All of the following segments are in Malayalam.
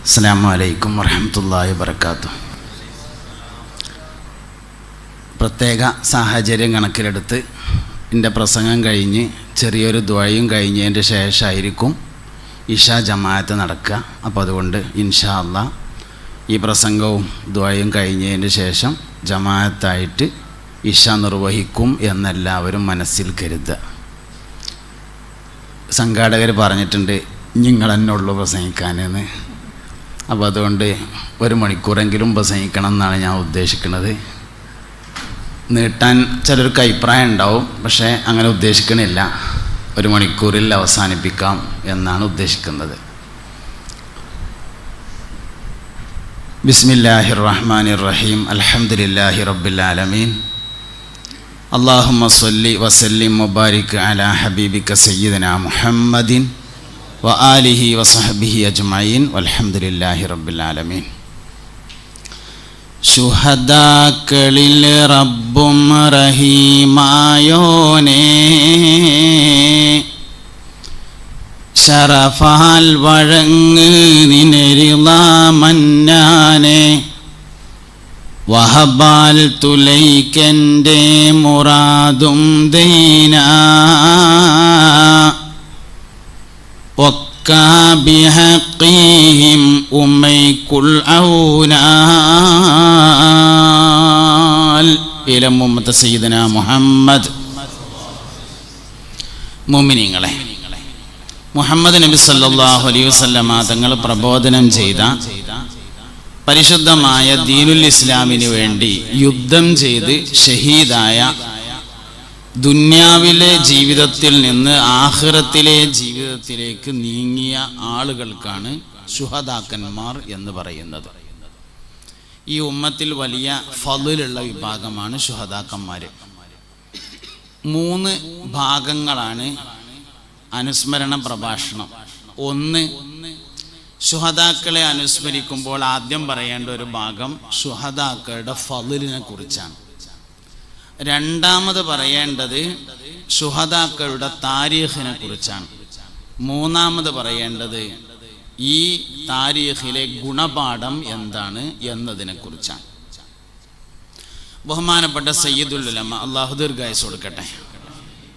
അസ്സലാമു അലൈക്കും വറഹ്മത്തുള്ളാഹി വബറകാതുഹു. പ്രത്യേക സാഹചര്യം കണക്കിലെടുത്ത് എൻ്റെ പ്രസംഗം കഴിഞ്ഞ് ചെറിയൊരു ദുആയും കഴിഞ്ഞതിൻ്റെ ശേഷമായിരിക്കും ഇശാ ജമാഅത്ത് നടക്കുക. അപ്പോൾ അതുകൊണ്ട് ഇൻഷാ അല്ലാഹ് ഈ പ്രസംഗവും ദുആയും കഴിഞ്ഞതിൻ്റെ ശേഷം ജമാഅത്തായിട്ട് ഇശ നിർവഹിക്കും എന്നെല്ലാവരും മനസ്സിൽ കരുതുക. സംഘാടകർ പറഞ്ഞിട്ടുണ്ട് നിങ്ങൾ തന്നെ ഉള്ളൂ പ്രസംഗിക്കാനെന്ന്. അപ്പോൾ അതുകൊണ്ട് 1 മണിക്കൂറെങ്കിലും പ്രസംഗിക്കണം എന്നാണ് ഞാൻ ഉദ്ദേശിക്കുന്നത്. നീട്ടാൻ ചിലർക്ക് അഭിപ്രായം ഉണ്ടാവും, പക്ഷേ അങ്ങനെ ഉദ്ദേശിക്കണില്ല. 1 മണിക്കൂറിൽ അവസാനിപ്പിക്കാം എന്നാണ് ഉദ്ദേശിക്കുന്നത്. ബിസ്മില്ലാഹിർ റഹ്മാനിർ റഹീം. അൽഹംദുലില്ലാഹി റബ്ബിൽ ആലമീൻ. അല്ലാഹുമ്മ സ്വല്ലി വസല്ലിം മുബാരിക് അലാ ഹബീബിക സയ്യിദനാ മുഹമ്മദിൻ വ ആലിഹി വസഹ്ബിഹി അജ്മഈൻ വൽഹംദുലില്ലാഹി റബ്ബിൽ ആലമീൻ. ശുഹദാക്കളിൽ റബ്ബും റഹീമായോനേ, ശറഫാൽ വഴങ്ങ് നിനരിളാ മന്നാനെ, വഹബാൽ തുലൈക്കൻ്റെ മുറാദും ദൈന, ബിഹഖീഹിം ഉമൈകുൽ ഔനാൽ ഇല മുഹമ്മദ് സയ്യിദനാ മുഹമ്മദ്. മുഅ്മിനീങ്ങളെ, മുഹമ്മദ് നബി സല്ലല്ലാഹു അലൈഹി വസല്ലമ തങ്ങൾ പ്രബോധനം ചെയ്ത പരിശുദ്ധമായ ദീനുൽ ഇസ്ലാമിന് വേണ്ടി യുദ്ധം ചെയ്ത് ഷഹീദായ ദുന്യാവിലെ ജീവിതത്തിൽ നിന്ന് ആഖിറത്തിലെ ജീവിതത്തിലേക്ക് നീങ്ങിയ ആളുകൾക്കാണ് ശുഹദാക്കന്മാർ എന്ന് പറയുന്നത്. ഈ ഉമ്മത്തിൽ വലിയ ഫളിലുള്ള വിഭാഗമാണ് ശുഹദാക്കന്മാർ. 3 ഭാഗങ്ങളാണ് അനുസ്മരണ പ്രഭാഷണം. 1, ശുഹദാക്കളെ അനുസ്മരിക്കുമ്പോൾ ആദ്യം പറയേണ്ട ഒരു ഭാഗം ശുഹദാക്കളുടെ ഫളിലിനെ കുറിച്ചാണ്. 2ാമത് പറയേണ്ടത് ശുഹദാക്കളുടെ താരീഖിനെ കുറിച്ചാണ്. 3ാമത് പറയേണ്ടത് ഈ താരീഖിലെ ഗുണപാഠം എന്താണ് എന്നതിനെ കുറിച്ചാണ്. ബഹുമാനപ്പെട്ട സയ്യിദുൽ ഉലമ അല്ലാഹു ദീർഘായുസ്സ് കൊടുക്കട്ടെ,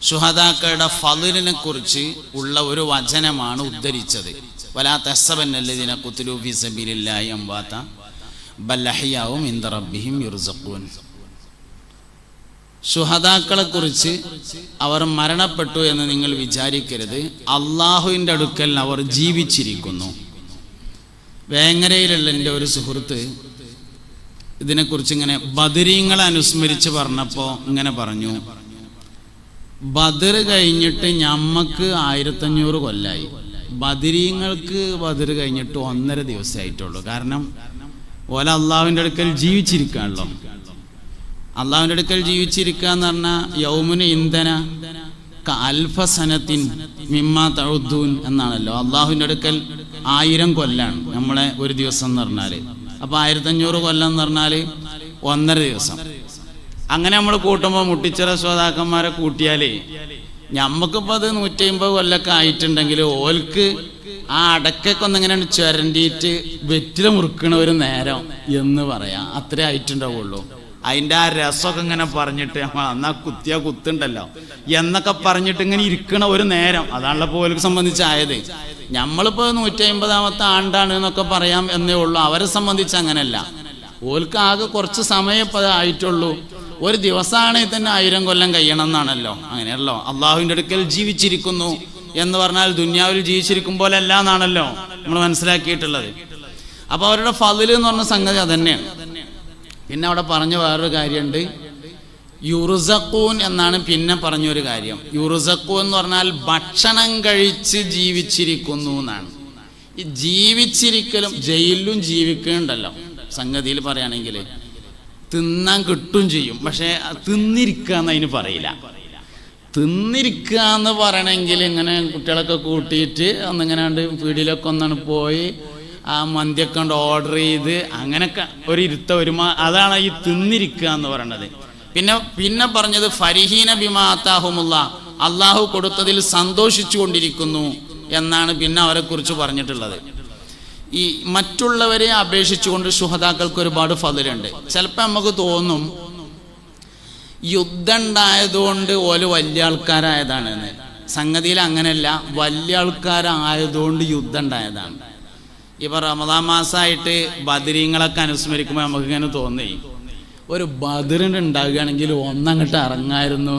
ശുഹദാക്കളുടെ ഫളിലിനെ കുറിച്ച് ഉള്ള ഒരു വചനമാണ് ഉദ്ധരിച്ചത്. വലാ തഹ്സബന്നല്ലദീന ഖുതിലൂ ഫീ സബീലില്ലാഹി അംവാത ബൽ അഹ്യാഉൻ ഇൻദ റബ്ബിഹിം യുർസഖൂൻ. ശുഹദാക്കളെ കുറിച്ച് അവർ മരണപ്പെട്ടു എന്ന് നിങ്ങൾ വിചാരിക്കരുത്. അള്ളാഹുവിൻ്റെ അടുക്കൽ അവർ ജീവിച്ചിരിക്കുന്നു. വേങ്ങരയിലുള്ള എൻ്റെ ഒരു സുഹൃത്ത് ഇതിനെക്കുറിച്ച് ഇങ്ങനെ ബദരീങ്ങളെ അനുസ്മരിച്ച് പറഞ്ഞപ്പോൾ ഇങ്ങനെ പറഞ്ഞു, ബദർ കഴിഞ്ഞിട്ട് ഞമ്മക്ക് 1500 കൊല്ലായി, ബദരീങ്ങൾക്ക് ബദർ കഴിഞ്ഞിട്ട് 1.5 ദിവസമായിട്ടുള്ളൂ. കാരണം ഓല അള്ളാഹുവിൻ്റെ അടുക്കൽ ജീവിച്ചിരിക്കാണല്ലോ. അള്ളാഹുവിൻ്റെ അടുക്കൽ ജീവിച്ചിരിക്കുക എന്ന് പറഞ്ഞാൽ യൗമുന ഇന്ധന അൽഫസനത്തിൻ മിമ്മാ തഉദ്ദൂൻ എന്നാണല്ലോ. അള്ളാഹുവിൻ്റെ അടുക്കൽ 1000 കൊല്ലാണ് നമ്മളെ ഒരു ദിവസം എന്ന് പറഞ്ഞാൽ. അപ്പോൾ 1500 കൊല്ലം എന്ന് പറഞ്ഞാൽ 1.5 ദിവസം. അങ്ങനെ നമ്മൾ കൂട്ടുമ്പോൾ മുട്ടിച്ചിറ ശ്രോതാക്കന്മാരെ കൂട്ടിയാലേ ഞമ്മക്കിപ്പോൾ അത് 150 കൊല്ലമൊക്കെ ആയിട്ടുണ്ടെങ്കിൽ ഓൽക്ക് ആ അടക്കൊക്കെ ഒന്നിങ്ങനെ ചുരണ്ടിയിട്ട് വെറ്റില മുറുക്കണ ഒരു നേരം എന്ന് പറയാം. അത്രേ ആയിട്ടുണ്ടാവുള്ളൂ. അതിൻ്റെ ആ രസമൊക്കെ ഇങ്ങനെ പറഞ്ഞിട്ട് എന്നാ കുത്തിയാ കുത്തുണ്ടല്ലോ എന്നൊക്കെ പറഞ്ഞിട്ട് ഇങ്ങനെ ഇരിക്കണ ഒരു നേരം, അതാണല്ലോ പോലും സംബന്ധിച്ചായത്. നമ്മളിപ്പോൾ 150ാമത്തെ ആണ്ടാണ് എന്നൊക്കെ പറയാം എന്നേ ഉള്ളൂ. അവരെ സംബന്ധിച്ച് അങ്ങനെയല്ല. ഓൽക്ക് ആകെ കുറച്ച് സമയം ഇപ്പോൾ ആയിട്ടുള്ളൂ. ഒരു ദിവസമാണെങ്കിൽ തന്നെ 1000 കൊല്ലം കഴിയണം എന്നാണല്ലോ. അങ്ങനെയല്ലോ അള്ളാഹുവിൻ്റെ അടുക്കൽ ജീവിച്ചിരിക്കുന്നു എന്ന് പറഞ്ഞാൽ ദുന്യാവിൽ ജീവിച്ചിരിക്കുമ്പോൾ അല്ല എന്നാണല്ലോ നമ്മൾ മനസ്സിലാക്കിയിട്ടുള്ളത്. അപ്പോൾ അവരുടെ ഫളിൽ എന്ന് പറഞ്ഞ സംഗതി അതന്നെയാണ്. പിന്നെ അവിടെ പറഞ്ഞ വേറൊരു കാര്യമുണ്ട്, യുർസഖൂൻ എന്നാണ് പിന്നെ പറഞ്ഞൊരു കാര്യം. യുർസഖൂൻ എന്ന് പറഞ്ഞാൽ ഭക്ഷണം കഴിച്ച് ജീവിച്ചിരിക്കുന്നു എന്നാണ്. ഈ ജീവിച്ചിരിക്കലും ജയിലിലും ജീവിക്കുന്നുണ്ടല്ലോ. സംഗതിയിൽ പറയുകയാണെങ്കിൽ തിന്നാൻ കിട്ടും ചെയ്യും, പക്ഷേ തിന്നിരിക്കുക എന്ന് അതിന് പറയില്ല. തിന്നിരിക്കുക എന്ന് പറയണമെങ്കിൽ ഇങ്ങനെ കുട്ടികളൊക്കെ കൂട്ടിയിട്ട് ഒന്നിങ്ങനെ പീടിയിലൊക്കെ ഒന്നാണ് പോയി ആ മന്തിയൊക്കെ കൊണ്ട് ഓർഡർ ചെയ്ത് അങ്ങനെയൊക്കെ ഒരു ഇരുത്ത അതാണ് ഈ തിന്നിരിക്കുക എന്ന് പറയുന്നത്. പിന്നെ പറഞ്ഞത് ഫരിഹീന ബിമാ ആതാഹുമുള്ള, അള്ളാഹു കൊടുത്തതിൽ സന്തോഷിച്ചു കൊണ്ടിരിക്കുന്നു എന്നാണ് പിന്നെ അവരെ കുറിച്ച് പറഞ്ഞിട്ടുള്ളത്. ഈ മറ്റുള്ളവരെ അപേക്ഷിച്ചുകൊണ്ട് ശുഹദാക്കൾക്ക് ഒരുപാട് ഫضലുണ്ട്. ചിലപ്പോൾ നമുക്ക് തോന്നും യുദ്ധം ഉണ്ടായതുകൊണ്ട് ഓല് വലിയ ആൾക്കാരായതാണെന്ന്. സംഗതിയിൽ അങ്ങനെയല്ല, വലിയ ആൾക്കാരായതുകൊണ്ട് യുദ്ധം ഉണ്ടായതാണ്. ഇപ്പം റമദാൻ മാസമായിട്ട് ബദരീങ്ങളൊക്കെ അനുസ്മരിക്കുമ്പോൾ നമുക്ക് ഇങ്ങനെ തോന്നി ഒരു ബദറിന് ഉണ്ടാകുകയാണെങ്കിൽ ഒന്നങ്ങോട്ട് ഇറങ്ങായിരുന്നു.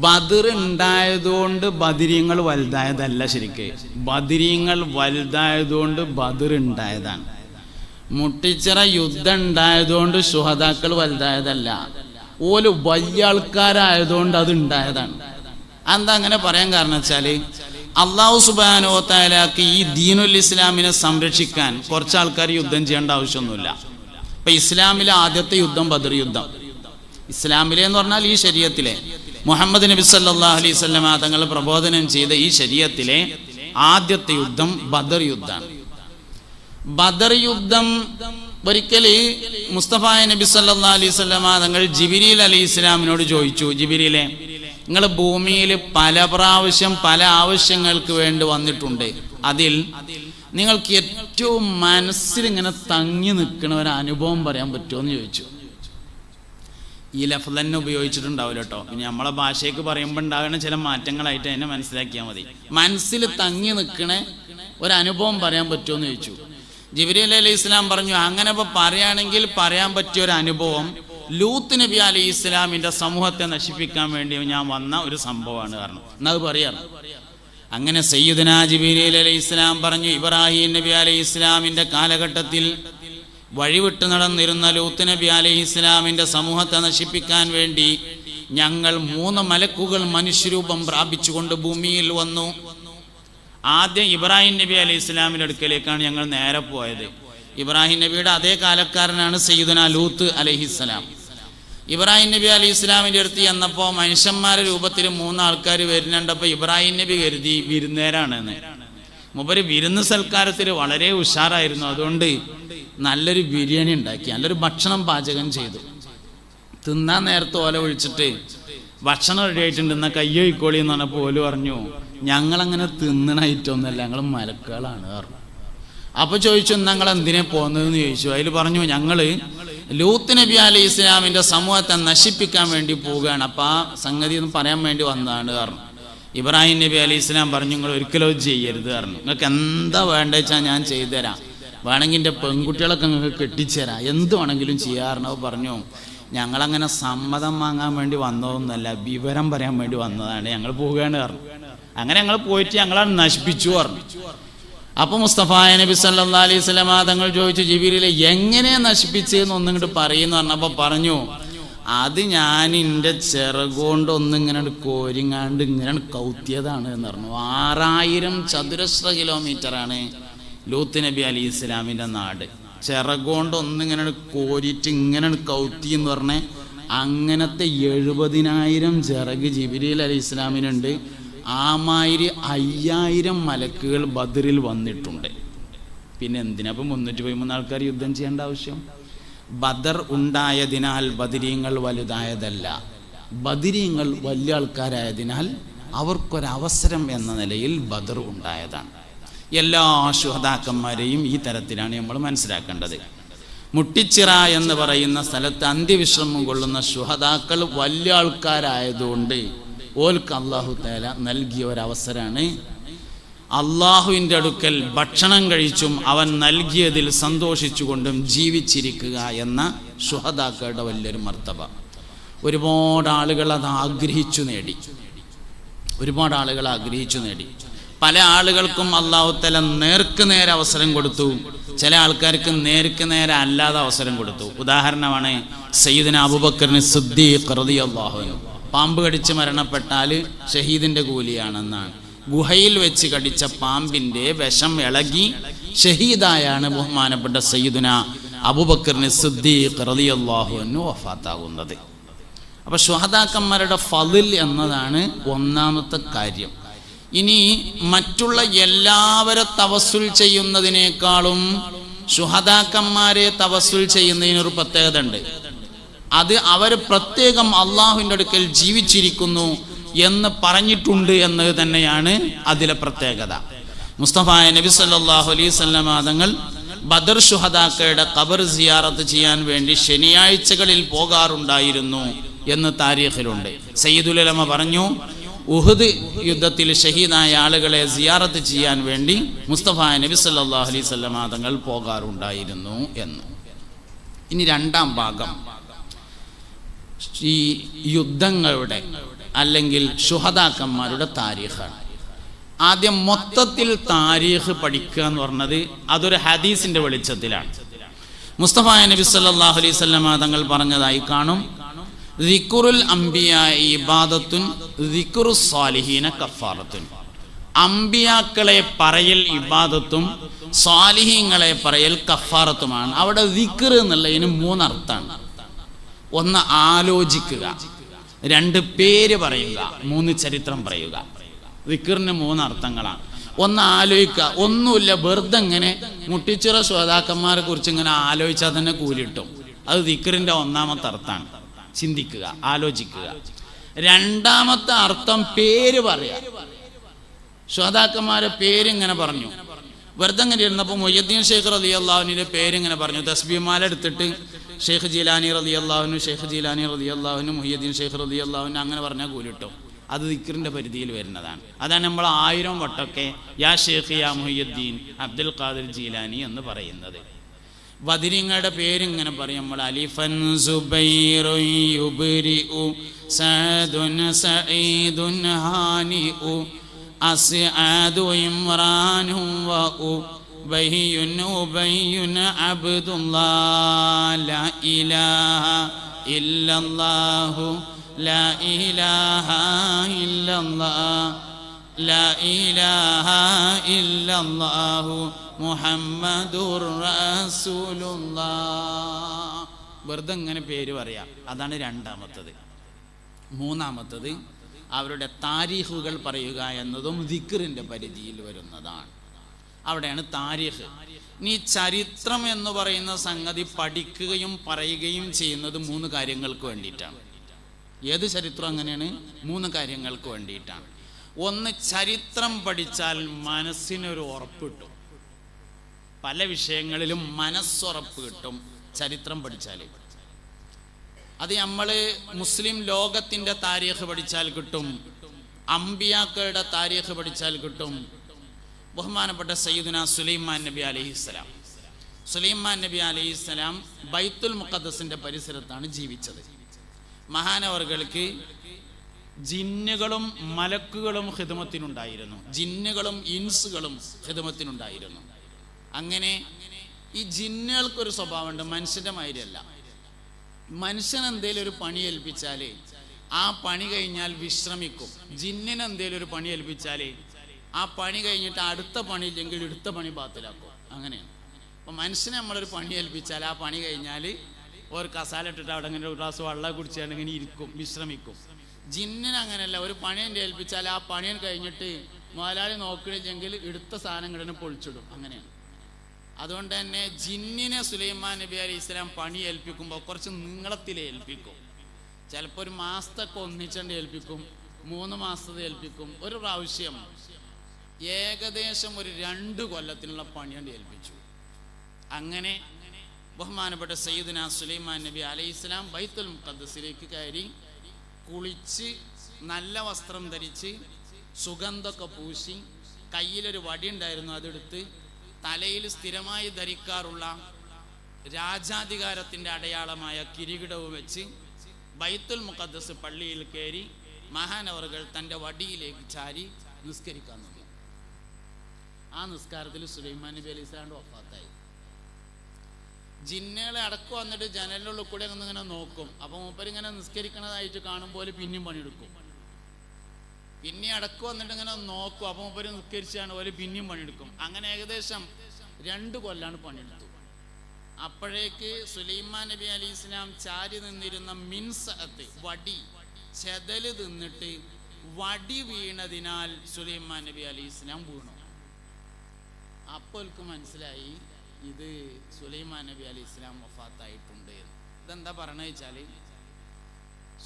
ബദർ ഉണ്ടായതുകൊണ്ട് ബദരീങ്ങൾ വലുതായതല്ല, ശരിക്ക് ബദരീങ്ങൾ വലുതായതുകൊണ്ട് ബദർ ഉണ്ടായതാണ്. മുട്ടിച്ചിറ യുദ്ധം ഉണ്ടായതുകൊണ്ട് ശുഹദാക്കൾ വലുതായതല്ല, ഓല് വലിയ ആൾക്കാരായതുകൊണ്ട് അത് ഉണ്ടായതാണ്. എന്താ അങ്ങനെ പറയാൻ കാരണം വെച്ചാൽ അള്ളാഹു സുബ്ഹാനഹു വ തആലക്ക് ഈ ദീനുൽ ഇസ്ലാമിനെ സംരക്ഷിക്കാൻ കുറച്ച് ആൾക്കാർ യുദ്ധം ചെയ്യേണ്ട ആവശ്യമൊന്നുമില്ല. ഇപ്പൊ ഇസ്ലാമിലെ ആദ്യത്തെ യുദ്ധം ബദർ യുദ്ധം. ഇസ്ലാമിലെ എന്ന് പറഞ്ഞാൽ ഈ ശരീഅത്തിലെ മുഹമ്മദ് നബി സല്ലല്ലാഹു അലൈഹി വസല്ലം തങ്ങൾ പ്രബോധനം ചെയ്ത ഈ ശരീഅത്തിലെ ആദ്യത്തെ യുദ്ധം ബദർ യുദ്ധമാണ്. ബദർ യുദ്ധം ഒരിക്കൽ മുസ്തഫ നബി സല്ലല്ലാഹു അലൈഹി വസല്ലം തങ്ങൾ ജിബ്രീൽ അലൈഹിസ്സലാമിനോട് ചോദിച്ചു, ജിബ്രീലെ, നിങ്ങൾ ഭൂമിയിൽ പല പ്രാവശ്യം പല ആവശ്യങ്ങൾക്ക് വേണ്ടി വന്നിട്ടുണ്ട്, അതിൽ നിങ്ങൾക്ക് ഏറ്റവും മനസ്സിൽ ഇങ്ങനെ തങ്ങി നിൽക്കുന്ന ഒരു അനുഭവം പറയാൻ പറ്റുമോ എന്ന് ചോദിച്ചു. ഈ ലഫ്ള് തന്നെ ഉപയോഗിച്ചിട്ടുണ്ടാവില്ല കേട്ടോ, പിന്നെ നമ്മളെ ഭാഷയ്ക്ക് പറയുമ്പോൾ ഉണ്ടാകുന്ന ചില മാറ്റങ്ങളായിട്ട് അതിനെ മനസ്സിലാക്കിയാൽ മതി. മനസ്സിൽ തങ്ങി നിൽക്കണ ഒരു അനുഭവം പറയാൻ പറ്റുമോ എന്ന് ചോദിച്ചു. ജിബ്രീൽ അലൈഹി ഇസ്ലാം പറഞ്ഞു, അങ്ങനെ ഇപ്പോൾ പറയുകയാണെങ്കിൽ പറയാൻ പറ്റിയ ഒരു അനുഭവം ലൂത്ത് നബി അലൈഹി ഇസ്ലാമിൻ്റെ സമൂഹത്തെ നശിപ്പിക്കാൻ വേണ്ടി ഞാൻ വന്ന ഒരു സംഭവമാണ്. കാരണം എന്നത് പറയാറ്. അങ്ങനെ സയ്യിദുനാ ജിബ്രീൽ അലൈഹി ഇസ്ലാം പറഞ്ഞു, ഇബ്രാഹിം നബി അലൈഹി ഇസ്ലാമിൻ്റെ കാലഘട്ടത്തിൽ വഴിവിട്ട് നടന്നിരുന്ന ലൂത്ത് നബി അലൈഹി ഇസ്ലാമിൻ്റെ സമൂഹത്തെ നശിപ്പിക്കാൻ വേണ്ടി ഞങ്ങൾ 3 മലക്കുകൾ മനുഷ്യരൂപം പ്രാപിച്ചുകൊണ്ട് ഭൂമിയിൽ വന്നു. ആദ്യം ഇബ്രാഹിം നബി അലൈഹി ഇസ്ലാമിൻ്റെ അടുക്കലേക്കാണ് ഞങ്ങൾ നേരെ പോയത്. ഇബ്രാഹിം നബിയുടെ അതേ കാലക്കാരനാണ് സയ്യിദുനാ ലൂത്ത് അലൈഹിസ്സലാം. ഇബ്രാഹിം നബി അലൈഹി ഇസ്ലാമിൻ്റെ അടുത്ത് ചെന്നപ്പോൾ മനുഷ്യന്മാരുടെ രൂപത്തിൽ 3 ആൾക്കാർ വരുന്നുണ്ടപ്പോൾ ഇബ്രാഹിം നബി കരുതി വിരുന്നേരാണെന്ന്. മൂപ്പര് വിരുന്ന് സൽക്കാരത്തിൽ വളരെ ഉഷാറായിരുന്നു. അതുകൊണ്ട് നല്ലൊരു ബിരിയാണി ഉണ്ടാക്കി, നല്ലൊരു ഭക്ഷണം പാചകം ചെയ്തു. തിന്നാൻ നേരത്തെ ഓല ഒഴിച്ചിട്ട് ഭക്ഷണം റെഡി ആയിട്ടുണ്ട്, എന്നാൽ കയ്യൊഴിക്കോളി എന്ന് പറഞ്ഞപ്പോൾ ഓല് പറഞ്ഞു, ഞങ്ങളങ്ങനെ തിന്നണ ഐറ്റമൊന്നുമല്ല, ഞങ്ങൾ മലക്കുകളാണ് പറഞ്ഞു. അപ്പോൾ ചോദിച്ചു, ഞങ്ങൾ എന്തിനെ പോകുന്നതെന്ന് ചോദിച്ചു. അതിൽ പറഞ്ഞു, ഞങ്ങൾ ലൂത്ത് നബി അലൈഹി ഇസ്ലാമിൻ്റെ സമൂഹത്തെ നശിപ്പിക്കാൻ വേണ്ടി പോവുകയാണ്, അപ്പോൾ ആ സംഗതി ഒന്ന് പറയാൻ വേണ്ടി വന്നതാണ് പറഞ്ഞു. ഇബ്രാഹിം നബി അലൈഹി ഇസ്ലാം പറഞ്ഞു, നിങ്ങൾ ഒരിക്കലും ചെയ്യരുത് പറഞ്ഞു. നിങ്ങൾക്ക് എന്താ വേണ്ടത് വെച്ചാൽ ഞാൻ ചെയ്തു തരാം, വേണമെങ്കിൽ എൻ്റെ പെൺകുട്ടികളൊക്കെ നിങ്ങൾക്ക് കെട്ടിച്ചേരാം, എന്ത് വേണമെങ്കിലും ചെയ്യാറുണ്ട്. പറഞ്ഞു, ഞങ്ങളങ്ങനെ സമ്മതം വാങ്ങാൻ വേണ്ടി വന്നതൊന്നുമല്ല, വിവരം പറയാൻ വേണ്ടി വന്നതാണ്, ഞങ്ങൾ പോവുകയാണ് പറഞ്ഞു. അങ്ങനെ ഞങ്ങൾ പോയിട്ട് ഞങ്ങളാണ് നശിപ്പിച്ചു പറഞ്ഞു. അപ്പോൾ മുസ്തഫ നബി സല്ലല്ലാഹു അലൈഹി വസല്ലം തങ്ങൾ ചോദിച്ചു, ജിബ്രീൽ എങ്ങനെ നശിപ്പിച്ചതെന്ന് ഒന്നിങ്ങോട്ട് പറയുമെന്ന് പറഞ്ഞപ്പോൾ പറഞ്ഞു, അത് ഞാൻ എൻ്റെ ചിറകുകൊണ്ട് ഒന്നിങ്ങനെ കോരിങ്ങാണ്ട് ഇങ്ങനെ കൗത്തിയതാണ് എന്ന് പറഞ്ഞു. 6000 ചതുരശ്ര കിലോമീറ്ററാണ് ലൂത്ത് നബി അലൈഹി ഇസ്ലാമിൻ്റെ നാട്. ചിറകുകൊണ്ട് ഒന്നിങ്ങനെ കോരിയിട്ട് ഇങ്ങനെ കൗത്തി എന്ന് പറഞ്ഞ അങ്ങനത്തെ 70,000 ചിറക് ജിബ്രീൽ അലൈഹി ഇസ്ലാമിനുണ്ട്. 5000 മലക്കുകൾ ബദറിൽ വന്നിട്ടുണ്ട്. പിന്നെ എന്തിനാ ഇപ്പം 313 ആൾക്കാർ യുദ്ധം ചെയ്യേണ്ട ആവശ്യം? ബദർ ഉണ്ടായതിനാൽ ബദരീങ്ങൾ വലുതായതല്ല, ബദരീങ്ങൾ വലിയ ആൾക്കാരായതിനാൽ അവർക്കൊരവസരം എന്ന നിലയിൽ ബദർ ഉണ്ടായതാണ്. എല്ലാ ശുഹദാക്കന്മാരെയും ഈ തരത്തിലാണ് നമ്മൾ മനസ്സിലാക്കേണ്ടത്. മുട്ടിച്ചിറ എന്ന് പറയുന്ന സ്ഥലത്ത് അന്ത്യവിശ്രമം കൊള്ളുന്ന ശുഹദാക്കൾ വലിയ ആൾക്കാരായതുകൊണ്ട് ഓൽക്ക് അള്ളാഹു തആല നൽകിയ ഒരവസരമാണ്. അള്ളാഹുവിൻ്റെ അടുക്കൽ ഭക്ഷണം കഴിച്ചും അവൻ നൽകിയതിൽ സന്തോഷിച്ചുകൊണ്ടും ജീവിച്ചിരിക്കുക എന്ന ശുഹദാക്കളുടെ വലിയൊരു മർത്തബ. ഒരുപാട് ആളുകൾ അത് ആഗ്രഹിച്ചു നേടി, ഒരുപാട് ആളുകൾ ആഗ്രഹിച്ചു നേടി. പല ആളുകൾക്കും അള്ളാഹു തആല നേർക്ക് നേരെ അവസരം കൊടുത്തു, ചില ആൾക്കാർക്ക് നേർക്ക് നേരെ അല്ലാതെ അവസരം കൊടുത്തു. ഉദാഹരണമാണ് സയ്യിദുനാ അബൂബക്കർ സിദ്ദീഖ് റളിയല്ലാഹു അൻഹു. പാമ്പ് കടിച്ച് മരണപ്പെട്ടാൽ ഷഹീദിൻ്റെ കൂലിയാണെന്നാണ്. ഗുഹയിൽ വെച്ച് കടിച്ച പാമ്പിൻ്റെ വിഷം ഇളകി ഷഹീദായാണ് ബഹുമാനപ്പെട്ട സയ്യിദുനാ അബൂബക്കർ സിദ്ദീഖ് റളിയല്ലാഹു അൻഹു വഫാത്താകുന്നത്. അപ്പോൾ ശുഹദാക്കന്മാരുടെ ഫളിൽ എന്നതാണ് ഒന്നാമത്തെ കാര്യം. ഇനി മറ്റുള്ള എല്ലാവരെ തവസ്സുൽ ചെയ്യുന്നതിനേക്കാളും ശുഹദാക്കന്മാരെ തവസ്സുൽ ചെയ്യുന്നതിനൊരു പ്രത്യേകത ഉണ്ട്. അത് അവർ പ്രത്യേകം അള്ളാഹുവിൻ്റെ അടുക്കൽ ജീവിച്ചിരിക്കുന്നു എന്ന് പറഞ്ഞിട്ടുണ്ട് എന്നത് തന്നെയാണ് അതിലെ പ്രത്യേകത. മുസ്തഫായ നബി സല്ലല്ലാഹു അലൈഹി വസല്ലം തങ്ങൾ ബദർ ശുഹദാക്കളുടെ ഖബർ സിയാറത്ത് ചെയ്യാൻ വേണ്ടി ശനിയാഴ്ചകളിൽ പോകാറുണ്ടായിരുന്നു എന്ന് താരീഖിലുണ്ട്. സയ്യിദുൽ ഉലമ പറഞ്ഞു, ഉഹുദ് യുദ്ധത്തിൽ ഷഹീദായ ആളുകളെ സിയാറത്ത് ചെയ്യാൻ വേണ്ടി മുസ്തഫായ നബി സല്ലല്ലാഹു അലൈഹി വസല്ലം തങ്ങൾ പോകാറുണ്ടായിരുന്നു എന്ന്. ഇനി രണ്ടാം ഭാഗം ഈ യുദ്ധങ്ങളുടെ അല്ലെങ്കിൽ ശുഹദാക്കന്മാരുടെ താരീഖാണ്. ആദ്യം മൊത്തത്തിൽ താരീഖ് പഠിക്കുക എന്ന് പറഞ്ഞത് അതൊരു ഹദീസിന്റെ വെളിച്ചത്തിലാണ്. മുസ്തഫായ നബി സല്ലല്ലാഹു അലൈഹി വസല്ലം തങ്ങൾ പറഞ്ഞതായി കാണും, ദിക്റുൽ അംബിയാഇ ഇബാദത്തുൻ ദിക്റുസ് സാലിഹീന കഫാറത്തുൻ. അംബിയാക്കളെ പറയൽ ഇബാദത്തും സാലിഹീങ്ങളെ പറയൽ കഫാറത്തുമാണ്. അവിടെ ദിക്ർ എന്നുള്ളതിന് മൂന്നർത്ഥമാണ്. ഒന്ന് ആലോചിക്കുക, രണ്ട് പേര് പറയുക, മൂന്ന് ചരിത്രം പറയുക. ദിക്റിന് മൂന്നർത്ഥങ്ങളാണ്. ഒന്ന് ആലോചിക്കുക, ഒന്നുമില്ല വെറുതെ ഇങ്ങനെ മുട്ടിച്ചിറ ശ്രോതാക്കന്മാരെ കുറിച്ച് ഇങ്ങനെ ആലോചിച്ചാൽ തന്നെ കൂലിട്ടും. അത് ദിക്റിന്റെ ഒന്നാമത്തെ അർത്ഥമാണ്. ചിന്തിക്കുക, ആലോചിക്കുക. രണ്ടാമത്തെ അർത്ഥം പേര് പറയാ. ശ്രോതാക്കന്മാരെ പേരിങ്ങനെ പറഞ്ഞു. വെറുതെ ഇങ്ങനെ ഇരുന്നപ്പോൾ മുഹ്യിദ്ദീൻ ഷെയ്ഖ് റളിയല്ലാഹുവിന്റെ പേരിങ്ങനെ പറഞ്ഞു. തസ്ബീഹ്മാല എടുത്തിട്ട് ഷെയ്ഖ് ജീലാനി റളിയല്ലാഹുവിനു, ഷെയ്ഖ് ജീലാനി റളിയല്ലാഹുവിനു, മുഹ്യിദ്ദീൻ ഷെയ്ഖ് റളിയല്ലാഹുവിനു അങ്ങനെ പറഞ്ഞാൽ കൂലിട്ടും. അത് ദിക്റിന്റെ പരിധിയിൽ വരുന്നതാണ്. അതാണ് നമ്മൾ 1000 വട്ടമൊക്കെ യാ ഷെയ്ഖ് യാ മുഹ്യിദ്ദീൻ അബ്ദുൽ ഖാദിർ ജീലാനി എന്ന് പറയുന്നത്. ബദരീങ്ങളുടെ പേരിങ്ങനെ പറയും നമ്മൾ. അലിഫൻ സുബൈറു യുബ്രിഉ സഅദുൻ സഈദുൻ ഹാനിഉ അസ്ആദു ഇമ്രാനു വഉ ബഹിയുൻ ഉബയ്യുൻ അബ്ദുല്ലാഹ് ലാ ഇലാഹ ഇല്ലല്ലാഹു ലാ ഇലാഹ ഇല്ലല്ലാഹ് ലാ ഇലാഹ ഇല്ലല്ലാഹു മുഹമ്മദുർ റസൂലുള്ളാഹ്. വെറുതെ ഇങ്ങനെ പേര് പറയാം. അതാണ് രണ്ടാമത്തത്. മൂന്നാമത്തത് അവരുടെ താരീഖുകൾ പറയുക എന്നതും ദിക്റിന്റെ പരിധിയിൽ വരുന്നതാണ്. അവിടെയാണ് താരീഖ്. ഇനി ചരിത്രം എന്ന് പറയുന്ന സംഗതി പഠിക്കുകയും പറയുകയും ചെയ്യുന്നത് 3 കാര്യങ്ങൾക്ക് വേണ്ടിയിട്ടാണ്. ഏത് ചരിത്രം അങ്ങനെയാണ്? 3 കാര്യങ്ങൾക്ക് വേണ്ടിയിട്ടാണ്. ഒന്ന്, ചരിത്രം പഠിച്ചാൽ മനസ്സിനൊരു ഉറപ്പ് കിട്ടും. പല വിഷയങ്ങളിലും മനസ്സുറപ്പ് കിട്ടും ചരിത്രം പഠിച്ചാൽ. അത് നമ്മൾ മുസ്ലിം ലോകത്തിന്റെ താരീഖ് പഠിച്ചാൽ കിട്ടും, അംബിയാക്കളുടെ താരീഖ് പഠിച്ചാൽ കിട്ടും. ബഹുമാനപ്പെട്ട സയ്യിദുന സുലൈമാൻ നബി അലൈഹിസ്സലാം, സുലൈമാൻ നബി അലൈഹിസ്സലാം ബൈത്തുൽ മുഖദ്ദസിന്റെ പരിസരത്താണ് ജീവിച്ചത്. മഹാനവർകൾക്ക് ജിന്നുകളും മലക്കുകളും ഖിദ്മത്തിനുണ്ടായിരുന്നു. ജിന്നുകളും ഇൻസുകളും ഖിദ്മത്തിനുണ്ടായിരുന്നു. അങ്ങനെ ഈ ജിന്നുകൾക്കൊരു സ്വഭാവമുണ്ട്, മനുഷ്യന്റെ മാതിരിയല്ല. മനുഷ്യൻ എന്തേലും ഒരു പണി ഏൽപ്പിച്ചാൽ ആ പണി കഴിഞ്ഞാൽ വിശ്രമിക്കും. ജിന്നിന് എന്തേലും ഒരു പണി ഏൽപ്പിച്ചാൽ ആ പണി കഴിഞ്ഞിട്ട് അടുത്ത പണി ഇല്ലെങ്കിൽ എടുത്ത പണി ബാത്തിലാക്കും. അങ്ങനെയാണ്. അപ്പം മനുഷ്യനെ നമ്മളൊരു പണി ഏൽപ്പിച്ചാൽ ആ പണി കഴിഞ്ഞാൽ ഒരു കസാല ഇട്ടിട്ട് അവിടെ ഇങ്ങനെ ഒരു ഗ്ലാസ് വെള്ളം കുടിച്ചാൽ ഇങ്ങനെ ഇരിക്കും, വിശ്രമിക്കും. ജിന്നിന് അങ്ങനെയല്ല. ഒരു പണി ഏൽപ്പിച്ചാൽ ആ പണിയൻ കഴിഞ്ഞിട്ട് മുതലാളി നോക്കണില്ലെങ്കിൽ എടുത്ത സാധനങ്ങളിനെ പൊളിച്ചിടും. അങ്ങനെയാണ്. അതുകൊണ്ട് തന്നെ ജിന്നിനെ സുലൈമാൻ നബി അലൈഹി സ്വലാം പണി ഏൽപ്പിക്കുമ്പോൾ കുറച്ച് നീളത്തിൽ ഏൽപ്പിക്കും. ചിലപ്പോൾ ഒരു മാസത്തൊക്കെ ഒന്നിച്ചണ്ട് ഏൽപ്പിക്കും, 3 മാസത്തെ ഏൽപ്പിക്കും. ഒരു പ്രാവശ്യം ഏകദേശം ഒരു 2 കൊല്ലത്തിനുള്ള പണിയണ്ട് ഏൽപ്പിച്ചു. അങ്ങനെ ബഹുമാനപ്പെട്ട സയ്യിദുന സുലൈമാൻ നബി അലൈഹി സ്വലാം ബൈത്തുൽ മുഖദ്ദസിലേക്ക് കയറി, കുളിച്ച് നല്ല വസ്ത്രം ധരിച്ച് സുഗന്ധമൊക്കെ പൂശി, കയ്യിലൊരു വടി ഉണ്ടായിരുന്നു അതെടുത്ത്, തലയിൽ സ്ഥിരമായി ധരിക്കാറുള്ള രാജാധികാരത്തിൻ്റെ അടയാളമായ കിരീടവും വെച്ച് ബൈത്തുൽ മുഖദ്ദസ് പള്ളിയിൽ കയറി മഹാനവറുകൾ തൻ്റെ വടിയിലേക്ക് ചാരി നിസ്കരിക്കാൻ തുടങ്ങി. ആ നിസ്കാരത്തിൽ സുലൈമാൻ നബി അലൈഹി സ്വലാം വഫാത്തായി. ജിന്നുകളെ അടക്കം വന്നിട്ട് ജനലിനുള്ളിൽ കൂടെ ഒന്നിങ്ങനെ നോക്കും. അപ്പം മൂപ്പരിങ്ങനെ നിസ്കരിക്കണതായിട്ട് കാണുമ്പോൾ പിന്നെയും പണിയെടുക്കും. പിന്നെ അടക്കം വന്നിട്ട് ഇങ്ങനെ നോക്കും. അപ്പം മൂപ്പര് നിസ്കരിച്ചാണ് പോലെ പിന്നെയും പണിയെടുക്കും. അങ്ങനെ ഏകദേശം 2 കൊല്ലാണ് പണിയെടുത്തു. അപ്പോഴേക്ക് സുലൈമാൻ നബി അലൈഹി സ്വലാം ചാരി നിന്നിരുന്ന മിൻസഅത്ത് വടി ചെതല് തിന്നിട്ട് വടി വീണതിനാൽ സുലൈമാൻ നബി അലൈഹി സ്വലാം വീണു. അപ്പോൾ മനസ്സിലായി ഇത് സുലൈമാൻ നബി അലൈഹി സ്വലാം വഫാത്തായിട്ടുണ്ട് എന്ന്. ഇതെന്താ പറയണത് വെച്ചാൽ,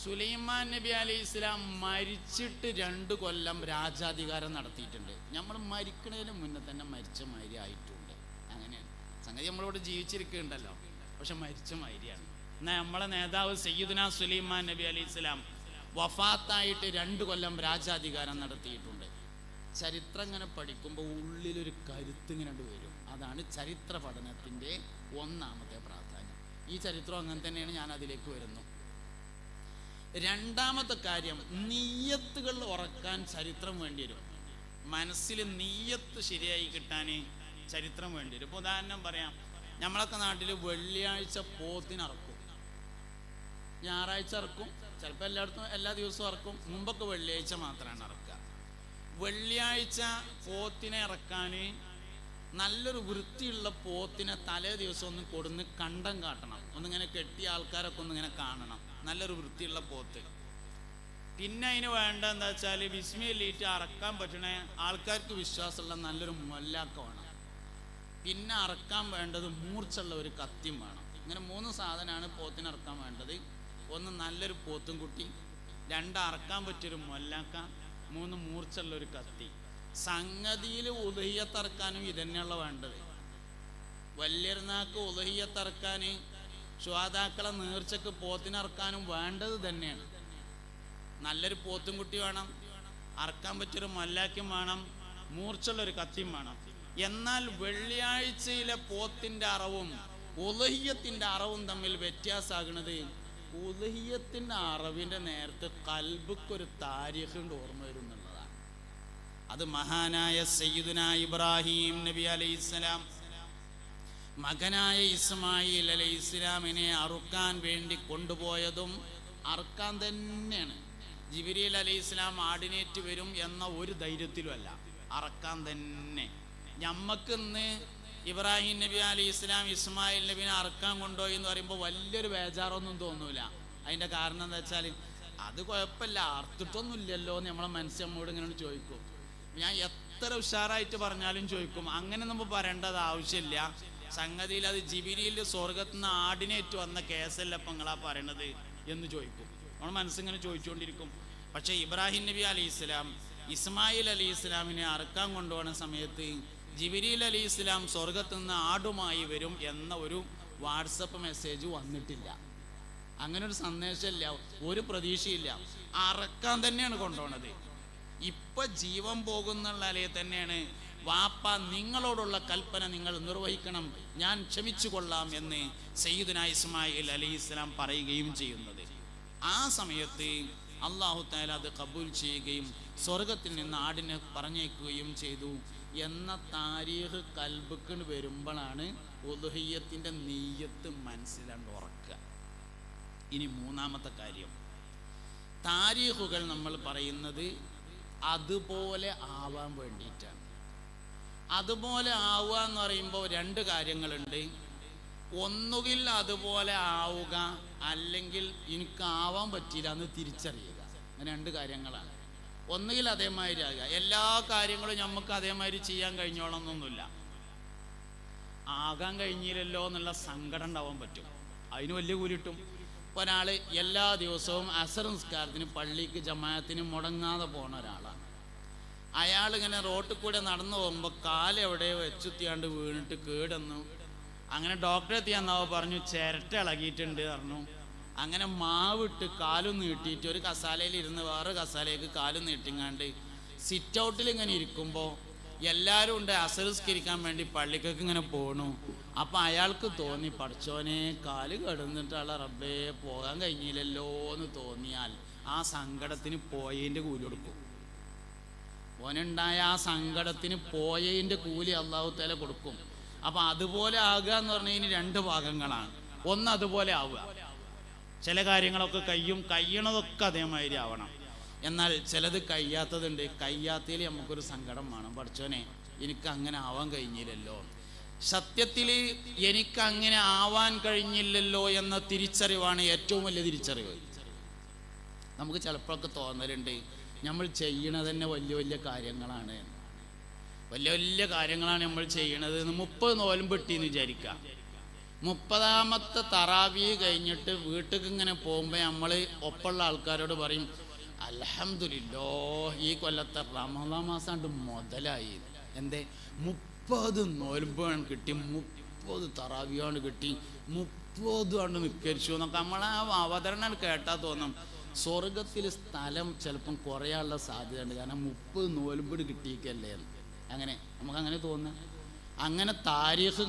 സുലൈമാൻ നബി അലൈഹി ഇസ്ലാം മരിച്ചിട്ട് 2 കൊല്ലം രാജാധികാരം നടത്തിയിട്ടുണ്ട്. നമ്മൾ മരിക്കുന്നതിന് മുന്നേ തന്നെ മരിച്ച മാതിരി ആയിട്ടുണ്ട്. അങ്ങനെയാണ് സംഗതി. നമ്മളിവിടെ ജീവിച്ചിരിക്കുന്നുണ്ടല്ലോ, പക്ഷെ മരിച്ച മാതിരിയാണ്. എന്നാൽ നമ്മളെ നേതാവ് സയ്യിദുനാ സുലൈമാൻ നബി അലൈഹി ഇസ്ലാം വഫാത്തായിട്ട് 2 കൊല്ലം രാജാധികാരം നടത്തിയിട്ടുണ്ട്. ചരിത്രം ഇങ്ങനെ പഠിക്കുമ്പോൾ ഉള്ളിലൊരു കരുത്ത് ഇങ്ങനെ വരും. അതാണ് ചരിത്ര പഠനത്തിൻ്റെ ഒന്നാമത്തെ പ്രാധാന്യം. ഈ ചരിത്രം അങ്ങനെ തന്നെയാണ്. ഞാൻ അതിലേക്ക് വരുന്നു. രണ്ടാമത്തെ കാര്യം, നീയത്തുകൾ ഉറക്കാൻ ചരിത്രം വേണ്ടി വരും. മനസ്സിൽ നീയത്ത് ശരിയായി കിട്ടാൻ ചരിത്രം വേണ്ടി വരും. ഇപ്പോൾ ഉദാഹരണം പറയാം, നമ്മളൊക്കെ നാട്ടിൽ വെള്ളിയാഴ്ച പോത്തിനിറക്കും, ഞായറാഴ്ച ഇറക്കും, ചിലപ്പോൾ എല്ലായിടത്തും എല്ലാ ദിവസവും ഇറക്കും. മുമ്പൊക്കെ വെള്ളിയാഴ്ച മാത്രമാണ് ഇറക്കുക. വെള്ളിയാഴ്ച പോത്തിനെ ഇറക്കാൻ നല്ലൊരു വൃത്തിയുള്ള പോത്തിനെ തലേ ദിവസം ഒന്ന് കൊടുന്ന് കണ്ടം കാട്ടണം. ഒന്നിങ്ങനെ കെട്ടിയ ആൾക്കാരൊക്കെ ഒന്നിങ്ങനെ കാണണം, നല്ലൊരു വൃത്തിയുള്ള പോത്ത്. പിന്നെ അതിന് വേണ്ട എന്താ വെച്ചാൽ ബിസ്മില്ലിട്ട് അറക്കാൻ പറ്റണ ആൾക്കാർക്ക് വിശ്വാസമുള്ള നല്ലൊരു മൊല്ലാക്ക വേണം. പിന്നെ അറക്കാൻ വേണ്ടത് മൂർച്ചുള്ള ഒരു കത്തിയും വേണം. ഇങ്ങനെ 3 സാധനമാണ് പോത്തിനിറക്കാൻ വേണ്ടത്. 1 നല്ലൊരു പോത്തും കുട്ടി, 2 അറക്കാൻ പറ്റിയൊരു മൊല്ലാക്ക, 3 മൂർച്ചുള്ള ഒരു കത്തി. സംഗതിയിൽ ഉദഹിയത്തറക്കാനും ഇതന്നെയുള്ള വേണ്ടത്. വലിയൊരുനാക്ക് ഉദഹിയത്തറക്കാൻ, ശ്വാതാക്കളെ നേർച്ചക്ക് പോത്തിനിറക്കാനും വേണ്ടത് തന്നെയാണ്. നല്ലൊരു പോത്തും കുട്ടി വേണം, അറക്കാൻ പറ്റിയൊരു മൊല്ലാക്കും വേണം, മൂർച്ചുള്ളൊരു കത്തിയും വേണം. എന്നാൽ വെള്ളിയാഴ്ചയിലെ പോത്തിൻ്റെ അറവും ഉദഹിയത്തിൻ്റെ അറവും തമ്മിൽ വ്യത്യാസമാകുന്നത്, ഉദഹിയത്തിൻ്റെ അറവിൻ്റെ നേരത്തെ കൽബുക്കൊരു താരീഖ് കൊണ്ട് ഓർമ്മ വരും എന്നുള്ളതാണ്. അത് മഹാനായ സയ്യിദുനാ ഇബ്രാഹിം നബി അലൈഹിസ്സലാം മകനായ ഇസ്മായിൽ അലൈഹിസ്സലാമിനെ അറുക്കാൻ വേണ്ടി കൊണ്ടുപോയതും അറുക്കാൻ തന്നെയാണ്. ജിബ്രീൽ അലൈഹിസ്സലാം ആടിനേറ്റ് വരും എന്ന ഒരു ധൈര്യത്തിലുമല്ല, അറക്കാൻ തന്നെ. ഞമ്മക്കിന്ന് ഇബ്രാഹിം നബി അലൈഹി ഇസ്ലാം ഇസ്മായിൽ നബിനെ അറക്കാൻ കൊണ്ടുപോയി എന്ന് പറയുമ്പോൾ വലിയൊരു ബേജാറൊന്നും തോന്നൂല. അതിൻ്റെ കാരണം എന്താ വെച്ചാൽ, അത് കുഴപ്പമില്ല, അറുത്തിട്ടൊന്നുമില്ലല്ലോ എന്ന് നമ്മളെ മനസ്സ് നമ്മോട് ഇങ്ങനെ ചോദിക്കും. ഞാൻ എത്ര ഉഷാറായിട്ട് പറഞ്ഞാലും ചോദിക്കും. അങ്ങനെ നമ്മൾ പറയേണ്ടത് ആവശ്യമില്ല. സംഗതിയിൽ അത് ജിബ്രീൽ സ്വർഗത്തിൽ നിന്ന് ആടിനേറ്റ് വന്ന കേസല്ല ഇപ്പം നിങ്ങളാ പറയണത് എന്ന് ചോദിക്കും. നമ്മൾ മനസ്സിങ്ങനെ ചോദിച്ചുകൊണ്ടിരിക്കും. പക്ഷേ ഇബ്രാഹിം നബി അലൈഹി ഇസ്ലാം ഇസ്മായിൽ അലൈഹി ഇസ്ലാമിനെ അറുക്കാൻ കൊണ്ടുപോകുന്ന സമയത്ത് ജിബ്രീൽ അലൈഹി ഇസ്ലാം സ്വർഗത്തിൽ നിന്ന് ആടുമായി വരും എന്ന ഒരു വാട്സപ്പ് മെസ്സേജ് വന്നിട്ടില്ല. അങ്ങനെ ഒരു സന്ദേശമില്ല, ഒരു പ്രതീക്ഷയില്ല. അറക്കാൻ തന്നെയാണ് കൊണ്ടുപോണത്. ഇപ്പൊ ജീവൻ പോകുന്നുള്ള നിലയിൽ തന്നെയാണ് വാപ്പ നിങ്ങളോടുള്ള കൽപ്പന നിങ്ങൾ നിർവഹിക്കണം, ഞാൻ ക്ഷമിച്ചു കൊള്ളാം എന്ന് സയ്യിദുനാ ഇസ്മായിൽ അലൈഹി ഇസ്ലാം പറയുകയും ചെയ്യുന്നത്. ആ സമയത്ത് അല്ലാഹു തആല അത് കബൂൽ ചെയ്യുകയും സ്വർഗത്തിൽ നിന്ന് ആടിനെ പറഞ്ഞേക്കുകയും ചെയ്തു എന്ന താരീഖ് കൽബിക്ക് വരുമ്പോഴാണ് ഉദ്ഹിയ്യത്തിൻ്റെ നീയത്ത് മനസ്സിലാണ്ട് ഉറക്കുക. ഇനി മൂന്നാമത്തെ കാര്യം, താരീഖുകൾ നമ്മൾ പറയുന്നത് അതുപോലെ ആവാൻ വേണ്ടിയിട്ടാണ്. അതുപോലെ ആവുക എന്ന് പറയുമ്പോൾ 2 കാര്യങ്ങളുണ്ട്. ഒന്നുകിൽ അതുപോലെ ആവുക, അല്ലെങ്കിൽ എനിക്കാവാൻ പറ്റിയില്ല എന്ന് തിരിച്ചറിയുക. അങ്ങനെ 2 കാര്യങ്ങളാണ്. ഒന്നുകിൽ അതേമാതിരി ആകുക. എല്ലാ കാര്യങ്ങളും നമുക്ക് അതേമാതിരി ചെയ്യാൻ കഴിഞ്ഞോളന്നൊന്നുമില്ല. ആകാൻ കഴിഞ്ഞില്ലല്ലോ എന്നുള്ള സങ്കടം ഉണ്ടാവാൻ പറ്റും, അതിന് വലിയ കൂലി കിട്ടും. ഒരാൾ എല്ലാ ദിവസവും അസർ നിസ്കാരത്തിന് പള്ളിക്ക് ജമാഅത്തിന് മുടങ്ങാതെ പോണ ഒരാളാണ്. അയാളിങ്ങനെ റോട്ടിൽ കൂടെ നടന്നു പോകുമ്പോൾ കാലെവിടെ വെച്ചുത്തിയാണ്ട് വീണിട്ട് കേടെന്നു. അങ്ങനെ ഡോക്ടറെ എത്തിയാന്നാവോ പറഞ്ഞു, ചിരട്ട ഇളകിയിട്ടുണ്ട് പറഞ്ഞു. അങ്ങനെ മാവിട്ട് കാലും നീട്ടിയിട്ട് ഒരു കസാലയിൽ ഇരുന്ന് വേറെ കസാലയ്ക്ക് കാലും നീട്ടിങ്ങാണ്ട് സിറ്റ് ഔട്ടിൽ ഇങ്ങനെ ഇരിക്കുമ്പോൾ എല്ലാവരും ഉണ്ട് അസംസ്കരിക്കാൻ വേണ്ടി പള്ളിക്കൊക്കെ ഇങ്ങനെ പോണു. അപ്പം അയാൾക്ക് തോന്നി, പഠിച്ചോനെ കാല് കിടന്നിട്ടുള്ള റബ്ബേ പോകാൻ കഴിഞ്ഞില്ലല്ലോ എന്ന് തോന്നിയാൽ ആ സങ്കടത്തിന് പോയതിൻ്റെ കൂലി കൊടുക്കും. ഓനുണ്ടായ ആ സങ്കടത്തിന് പോയതിൻ്റെ കൂലി അല്ലാഹു തആല കൊടുക്കും. അപ്പം അതുപോലെ ആകുക എന്ന് പറഞ്ഞാൽ 2 ഭാഗങ്ങളാണ്. ഒന്ന് അതുപോലെ ആവുക, ചില കാര്യങ്ങളൊക്കെ കഴിയണതൊക്കെ അതേമാതിരി ആവണം. എന്നാൽ ചിലത് കഴിയാത്തതുണ്ട്. കഴിയാത്തതിൽ നമുക്കൊരു സങ്കടം വേണം, പഠിച്ചോനെ എനിക്ക് അങ്ങനെ ആവാൻ കഴിഞ്ഞില്ലല്ലോ. സത്യത്തിൽ എനിക്ക് അങ്ങനെ ആവാൻ കഴിഞ്ഞില്ലല്ലോ എന്ന തിരിച്ചറിവാണ് ഏറ്റവും വലിയ തിരിച്ചറിവ്. നമുക്ക് ചിലപ്പോഴൊക്കെ തോന്നലുണ്ട് നമ്മൾ ചെയ്യണത് തന്നെ വലിയ വലിയ കാര്യങ്ങളാണ്, വലിയ വലിയ കാര്യങ്ങളാണ് നമ്മൾ ചെയ്യണത്. 30 നോലും പെട്ടിന്ന് വിചാരിക്കുക. 30ാമത്തെ തറാവീ കഴിഞ്ഞിട്ട് വീട്ടിലേക്ക് ഇങ്ങനെ പോകുമ്പോൾ നമ്മൾ ഒപ്പമുള്ള ആൾക്കാരോട് പറയും, അൽഹംദുലില്ലാഹ് ഈ കൊല്ലത്തെ റമദാൻ മാസം മുതലായി. എന്തേ? 30 നോൽമ്പാണ് കിട്ടി, 30 തറാവിയാണ് കിട്ടി, 30 ആണ് നിസ്കരിച്ചു എന്നൊക്കെ നമ്മളെ അവതരണം കേട്ടാൽ തോന്നും സ്വർഗത്തിൽ സ്ഥലം ചിലപ്പം കുറയാനുള്ള സാധ്യതയുണ്ട്. കാരണം 30 നോൽമ്പ് കിട്ടിയിക്കല്ലേ എന്ന്. അങ്ങനെ നമുക്കങ്ങനെ തോന്നുക. അങ്ങനെ താരീഖ്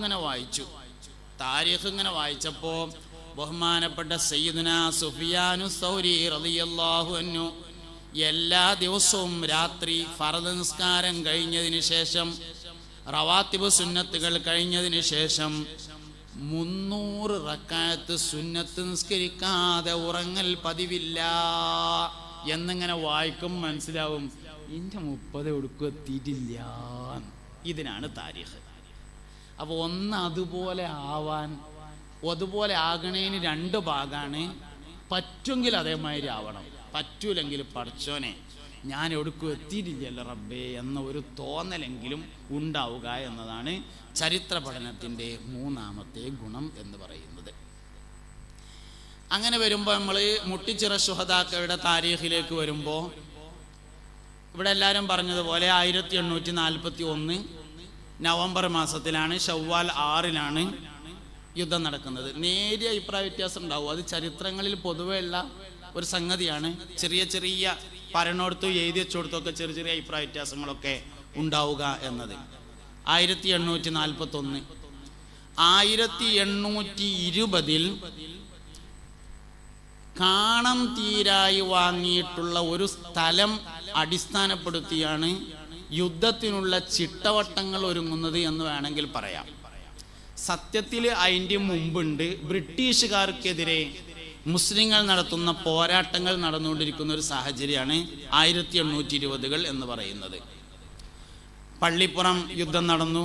ഇങ്ങനെ വായിച്ചപ്പോൾ ബഹുമാനപ്പെട്ട സയ്യിദുനാ സുഫിയാനു സൗരി റളിയല്ലാഹു അൻഹു എല്ലാ ദിവസവും രാത്രി ഫർദ് നിസ്കാരം കഴിഞ്ഞതിന് ശേഷം, റവാത്തിബ് സുന്നത്തുകൾ കഴിഞ്ഞതിന് ശേഷം 300 റക്അത്ത് സുന്നത്ത് നിസ്കരിക്കാതെ ഉറങ്ങൽ പതിവില്ല എന്നിങ്ങനെ വായിക്കും. മനസ്സിലാവും ഇന്റെ 30 ഒടുക്കും എത്തിയിട്ടില്ല. ഇതിനാണ് താരീഖ്. അപ്പോൾ ഒന്ന് അതുപോലെ ആകണേന് 2 ഭാഗമാണ്. പറ്റുമെങ്കിൽ അതേമാതിരി ആവണം, പറ്റൂലെങ്കിൽ പഠിച്ചോനെ ഞാൻ എവിടേക്കും എത്തിയിട്ടില്ലല്ലോ റബ്ബേ എന്ന ഒരു തോന്നലെങ്കിലും ഉണ്ടാവുക എന്നതാണ് ചരിത്ര പഠനത്തിൻ്റെ 3ാമത്തെ ഗുണം എന്ന് പറയുന്നത്. അങ്ങനെ വരുമ്പോൾ നമ്മൾ മുട്ടിച്ചിറ ശുഹദാക്കളുടെ താരീഖിലേക്ക് വരുമ്പോൾ ഇവിടെ എല്ലാവരും പറഞ്ഞതുപോലെ 1841 നവംബർ മാസത്തിലാണ്, ശവ്വാൽ 6-ലാണ് യുദ്ധം നടക്കുന്നത്. നേരിയ അഭിപ്രായ വ്യത്യാസം ഉണ്ടാവും. അത് ചരിത്രങ്ങളിൽ പൊതുവെ ഉള്ള ഒരു സംഗതിയാണ്. ചെറിയ പരനോടത്തും എഴുതി വെച്ചോടത്തൊക്കെ ചെറിയ അഭിപ്രായ വ്യത്യാസങ്ങളൊക്കെ ഉണ്ടാവുക എന്നത്. 1841 1820 കാണം തീരായി വാങ്ങിയിട്ടുള്ള ഒരു സ്ഥലം അടിസ്ഥാനപ്പെടുത്തിയാണ് യുദ്ധത്തിനുള്ള ചിട്ടവട്ടങ്ങൾ ഒരുങ്ങുന്നത് എന്ന് വേണമെങ്കിൽ പറയാം. സത്യത്തിൽ അതിൻ്റെ മുമ്പുണ്ട് ബ്രിട്ടീഷുകാർക്കെതിരെ മുസ്ലിങ്ങൾ നടത്തുന്ന പോരാട്ടങ്ങൾ നടന്നുകൊണ്ടിരിക്കുന്ന ഒരു സാഹചര്യമാണ് 1820 എന്ന് പറയുന്നത്. പള്ളിപ്പുറം യുദ്ധം നടന്നു.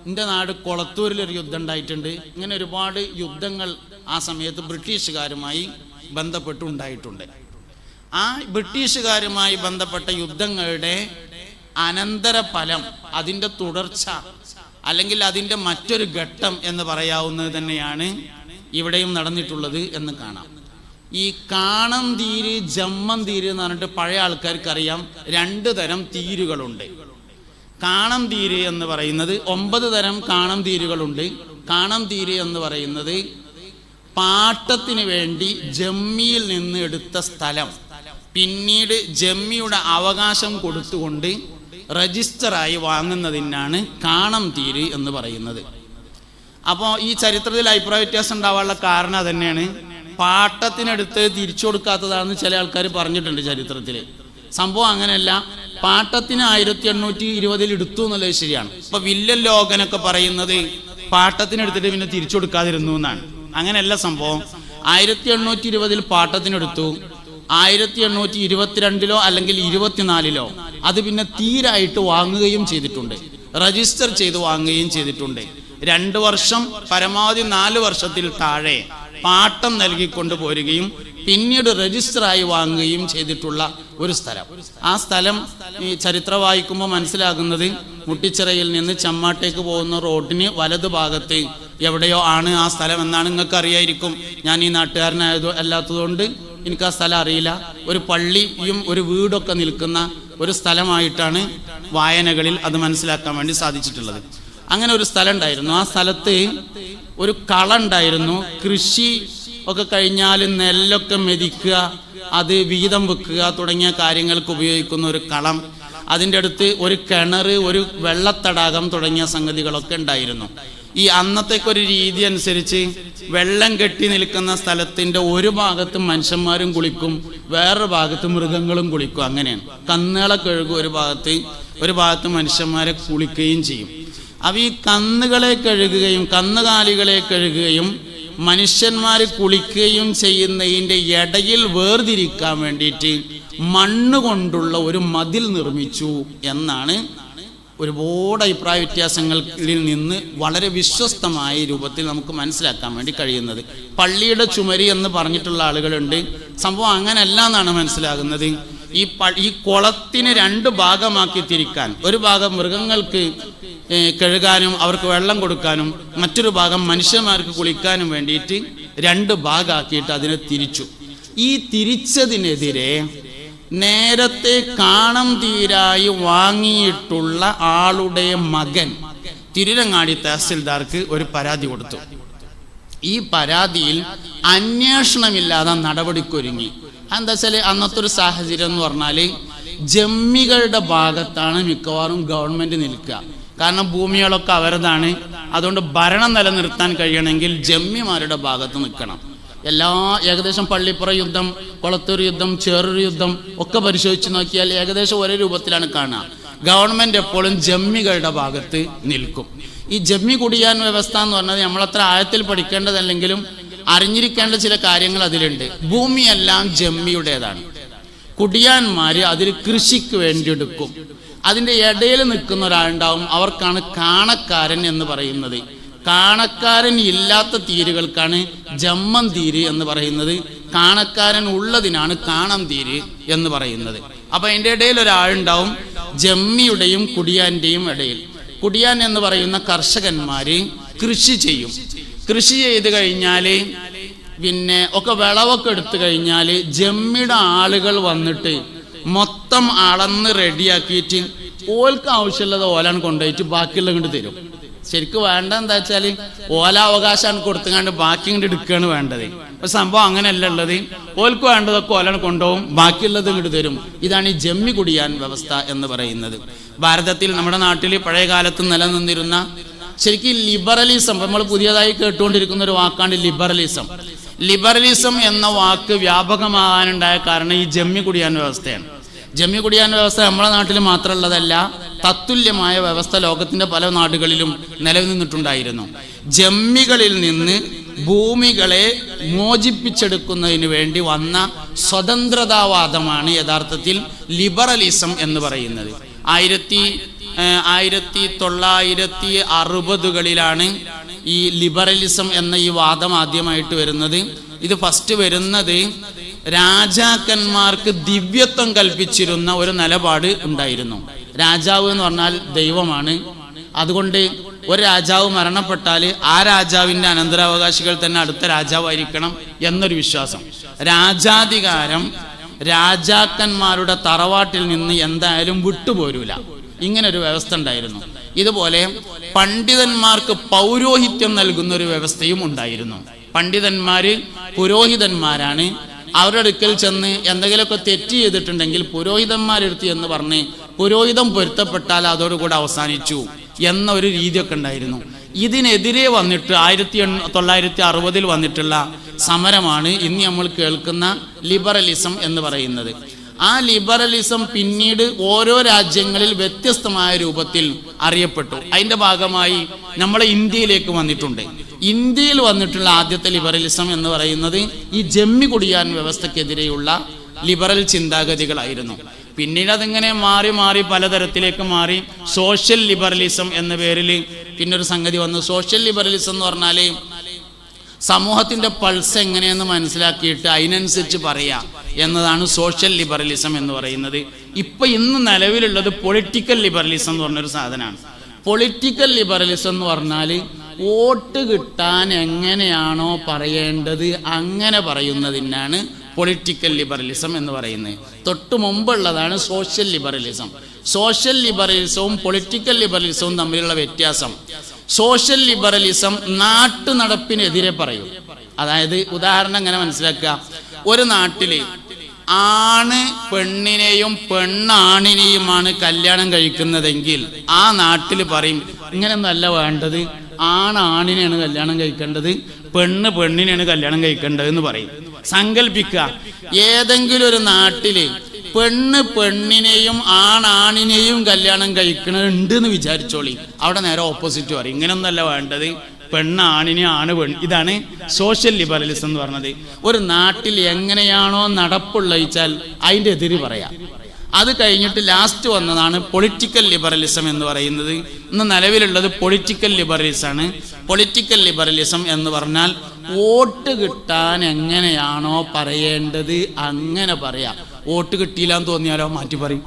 എൻ്റെ നാട് കൊളത്തൂരിലൊരു യുദ്ധം ഉണ്ടായിട്ടുണ്ട്. ഇങ്ങനെ ഒരുപാട് യുദ്ധങ്ങൾ ആ സമയത്ത് ബ്രിട്ടീഷുകാരുമായി ബന്ധപ്പെട്ടുണ്ടായിട്ടുണ്ട്. ആ ബ്രിട്ടീഷുകാരുമായി ബന്ധപ്പെട്ട യുദ്ധങ്ങളുടെ അനന്തരഫലം, അതിൻ്റെ തുടർച്ച, അല്ലെങ്കിൽ അതിൻ്റെ മറ്റൊരു ഘട്ടം എന്ന് പറയാവുന്നത് തന്നെയാണ് ഇവിടെയും നടന്നിട്ടുള്ളത് എന്ന് കാണാം. ഈ കാണം തീര്, ജമ്മം തീര് എന്ന് പറഞ്ഞിട്ട് പഴയ ആൾക്കാർക്കറിയാം 2 തരം തീരുകളുണ്ട്. കാണം തീര് എന്ന് പറയുന്നത് 9 തരം കാണം തീരുകളുണ്ട്. കാണം തീര് എന്ന് പറയുന്നത് പാട്ടത്തിന് വേണ്ടി ജമ്മിയിൽ നിന്ന് എടുത്ത സ്ഥലം പിന്നീട് ജമ്മിയുടെ അവകാശം കൊടുത്തുകൊണ്ട് രജിസ്റ്ററായി വാങ്ങുന്നതിനാണ് കാണം തീര് എന്ന് പറയുന്നത്. അപ്പോൾ ഈ ചരിത്രത്തിൽ അഭിപ്രായ വ്യത്യാസം ഉണ്ടാവാനുള്ള കാരണം തന്നെയാണ്. പാട്ടത്തിനെടുത്ത് തിരിച്ചു കൊടുക്കാത്തതാണെന്ന് ചില ആൾക്കാർ പറഞ്ഞിട്ടുണ്ട് ചരിത്രത്തിൽ. സംഭവം അങ്ങനെയല്ല. പാട്ടത്തിന് 1820 എടുത്തു എന്നുള്ളത് ശരിയാണ്. ഇപ്പൊ വില്ലൻ ലോകനൊക്കെ പറയുന്നത് പാട്ടത്തിനെടുത്തിട്ട് പിന്നെ തിരിച്ചു കൊടുക്കാതിരുന്നു എന്നാണ്. അങ്ങനെയല്ല സംഭവം. 1820 പാട്ടത്തിനെടുത്തു. 1822 അല്ലെങ്കിൽ 24 അത് പിന്നെ തീരായിട്ട് വാങ്ങുകയും ചെയ്തിട്ടുണ്ട്, രജിസ്റ്റർ ചെയ്ത് വാങ്ങുകയും ചെയ്തിട്ടുണ്ട്. 2 വർഷം പരമാവധി 4 വർഷത്തിൽ താഴെ പാട്ടം നൽകിക്കൊണ്ട് പോരുകയും പിന്നീട് രജിസ്റ്ററായി വാങ്ങുകയും ചെയ്തിട്ടുള്ള ഒരു സ്ഥലം. ആ സ്ഥലം ഈ ചരിത്രം വായിക്കുമ്പോൾ മനസ്സിലാകുന്നത് മുട്ടിച്ചിറയിൽ നിന്ന് ചമ്മാട്ടേക്ക് പോകുന്ന റോഡിന് വലതു ഭാഗത്ത് എവിടെയോ ആണ് ആ സ്ഥലം എന്നാണ്. നിങ്ങൾക്ക് അറിയായിരിക്കും. ഞാൻ ഈ അല്ലാത്തതുകൊണ്ട് എനിക്ക് ആ സ്ഥലം അറിയില്ല. ഒരു പള്ളിയും ഒരു വീടൊക്കെ നിൽക്കുന്ന ഒരു സ്ഥലമായിട്ടാണ് വായനകളിൽ അത് മനസ്സിലാക്കാൻ വേണ്ടി സാധിച്ചിട്ടുള്ളത്. അങ്ങനെ ഒരു സ്ഥലം ഉണ്ടായിരുന്നു. ആ സ്ഥലത്ത് ഒരു കള ഉണ്ടായിരുന്നു. കൃഷി ഒക്കെ കഴിഞ്ഞാൽ നെല്ലൊക്കെ മെതിക്കുക, അത് വീതം വെക്കുക തുടങ്ങിയ കാര്യങ്ങൾക്ക് ഉപയോഗിക്കുന്ന ഒരു കളം. അതിൻ്റെ അടുത്ത് ഒരു കിണർ, ഒരു വെള്ളത്തടാകം തുടങ്ങിയ സംഗതികളൊക്കെ ഉണ്ടായിരുന്നു. ഈ അന്നത്തേക്കൊരു രീതി അനുസരിച്ച് വെള്ളം കെട്ടി നിൽക്കുന്ന സ്ഥലത്തിൻ്റെ ഒരു ഭാഗത്ത് മനുഷ്യന്മാരും കുളിക്കും, വേറൊരു ഭാഗത്ത് മൃഗങ്ങളും കുളിക്കും. അങ്ങനെയാണ്. കന്നുകളെ കഴുകും ഒരു ഭാഗത്ത് മനുഷ്യന്മാരെ കുളിക്കുകയും ചെയ്യും. അപ്പോൾ ഈ കന്നുകളെ കഴുകുകയും കന്നുകാലികളെ കഴുകുകയും മനുഷ്യന്മാർ കുളിക്കുകയും ചെയ്യുന്നതിൻ്റെ ഇടയിൽ വേർതിരിക്കാൻ വേണ്ടിയിട്ട് മണ്ണ് കൊണ്ടുള്ള ഒരു മതിൽ നിർമ്മിച്ചു എന്നാണ് ഒരുപാട് അഭിപ്രായ വ്യത്യാസങ്ങളിൽ നിന്ന് വളരെ വിശ്വസ്തമായ രൂപത്തിൽ നമുക്ക് മനസ്സിലാക്കാൻ വേണ്ടി കഴിയുന്നത്. പള്ളിയുടെ ചുമരി എന്ന് പറഞ്ഞിട്ടുള്ള ആളുകളുണ്ട്. സംഭവം അങ്ങനെയല്ല എന്നാണ് മനസ്സിലാകുന്നത്. ഈ കുളത്തിന് 2 ഭാഗമാക്കി തിരിക്കാൻ, ഒരു ഭാഗം മൃഗങ്ങൾക്ക് കഴുകാനും അവർക്ക് വെള്ളം കൊടുക്കാനും മറ്റൊരു ഭാഗം മനുഷ്യന്മാർക്ക് കുളിക്കാനും വേണ്ടിയിട്ട് 2 ഭാഗമാക്കിയിട്ട് അതിനെ തിരിച്ചു. ഈ തിരിച്ചതിനെതിരെ നേരത്തെ കാണം തീരായി വാങ്ങിയിട്ടുള്ള ആളുടെ മകൻ തിരുരങ്ങാടി തഹസിൽദാർക്ക് ഒരു പരാതി കൊടുത്തു. ഈ പരാതിയിൽ അന്വേഷണമില്ലാതെ നടപടിക്കൊരുങ്ങി. എന്താ വെച്ചാൽ അന്നത്തെ ഒരു സാഹചര്യം എന്ന് പറഞ്ഞാൽ ജമ്മികളുടെ ഭാഗത്താണ് മിക്കവാറും ഗവൺമെന്റ് നിൽക്കുക. കാരണം ഭൂമികളൊക്കെ അവരതാണ്. അതുകൊണ്ട് ഭരണം നിലനിർത്താൻ കഴിയണമെങ്കിൽ ജമ്മിമാരുടെ ഭാഗത്ത് നിൽക്കണം. ഏകദേശം പള്ളിപ്പുറ യുദ്ധം, കൊളത്തൂർ യുദ്ധം, ചേറൂർ യുദ്ധം ഒക്കെ പരിശോധിച്ച് നോക്കിയാൽ ഏകദേശം ഒരേ രൂപത്തിലാണ് കാണുക. ഗവൺമെന്റ് എപ്പോഴും ജമ്മികളുടെ ഭാഗത്ത് നിൽക്കും. ഈ ജമ്മി കുടിയാൻ വ്യവസ്ഥ എന്ന് പറഞ്ഞത് നമ്മളത്ര ആഴത്തിൽ പഠിക്കേണ്ടതല്ലെങ്കിലും അറിഞ്ഞിരിക്കേണ്ട ചില കാര്യങ്ങൾ അതിലുണ്ട്. ഭൂമിയെല്ലാം ജമ്മിയുടേതാണ്. കുടിയാന്മാര് അതിൽ കൃഷിക്ക് വേണ്ടി എടുക്കും. അതിൻ്റെ ഇടയിൽ നിൽക്കുന്ന ഒരാളുണ്ടാവും, അവർക്കാണ് കാണക്കാരൻ എന്ന് പറയുന്നത്. കാണക്കാരൻ ഇല്ലാത്ത തീരുകൾക്കാണ് ജമ്മൻ തീര് എന്ന് പറയുന്നത്. കാണക്കാരൻ ഉള്ളതിനാണ് കാണം തീര് എന്ന് പറയുന്നത്. അപ്പൊ അതിൻ്റെ ഇടയിൽ ഒരാളുണ്ടാവും, ജമ്മിയുടെയും കുടിയാന്റെയും ഇടയിൽ. കുടിയാൻ എന്ന് പറയുന്ന കർഷകന്മാര് കൃഷി ചെയ്യും. കൃഷി ചെയ്ത് കഴിഞ്ഞാല് പിന്നെ ഒക്കെ വിളവൊക്കെ എടുത്തു കഴിഞ്ഞാൽ ജമ്മിയുടെ ആളുകൾ വന്നിട്ട് മൊത്തം അളന്ന് റെഡിയാക്കിയിട്ട് ഓൽക്ക് ആവശ്യമുള്ളത് ഓലാണ് കൊണ്ടുപോയിട്ട് ബാക്കിയുള്ള കൊണ്ട് തരും. ശരിക്കും വേണ്ട എന്താ വെച്ചാൽ ഓല അവകാശമാണ് കൊടുത്തുകൊണ്ട് ബാക്കി ഇങ്ങോട്ട് എടുക്കുകയാണ് വേണ്ടത്. അപ്പൊ സംഭവം അങ്ങനെയല്ല ഉള്ളത്. ഓൽക്ക് വേണ്ടതൊക്കെ ഓലാണ് കൊണ്ടുപോകും, ബാക്കിയുള്ളത് ഇങ്ങോട്ട് തരും. ഇതാണ് ഈ ജമ്മി കുടിയാൻ വ്യവസ്ഥ എന്ന് പറയുന്നത്. ഭാരതത്തിൽ നമ്മുടെ നാട്ടിൽ പഴയ കാലത്ത് നിലനിന്നിരുന്ന ശരിക്കും ലിബറലിസം, നമ്മൾ പുതിയതായി കേട്ടുകൊണ്ടിരിക്കുന്ന ഒരു വാക്കാണ് ലിബറലിസം. ലിബറലിസം എന്ന വാക്ക് വ്യാപകമാകാനുണ്ടായ കാരണം ഈ ജമ്മി കുടിയാൻ വ്യവസ്ഥയാണ്. ജമ്മി കുടിയാൻ വ്യവസ്ഥ നമ്മുടെ നാട്ടിൽ മാത്രമുള്ളതല്ല, തത്തുല്യമായ വ്യവസ്ഥ ലോകത്തിന്റെ പല നാടുകളിലും നിലനിന്നിട്ടുണ്ടായിരുന്നു. ജമ്മികളിൽ നിന്ന് ഭൂമികളെ മോചിപ്പിച്ചെടുക്കുന്നതിന് വേണ്ടി വന്ന സ്വതന്ത്രതാവാദമാണ് യഥാർത്ഥത്തിൽ ലിബറലിസം എന്ന് പറയുന്നത്. 1960കളിലാണ് ഈ ലിബറലിസം എന്ന ഈ വാദം ആദ്യമായിട്ട് വരുന്നത്. ഇത് ഫസ്റ്റ് വരുന്നത് രാജാക്കന്മാർക്ക് ദിവ്യത്വം കൽപ്പിച്ചിരുന്ന ഒരു നിലപാട് ഉണ്ടായിരുന്നു. രാജാവ് എന്ന് പറഞ്ഞാൽ ദൈവമാണ്. അതുകൊണ്ട് ഒരു രാജാവ് മരണപ്പെട്ടാൽ ആ രാജാവിൻ്റെ അനന്തരാവകാശികൾ തന്നെ അടുത്ത രാജാവായിരിക്കണം എന്നൊരു വിശ്വാസം. രാജാധികാരം രാജാക്കന്മാരുടെ തറവാട്ടിൽ നിന്ന് എന്തായാലും വിട്ടുപോരൂല, ഇങ്ങനൊരു വ്യവസ്ഥ ഉണ്ടായിരുന്നു. ഇതുപോലെ പണ്ഡിതന്മാർക്ക് പൗരോഹിത്യം നൽകുന്ന ഒരു വ്യവസ്ഥയും ഉണ്ടായിരുന്നു. പണ്ഡിതന്മാര് പുരോഹിതന്മാരാണ്. അവരുടെ അടുക്കൽ ചെന്ന് എന്തെങ്കിലുമൊക്കെ തെറ്റ് ചെയ്തിട്ടുണ്ടെങ്കിൽ പുരോഹിതന്മാരെടുത്ത് എന്ന് പറഞ്ഞ് പുരോഹിതം പൊരുത്തപ്പെട്ടാൽ അതോടുകൂടെ അവസാനിച്ചു എന്ന ഒരു രീതിയൊക്കെ ഉണ്ടായിരുന്നു. ഇതിനെതിരെ വന്നിട്ട് 1960 വന്നിട്ടുള്ള സമരമാണ് ഇന്ന് നമ്മൾ കേൾക്കുന്ന ലിബറലിസം എന്ന് പറയുന്നത്. ആ ലിബറലിസം പിന്നീട് ഓരോ രാജ്യങ്ങളിൽ വ്യത്യസ്തമായ രൂപത്തിൽ അറിയപ്പെട്ടു. അതിൻ്റെ ഭാഗമായി നമ്മളെ ഇന്ത്യയിലേക്ക് വന്നിട്ടുണ്ട്. ഇന്ത്യയിൽ വന്നിട്ടുള്ള ആദ്യത്തെ ലിബറലിസം എന്ന് പറയുന്നത് ഈ ജമ്മി കുടിയാൻ വ്യവസ്ഥക്കെതിരെയുള്ള ലിബറൽ ചിന്താഗതികളായിരുന്നു. പിന്നീട് അതിങ്ങനെ മാറി മാറി പലതരത്തിലേക്ക് മാറി. സോഷ്യൽ ലിബറലിസം എന്ന പേരിൽ പിന്നൊരു സംഗതി വന്നു. സോഷ്യൽ ലിബറലിസം എന്ന് പറഞ്ഞാൽ സമൂഹത്തിന്റെ പൾസ് എങ്ങനെയെന്ന് മനസ്സിലാക്കിയിട്ട് അതിനനുസരിച്ച് പറയാം എന്നതാണ് സോഷ്യൽ ലിബറലിസം എന്ന് പറയുന്നത്. ഇന്ന് നിലവിലുള്ളത് പൊളിറ്റിക്കൽ ലിബറലിസം എന്ന് പറഞ്ഞൊരു സാധനമാണ്. പൊളിറ്റിക്കൽ ലിബറലിസം എന്ന് പറഞ്ഞാൽ വോട്ട് കിട്ടാൻ എങ്ങനെയാണോ പറയേണ്ടത് അങ്ങനെ പറയുന്നതിനാണ് പൊളിറ്റിക്കൽ ലിബറലിസം എന്ന് പറയുന്നത്. തൊട്ടു മുമ്പുള്ളതാണ് സോഷ്യൽ ലിബറലിസം. സോഷ്യൽ ലിബറലിസവും പൊളിറ്റിക്കൽ ലിബറലിസവും തമ്മിലുള്ള വ്യത്യാസം, സോഷ്യൽ ലിബറലിസം നാട്ടു നടപ്പിനെതിരെ പറയും. അതായത് ഉദാഹരണം എങ്ങനെ മനസ്സിലാക്കുക, ഒരു നാട്ടില് ആണ് പെണ്ണിനെയും പെണ്ണാണിനെയുമാണ് കല്യാണം കഴിക്കുന്നതെങ്കിൽ ആ നാട്ടിൽ പറയും ഇങ്ങനെയൊന്നല്ല വേണ്ടത്, ആണിനെയാണ് കല്യാണം കഴിക്കേണ്ടത്, പെണ്ണ് പെണ്ണിനെയാണ് കല്യാണം കഴിക്കേണ്ടത് എന്ന് പറയും. സങ്കല്പിക്കുക, ഏതെങ്കിലും ഒരു നാട്ടില് പെണ്ണ് പെണ്ണിനെയും ആണിനെയും കല്യാണം കഴിക്കണുണ്ട് എന്ന് വിചാരിച്ചോളി, അവിടെ നേരെ ഓപ്പോസിറ്റ് പറയും ഇങ്ങനെയൊന്നല്ല വേണ്ടത്, പെണ്ണ് ആണിനെ, ആണ് പെണ്ണ്. ഇതാണ് സോഷ്യൽ ലിബറലിസം എന്ന് പറഞ്ഞത്. ഒരു നാട്ടിൽ എങ്ങനെയാണോ നടപ്പുള്ളയിച്ചാൽ അതിൻ്റെ എതിര് പറയാം. അത് കഴിഞ്ഞിട്ട് ലാസ്റ്റ് വന്നതാണ് പൊളിറ്റിക്കൽ ലിബറലിസം എന്ന് പറയുന്നത്. ഇന്ന് നിലവിലുള്ളത് പൊളിറ്റിക്കൽ ലിബറലിസം ആണ്. പൊളിറ്റിക്കൽ ലിബറലിസം എന്ന് പറഞ്ഞാൽ വോട്ട് കിട്ടാൻ എങ്ങനെയാണോ പറയേണ്ടത് അങ്ങനെ പറയാം. വോട്ട് കിട്ടിയില്ല എന്ന് തോന്നിയാലോ മാറ്റി പറയും.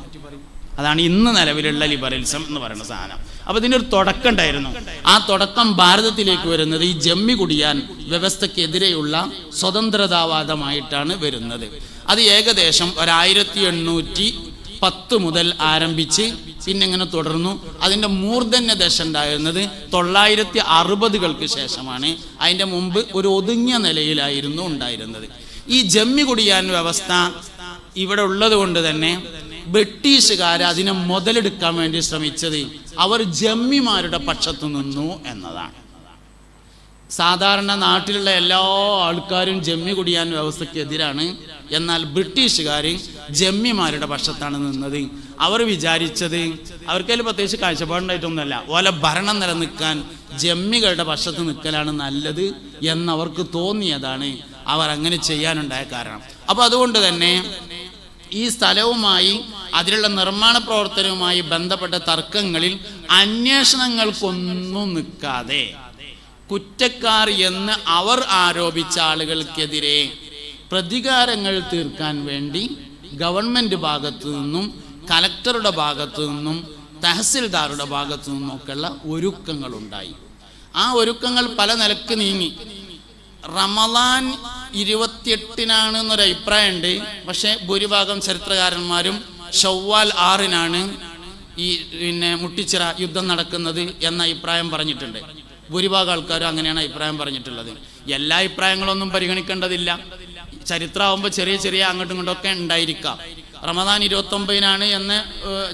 അതാണ് ഇന്ന് നിലവിലുള്ള ലിബറലിസം എന്ന് പറയുന്ന സാധനം. അപ്പൊ ഇതിനൊരു തുടക്കം ഉണ്ടായിരുന്നു. ആ തുടക്കം ഭാരതത്തിലേക്ക് വരുന്നത് ഈ ജമ്മി കുടിയാൻ വ്യവസ്ഥക്കെതിരെയുള്ള സ്വതന്ത്രതാവാദമായിട്ടാണ് വരുന്നത്. അത് ഏകദേശം 1810 മുതൽ ആരംഭിച്ച് പിന്നെ ഇങ്ങനെ തുടർന്നു. അതിൻ്റെ മൂർധന്യ ദശ ഉണ്ടായിരുന്നത് 960-കൾക്ക് ശേഷമാണ്. അതിൻ്റെ മുമ്പ് ഒരു ഒതുങ്ങിയ നിലയിലായിരുന്നു ഉണ്ടായിരുന്നത്. ഈ ജമ്മി കുടിയാൻ വ്യവസ്ഥ ഇവിടെ ഉള്ളത് കൊണ്ട് തന്നെ ബ്രിട്ടീഷുകാർ അതിനെ മുതലെടുക്കാൻ വേണ്ടി ശ്രമിച്ചത് അവർ ജമ്മിമാരുടെ പക്ഷത്തു നിന്നു എന്നതാണ്. സാധാരണ നാട്ടിലുള്ള എല്ലാ ആൾക്കാരും ജമ്മി കുടിയാൻ വ്യവസ്ഥക്കെതിരാണ്. എന്നാൽ ബ്രിട്ടീഷുകാർ ജമ്മിമാരുടെ പക്ഷത്താണ് നിന്നത്. അവർ വിചാരിച്ചത് അവർക്കതിൽ പ്രത്യേകിച്ച് കാഴ്ചപ്പാടുണ്ടായിട്ടൊന്നുമല്ല, ഓല ഭരണം നിലനിൽക്കാൻ ജമ്മികളുടെ പക്ഷത്ത് നിൽക്കലാണ് നല്ലത് എന്നവർക്ക് തോന്നിയതാണ് അവർ അങ്ങനെ ചെയ്യാനുണ്ടായ കാരണം. അപ്പോൾ അതുകൊണ്ട് തന്നെ ഈ സ്ഥലവുമായി അതിലുള്ള നിർമ്മാണ പ്രവർത്തനവുമായി ബന്ധപ്പെട്ട തർക്കങ്ങളിൽ അന്വേഷണങ്ങൾക്കൊന്നും നിൽക്കാതെ കുറ്റക്കാർ എന്ന് അവർ ആരോപിച്ച ആളുകൾക്കെതിരെ പ്രതികാരങ്ങൾ തീർക്കാൻ വേണ്ടി ഗവൺമെൻറ് ഭാഗത്തു നിന്നും കലക്ടറുടെ ഭാഗത്തു നിന്നും തഹസിൽദാരുടെ ഭാഗത്തു നിന്നൊക്കെയുള്ള ഒരുക്കങ്ങളുണ്ടായി. ആ ഒരുക്കങ്ങൾ പല നിലക്ക് നീങ്ങി. റമദാൻ 28-നാണ് എന്നൊരു അഭിപ്രായമുണ്ട്. പക്ഷേ ഭൂരിഭാഗം ചരിത്രകാരന്മാരും ഷവ്വാൽ 6-നാണ് ഈ മുട്ടിച്ചിറ യുദ്ധം നടക്കുന്നത് എന്ന അഭിപ്രായം പറഞ്ഞിട്ടുണ്ട്. ഭൂരിഭാഗം ആൾക്കാരും അങ്ങനെയാണ് അഭിപ്രായം പറഞ്ഞിട്ടുള്ളത്. എല്ലാ അഭിപ്രായങ്ങളൊന്നും പരിഗണിക്കേണ്ടതില്ല. ചരിത്രമാകുമ്പോൾ ചെറിയ ചെറിയ അങ്ങോട്ടും ഇങ്ങോട്ടൊക്കെ ഉണ്ടായിരിക്കാം. റമദാൻ 29-നാണ് എന്ന്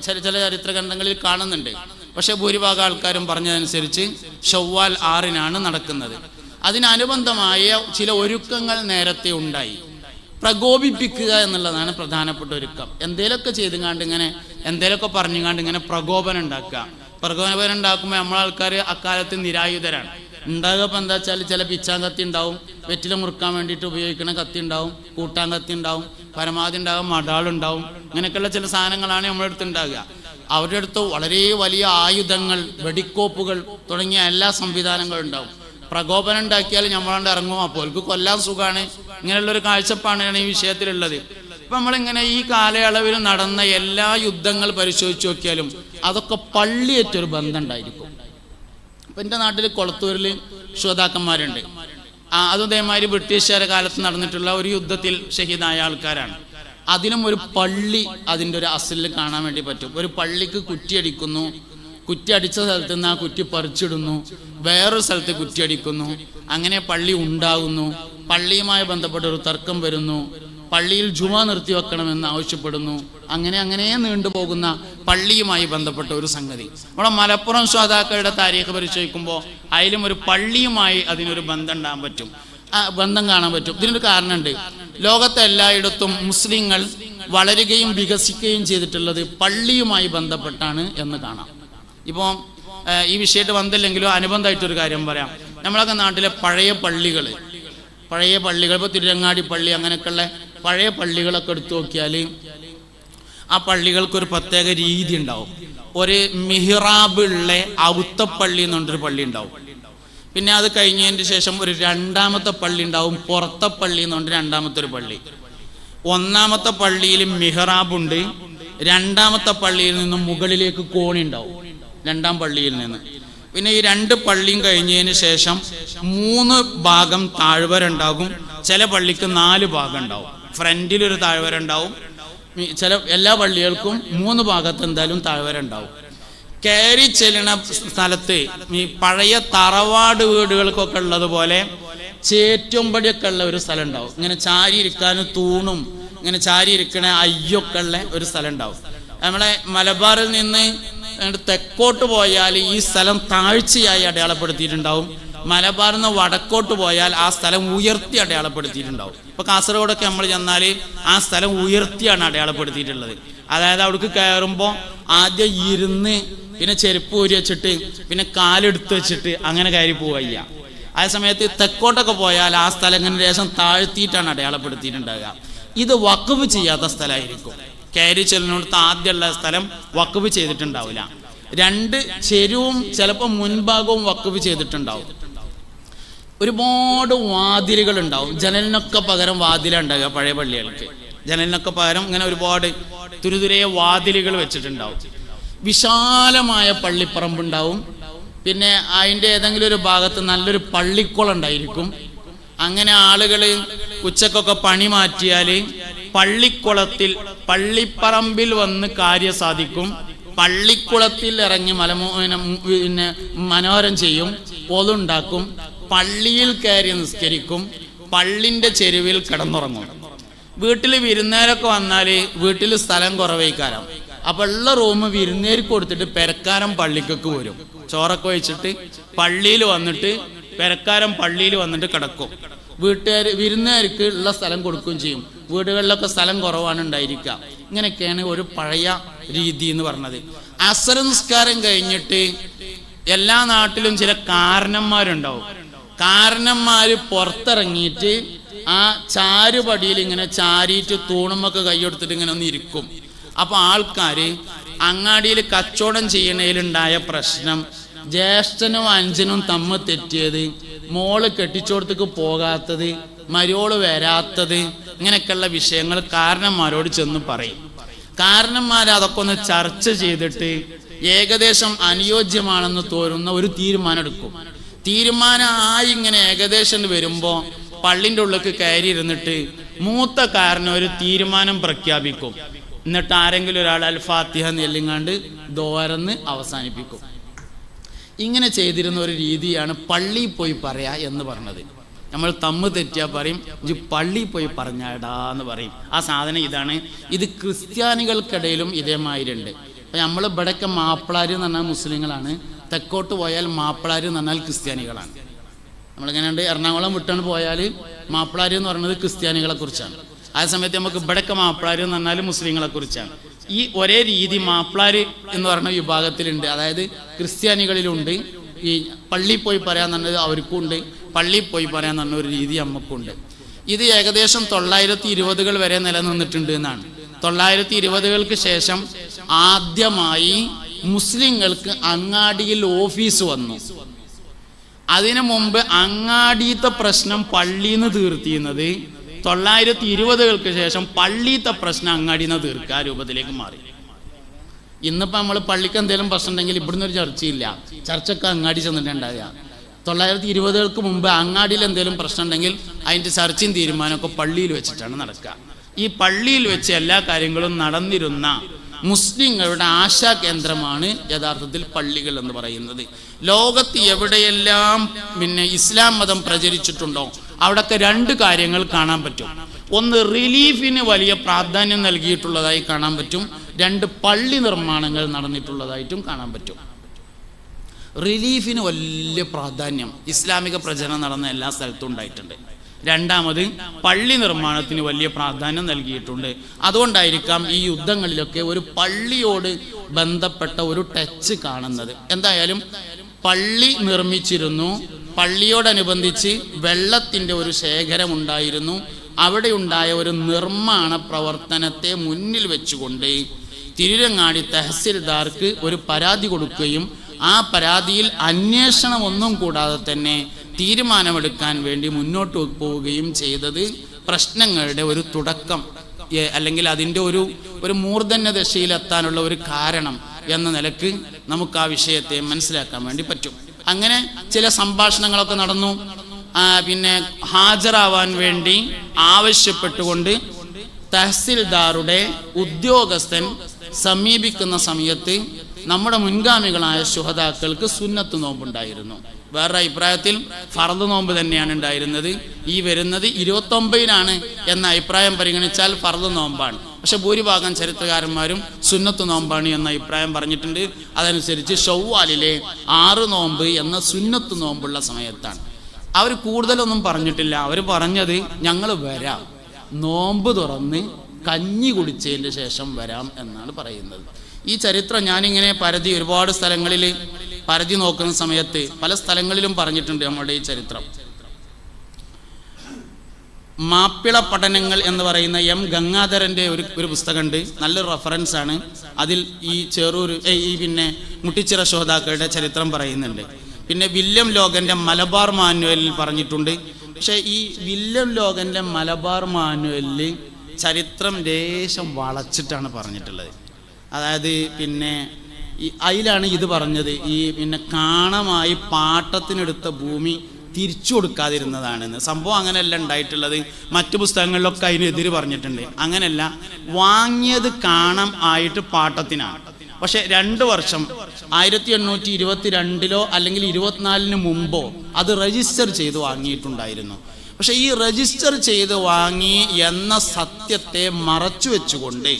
ചില ചരിത്ര ഗ്രന്ഥങ്ങളിൽ കാണുന്നുണ്ട്. പക്ഷെ ഭൂരിഭാഗം ആൾക്കാരും പറഞ്ഞതനുസരിച്ച് ഷവ്വാൽ 6-നാണ് നടക്കുന്നത്. അതിനനുബന്ധമായ ചില ഒരുക്കങ്ങൾ നേരത്തെ ഉണ്ടായി. പ്രകോപിപ്പിക്കുക എന്നുള്ളതാണ് പ്രധാനപ്പെട്ട ഒരുക്കം. എന്തേലൊക്കെ ചെയ്തുകൊണ്ട് ഇങ്ങനെ എന്തേലൊക്കെ പറഞ്ഞുകൊണ്ട് ഇങ്ങനെ പ്രകോപനം ഉണ്ടാക്കുക. പ്രകോപനം ഉണ്ടാക്കുമ്പോൾ നമ്മളാൾക്കാർ അക്കാലത്ത് നിരായുധരാണ്. ഉണ്ടാകുമ്പോൾ എന്താ വെച്ചാൽ ചില പിച്ചാൻ കത്തി ഉണ്ടാവും, വെറ്റില മുറുക്കാൻ വേണ്ടിയിട്ട് ഉപയോഗിക്കുന്ന കത്തി ഉണ്ടാവും, കൂട്ടാൻ കത്തി ഉണ്ടാവും, പരമാവധി ഉണ്ടാകും മടാളുണ്ടാവും. ഇങ്ങനെയൊക്കെയുള്ള ചില സാധനങ്ങളാണ് നമ്മുടെ അടുത്ത് ഉണ്ടാകുക. അവരുടെ അടുത്ത് വളരെ വലിയ ആയുധങ്ങൾ, വെടിക്കോപ്പുകൾ തുടങ്ങിയ എല്ലാ സംവിധാനങ്ങളും ഉണ്ടാവും. പ്രകോപനം ഉണ്ടാക്കിയാൽ നമ്മളാണ്ട് ഇറങ്ങും. അപ്പോൾ അവർക്ക് കൊല്ലാൻ സുഖമാണ്. ഇങ്ങനെയുള്ളൊരു കാഴ്ചപ്പാടാണ് ഈ വിഷയത്തിലുള്ളത്. ഇപ്പം നമ്മളിങ്ങനെ ഈ കാലയളവിൽ നടന്ന എല്ലാ യുദ്ധങ്ങൾ പരിശോധിച്ച് നോക്കിയാലും അതൊക്കെ പള്ളിയേറ്റൊരു ബന്ധം ഉണ്ടായിരിക്കും. ഇപ്പം എൻ്റെ നാട്ടിൽ കൊളത്തൂരിൽ ശ്രോതാക്കന്മാരുണ്ട്. അതും അതേമാതിരി ബ്രിട്ടീഷുകാരുടെ കാലത്ത് നടന്നിട്ടുള്ള ഒരു യുദ്ധത്തിൽ ഷഹീദായ ആൾക്കാരാണ്. അതിനും ഒരു പള്ളി അതിൻ്റെ ഒരു അസലിൽ കാണാൻ വേണ്ടി പറ്റും. ഒരു പള്ളിക്ക് കുറ്റിയടിക്കുന്നു, കുറ്റി അടിച്ച സ്ഥലത്ത് നിന്ന് ആ കുറ്റി പറിച്ചിടുന്നു, വേറൊരു സ്ഥലത്ത് കുറ്റിയടിക്കുന്നു, അങ്ങനെ പള്ളി ഉണ്ടാകുന്നു. പള്ളിയുമായി ബന്ധപ്പെട്ട ഒരു തർക്കം വരുന്നു, പള്ളിയിൽ ജുമ നിർത്തിവെക്കണമെന്ന് ആവശ്യപ്പെടുന്നു. അങ്ങനെ അങ്ങനെ നീണ്ടുപോകുന്ന പള്ളിയുമായി ബന്ധപ്പെട്ട ഒരു സംഗതി. നമ്മുടെ മലപ്പുറം ശ്രോതാക്കളുടെ താരീഖ് പരിശോധിക്കുമ്പോൾ അതിലും ഒരു പള്ളിയുമായി അതിനൊരു ബന്ധം ഉണ്ടാകാൻ പറ്റും, ബന്ധം കാണാൻ പറ്റും. ഇതിനൊരു കാരണമുണ്ട്. ലോകത്തെ എല്ലായിടത്തും മുസ്ലിങ്ങൾ വളരുകയും വികസിക്കുകയും ചെയ്തിട്ടുള്ളത് പള്ളിയുമായി ബന്ധപ്പെട്ടാണ് എന്ന് കാണാം. ഇപ്പോൾ ഈ വിഷയമായിട്ട് ബന്ധമില്ലെങ്കിലും അനുബന്ധമായിട്ടൊരു കാര്യം പറയാം. നമ്മളൊക്കെ നാട്ടിലെ പഴയ പള്ളികൾ ഇപ്പോൾ തിരുരങ്ങാടി പള്ളി അങ്ങനെയൊക്കെയുള്ള പഴയ പള്ളികളൊക്കെ എടുത്തു നോക്കിയാൽ ആ പള്ളികൾക്കൊരു പ്രത്യേക രീതി ഉണ്ടാവും. ഒരു മിഹ്റാബുള്ള ഔത്തപ്പള്ളി എന്ന് പറഞ്ഞൊരു പള്ളി ഉണ്ടാവും. പിന്നെ അത് കഴിഞ്ഞതിന് ശേഷം ഒരു രണ്ടാമത്തെ പള്ളി ഉണ്ടാവും, പുറത്തെ പള്ളി എന്ന് പറഞ്ഞിട്ട് രണ്ടാമത്തെ ഒരു പള്ളി. ഒന്നാമത്തെ പള്ളിയിൽ മിഹ്റാബുണ്ട്, രണ്ടാമത്തെ പള്ളിയിൽ നിന്നും മുകളിലേക്ക് കോണി ഉണ്ടാവും, രണ്ടാം പള്ളിയിൽ നിന്ന്. പിന്നെ ഈ രണ്ട് പള്ളിയും കഴിഞ്ഞതിന് ശേഷം 3 ഭാഗം താഴ്വര ഉണ്ടാകും. ചില പള്ളിക്ക് 4 ഭാഗം ഉണ്ടാവും. ഫ്രണ്ടിലൊരു താഴ്വര ഉണ്ടാവും. എല്ലാ പള്ളികൾക്കും 3 ഭാഗത്ത് എന്തായാലും താഴ്വര ഉണ്ടാവും. കയറി ചെല്ലണ സ്ഥലത്ത് ഈ പഴയ തറവാട് വീടുകൾക്കൊക്കെ ഉള്ളതുപോലെ ചേറ്റുമ്പടിയൊക്കെ ഉള്ള ഒരു സ്ഥലം ഉണ്ടാവും. ഇങ്ങനെ ചാരി ഇരിക്കാനും തൂണും ഇങ്ങനെ ചാരി ഇരിക്കണ അയ്യൊക്കെ ഉള്ള ഒരു സ്ഥലം ഉണ്ടാവും. നമ്മളെ മലബാറിൽ നിന്ന് തെക്കോട്ട് പോയാൽ ഈ സ്ഥലം താഴ്ചയായി അടയാളപ്പെടുത്തിയിട്ടുണ്ടാവും. മലബാറിൽ നിന്ന് വടക്കോട്ട് പോയാൽ ആ സ്ഥലം ഉയർത്തി അടയാളപ്പെടുത്തിയിട്ടുണ്ടാവും. ഇപ്പൊ കാസർഗോഡൊക്കെ നമ്മൾ ചെന്നാൽ ആ സ്ഥലം ഉയർത്തിയാണ് അടയാളപ്പെടുത്തിയിട്ടുള്ളത്. അതായത് അവിടേക്ക് കയറുമ്പോൾ ആദ്യം ഇരുന്ന് പിന്നെ ചെരുപ്പ് ഊരി വെച്ചിട്ട് പിന്നെ കാലെടുത്ത് വെച്ചിട്ട് അങ്ങനെ കയറി പോവുക. ആ സമയത്ത് തെക്കോട്ടൊക്കെ പോയാൽ ആ സ്ഥലം ഇങ്ങനെ ലേശം താഴ്ത്തിയിട്ടാണ് അടയാളപ്പെടുത്തിയിട്ടുണ്ടാവുക. ഇത് വഖഫ് ചെയ്യാത്ത സ്ഥലമായിരിക്കും. കയറി ചെല്ലിനോടത്ത് ആദ്യമുള്ള സ്ഥലം വഖഫ് ചെയ്തിട്ടുണ്ടാവില്ല. 2 ചെരുവും ചിലപ്പോൾ മുൻഭാഗവും വഖഫ് ചെയ്തിട്ടുണ്ടാവും. ഒരുപാട് വാതിലുകൾ ഉണ്ടാവും. ജനലിനൊക്കെ പകരം വാതിലുണ്ടാവുക പഴയ പള്ളികൾക്ക്. ജനലിനൊക്കെ പകരം ഇങ്ങനെ ഒരുപാട് തുരുതുരയെ വാതിലുകൾ വെച്ചിട്ടുണ്ടാവും. വിശാലമായ പള്ളിപ്പറമ്പുണ്ടാവും. പിന്നെ അതിൻ്റെ ഏതെങ്കിലും ഒരു ഭാഗത്ത് നല്ലൊരു പള്ളിക്കുളം ഉണ്ടായിരിക്കും. അങ്ങനെ ആളുകൾ ഉച്ചക്കൊക്കെ പണി മാറ്റിയാൽ പള്ളിക്കുളത്തിൽ പള്ളിപ്പറമ്പിൽ വന്ന് കാര്യം സാധിക്കും. പള്ളിക്കുളത്തിൽ ഇറങ്ങി പിന്നെ മനോഹരം ചെയ്യും, പൊതുണ്ടാക്കും, പള്ളിയിൽ കയറി നിസ്കരിക്കും, പള്ളിൻ്റെ ചെരുവിൽ കിടന്നുറങ്ങും. വീട്ടിൽ വിരുന്നേരൊക്കെ വന്നാൽ വീട്ടിൽ സ്ഥലം കുറവേക്കാരം. അപ്പോൾ ഉള്ള റൂം വിരുന്നേർക്ക് കൊടുത്തിട്ട് പെരക്കാരൻ പള്ളിക്കൊക്കെ വരും. ചോറൊക്കെ വെച്ചിട്ട് പള്ളിയിൽ വന്നിട്ട് പെരക്കാരൻ പള്ളിയിൽ വന്നിട്ട് കിടക്കും. വിരുന്നുകാർക്ക് ഉള്ള സ്ഥലം കൊടുക്കുകയും ചെയ്യും. വീടുകളിലൊക്കെ സ്ഥലം കുറവാണ് ഉണ്ടായിരിക്കുക. ഇങ്ങനെയൊക്കെയാണ് ഒരു പഴയ രീതി എന്ന് പറഞ്ഞത്. അസർ നിസ്കാരം കഴിഞ്ഞിട്ട് എല്ലാ നാട്ടിലും ചില കാരണന്മാരുണ്ടാവും. കാരണന്മാർ പുറത്തിറങ്ങിയിട്ട് ആ ചാരുപടിയിൽ ഇങ്ങനെ ചാരിയിട്ട് തൂണുമൊക്കെ കൈയെടുത്തിട്ട് ഇങ്ങനെ ഒന്ന് ഇരിക്കും. അപ്പോൾ ആൾക്കാർ അങ്ങാടിയിൽ കച്ചവടം ചെയ്യണതിലുണ്ടായ പ്രശ്നം, ജ്യേഷ്ഠനും അഞ്ചനും തമ്മിൽ തെറ്റിയത്, മോള് കെട്ടിച്ചോടത്തേക്ക് പോകാത്തത്, മരോള് വരാത്തത്, ഇങ്ങനെയൊക്കെയുള്ള വിഷയങ്ങൾ കാരണന്മാരോട് ചെന്ന് പറയും. കാരണന്മാർ അതൊക്കെ ഒന്ന് ചർച്ച ചെയ്തിട്ട് ഏകദേശം അനുയോജ്യമാണെന്ന് തോന്നുന്ന ഒരു തീരുമാനം എടുക്കും. തീരുമാനമായി ഇങ്ങനെ ഏകദേശം വരുമ്പോൾ പള്ളിൻ്റെ ഉള്ളിലേക്ക് കയറി ഇരുന്നിട്ട് മൂത്ത കാരണം ഒരു തീരുമാനം പ്രഖ്യാപിക്കും. എന്നിട്ട് ആരെങ്കിലും ഒരാൾ അൽ ഫാത്തിഹ എല്ലിങ്ങാണ്ട് ദോരന്ന് അവസാനിപ്പിക്കും. ഇങ്ങനെ ചെയ്തിരുന്ന ഒരു രീതിയാണ് പള്ളിയിൽ പോയി പറയാ എന്ന് പറഞ്ഞത്. നമ്മൾ തമ്മ് തെറ്റിയാൽ പറയും ഇജ്ജ് പള്ളിയിൽ പോയി പറഞ്ഞാടാ എന്ന് പറയും. ആ സാധനം ഇതാണ്. ഇത് ക്രിസ്ത്യാനികൾക്കിടയിലും ഇതേമാതിരിയുണ്ട്. അപ്പം നമ്മൾ ഇവിടെയൊക്കെ മാപ്പിളാർ എന്ന് പറഞ്ഞാൽ മുസ്ലിങ്ങളാണ്, തെക്കോട്ട് പോയാൽ മാപ്പിളാർ എന്ന് പറഞ്ഞാൽ ക്രിസ്ത്യാനികളാണ്. നമ്മളിങ്ങനെയുണ്ട്. എറണാകുളം വിട്ടാണ് പോയാൽ മാപ്പിളാർ എന്ന് പറയുന്നത് ക്രിസ്ത്യാനികളെ കുറിച്ചാണ്. ആ സമയത്ത് നമുക്ക് ഇവിടെയൊക്കെ മാപ്പിളാർ എന്ന് പറഞ്ഞാൽ മുസ്ലിങ്ങളെ കുറിച്ചാണ്. ഈ ഒരേ രീതി മാപ്പിളാർ എന്ന് പറയുന്ന വിഭാഗത്തിലുണ്ട്. അതായത് ക്രിസ്ത്യാനികളിലുണ്ട്. ഈ പള്ളിയിൽ പോയി പറയാന്ന് പറഞ്ഞത് അവർക്കും ഉണ്ട്, പള്ളിയിൽ പോയി പറയാന്ന് പറഞ്ഞ ഒരു രീതി നമുക്കുണ്ട്. ഇത് ഏകദേശം 920 വരെ നിലനിന്നിട്ടുണ്ട് എന്നാണ്. 920 ശേഷം ആദ്യമായി മുസ്ലിങ്ങൾക്ക് അങ്ങാടിയിൽ ഓഫീസ് വന്നു. അതിനു മുമ്പ് അങ്ങാടിയത്തെ പ്രശ്നം പള്ളിയിൽ നിന്ന് തീർത്തിരുന്നത് 920 ശേഷം പള്ളിയത്തെ പ്രശ്നം അങ്ങാടിയിൽ നിന്ന് തീർക്കുക രൂപത്തിലേക്ക് മാറി. ഇന്നിപ്പോൾ നമ്മൾ പള്ളിക്ക് എന്തെങ്കിലും പ്രശ്നം ഉണ്ടെങ്കിൽ ഇവിടുന്ന് ഒരു ചർച്ചയില്ല, ചർച്ചയൊക്കെ അങ്ങാടി ചെന്നിട്ടുണ്ടാകുക. 920 മുമ്പ് അങ്ങാടിയിൽ എന്തെങ്കിലും പ്രശ്നം ഉണ്ടെങ്കിൽ അതിൻ്റെ ചർച്ചയും തീരുമാനമൊക്കെ പള്ളിയിൽ വെച്ചിട്ടാണ് നടക്കുക. ഈ പള്ളിയിൽ വെച്ച് എല്ലാ കാര്യങ്ങളും നടന്നിരുന്ന മുസ്ലിങ്ങളുടെ ആശാ കേന്ദ്രമാണ് യഥാർത്ഥത്തിൽ പള്ളികൾ എന്ന് പറയുന്നത്. ലോകത്ത് എവിടെയെല്ലാം പിന്നെ ഇസ്ലാം മതം പ്രചരിച്ചിട്ടുണ്ടോ അവിടെയൊക്കെ 2 കാര്യങ്ങൾ കാണാൻ പറ്റും. ഒന്ന്, റിലീഫിന് വലിയ പ്രാധാന്യം നൽകിയിട്ടുള്ളതായി കാണാൻ പറ്റും. 2, പള്ളി നിർമ്മാണങ്ങൾ നടന്നിട്ടുള്ളതായിട്ടും കാണാൻ പറ്റും. റിലീഫിന് വലിയ പ്രാധാന്യം ഇസ്ലാമിക പ്രചരണം നടന്ന എല്ലാ സ്ഥലത്തും ഉണ്ടായിട്ടുണ്ട്. രണ്ടാമത്, പള്ളി നിർമ്മാണത്തിന് വലിയ പ്രാധാന്യം നൽകിയിട്ടുണ്ട്. അതുകൊണ്ടായിരിക്കാം ഈ യുദ്ധങ്ങളിലൊക്കെ ഒരു പള്ളിയോട് ബന്ധപ്പെട്ട ഒരു ടച്ച് കാണുന്നത്. എന്തായാലും പള്ളി നിർമ്മിച്ചിരുന്നു. പള്ളിയോടനുബന്ധിച്ച് വെള്ളത്തിൻ്റെ ഒരു ശേഖരം ഉണ്ടായിരുന്നു. അവിടെ ഉണ്ടായ ഒരു നിർമ്മാണ പ്രവർത്തനത്തെ മുന്നിൽ വെച്ചുകൊണ്ട് തിരുരങ്ങാടി തഹസിൽദാർക്ക് ഒരു പരാതി കൊടുക്കുകയും ആ പരാതിയിൽ അന്വേഷണമൊന്നും കൂടാതെ തന്നെ തീരുമാനമെടുക്കാൻ വേണ്ടി മുന്നോട്ട് പോവുകയും ചെയ്തത് പ്രശ്നങ്ങളുടെ ഒരു തുടക്കം അല്ലെങ്കിൽ അതിൻ്റെ ഒരു മൂർധന്യ ദശയിലെത്താനുള്ള ഒരു കാരണം എന്ന നിലക്ക് നമുക്ക് ആ വിഷയത്തെ മനസ്സിലാക്കാൻ വേണ്ടി പറ്റും. അങ്ങനെ ചില സംഭാഷണങ്ങളൊക്കെ നടന്നു. പിന്നെ ഹാജരാവാൻ വേണ്ടി ആവശ്യപ്പെട്ടുകൊണ്ട് തഹസിൽദാറുടെ ഉദ്യോഗസ്ഥൻ സമീപിക്കുന്ന സമയത്ത് നമ്മുടെ മുൻഗാമികളായ ശുഹദാക്കൾക്ക് സുന്നത്ത് നോമ്പുണ്ടായിരുന്നു. വേറെ അഭിപ്രായത്തിൽ ഫർദ് നോമ്പ് തന്നെയാണ് ഉണ്ടായിരുന്നത്. ഈ വരുന്നത് 29-നാണ് എന്ന അഭിപ്രായം പരിഗണിച്ചാൽ ഫർദ് നോമ്പാണ്. പക്ഷെ ഭൂരിഭാഗം ചരിത്രകാരന്മാരും സുന്നത്ത് നോമ്പാണ് എന്ന അഭിപ്രായം പറഞ്ഞിട്ടുണ്ട്. അതനുസരിച്ച് ഷവ്വാലിലെ 6 നോമ്പ് എന്ന സുന്നത്ത് നോമ്പുള്ള സമയത്താണ്. അവർ കൂടുതലൊന്നും പറഞ്ഞിട്ടില്ല. അവർ പറഞ്ഞത് ഞങ്ങൾ വരാം, നോമ്പ് തുറന്ന് കഞ്ഞി കുടിച്ചതിന് ശേഷം വരാം എന്നാണ് പറയുന്നത്. ഈ ചരിത്രം ഞാനിങ്ങനെ ഒരുപാട് സ്ഥലങ്ങളിൽ പരതി നോക്കുന്ന സമയത്ത് പല സ്ഥലങ്ങളിലും പറഞ്ഞിട്ടുണ്ട് നമ്മുടെ ഈ ചരിത്രം. മാപ്പിള പഠനങ്ങൾ എന്ന് പറയുന്ന എം ഗംഗാധരൻ്റെ ഒരു പുസ്തകമുണ്ട്. നല്ലൊരു റെഫറൻസ് ആണ്. അതിൽ ഈ ചെറൂർ പിന്നെ മുട്ടിച്ചിറ ശോതാക്കളുടെ ചരിത്രം പറയുന്നുണ്ട്. പിന്നെ വില്യം ലോഗൻ്റെ മലബാർ മാനുവലിൽ പറഞ്ഞിട്ടുണ്ട്. പക്ഷേ ഈ വില്യം ലോഗൻ്റെ മലബാർ മാനുവലിൽ ചരിത്രം ലേശം വളച്ചിട്ടാണ് പറഞ്ഞിട്ടുള്ളത്. അതായത് പിന്നെ അതിലാണ് ഇത് പറഞ്ഞത്, ഈ പിന്നെ കാണമായി പാട്ടത്തിനെടുത്ത ഭൂമി തിരിച്ചു കൊടുക്കാതിരുന്നതാണെന്ന്. സംഭവം അങ്ങനെയല്ല ഉണ്ടായിട്ടുള്ളത്. മറ്റു പുസ്തകങ്ങളിലൊക്കെ അതിനെതിര് പറഞ്ഞിട്ടുണ്ട്. അങ്ങനെയല്ല, വാങ്ങിയത് കാണാൻ ആയിട്ട് പാട്ടത്തിനാണ്. പക്ഷെ 2 വർഷം 1822 അല്ലെങ്കിൽ 24 മുമ്പോ അത് രജിസ്റ്റർ ചെയ്ത് വാങ്ങിയിട്ടുണ്ടായിരുന്നു. പക്ഷെ ഈ രജിസ്റ്റർ ചെയ്ത് വാങ്ങി എന്ന സത്യത്തെ മറച്ചു വെച്ചുകൊണ്ട്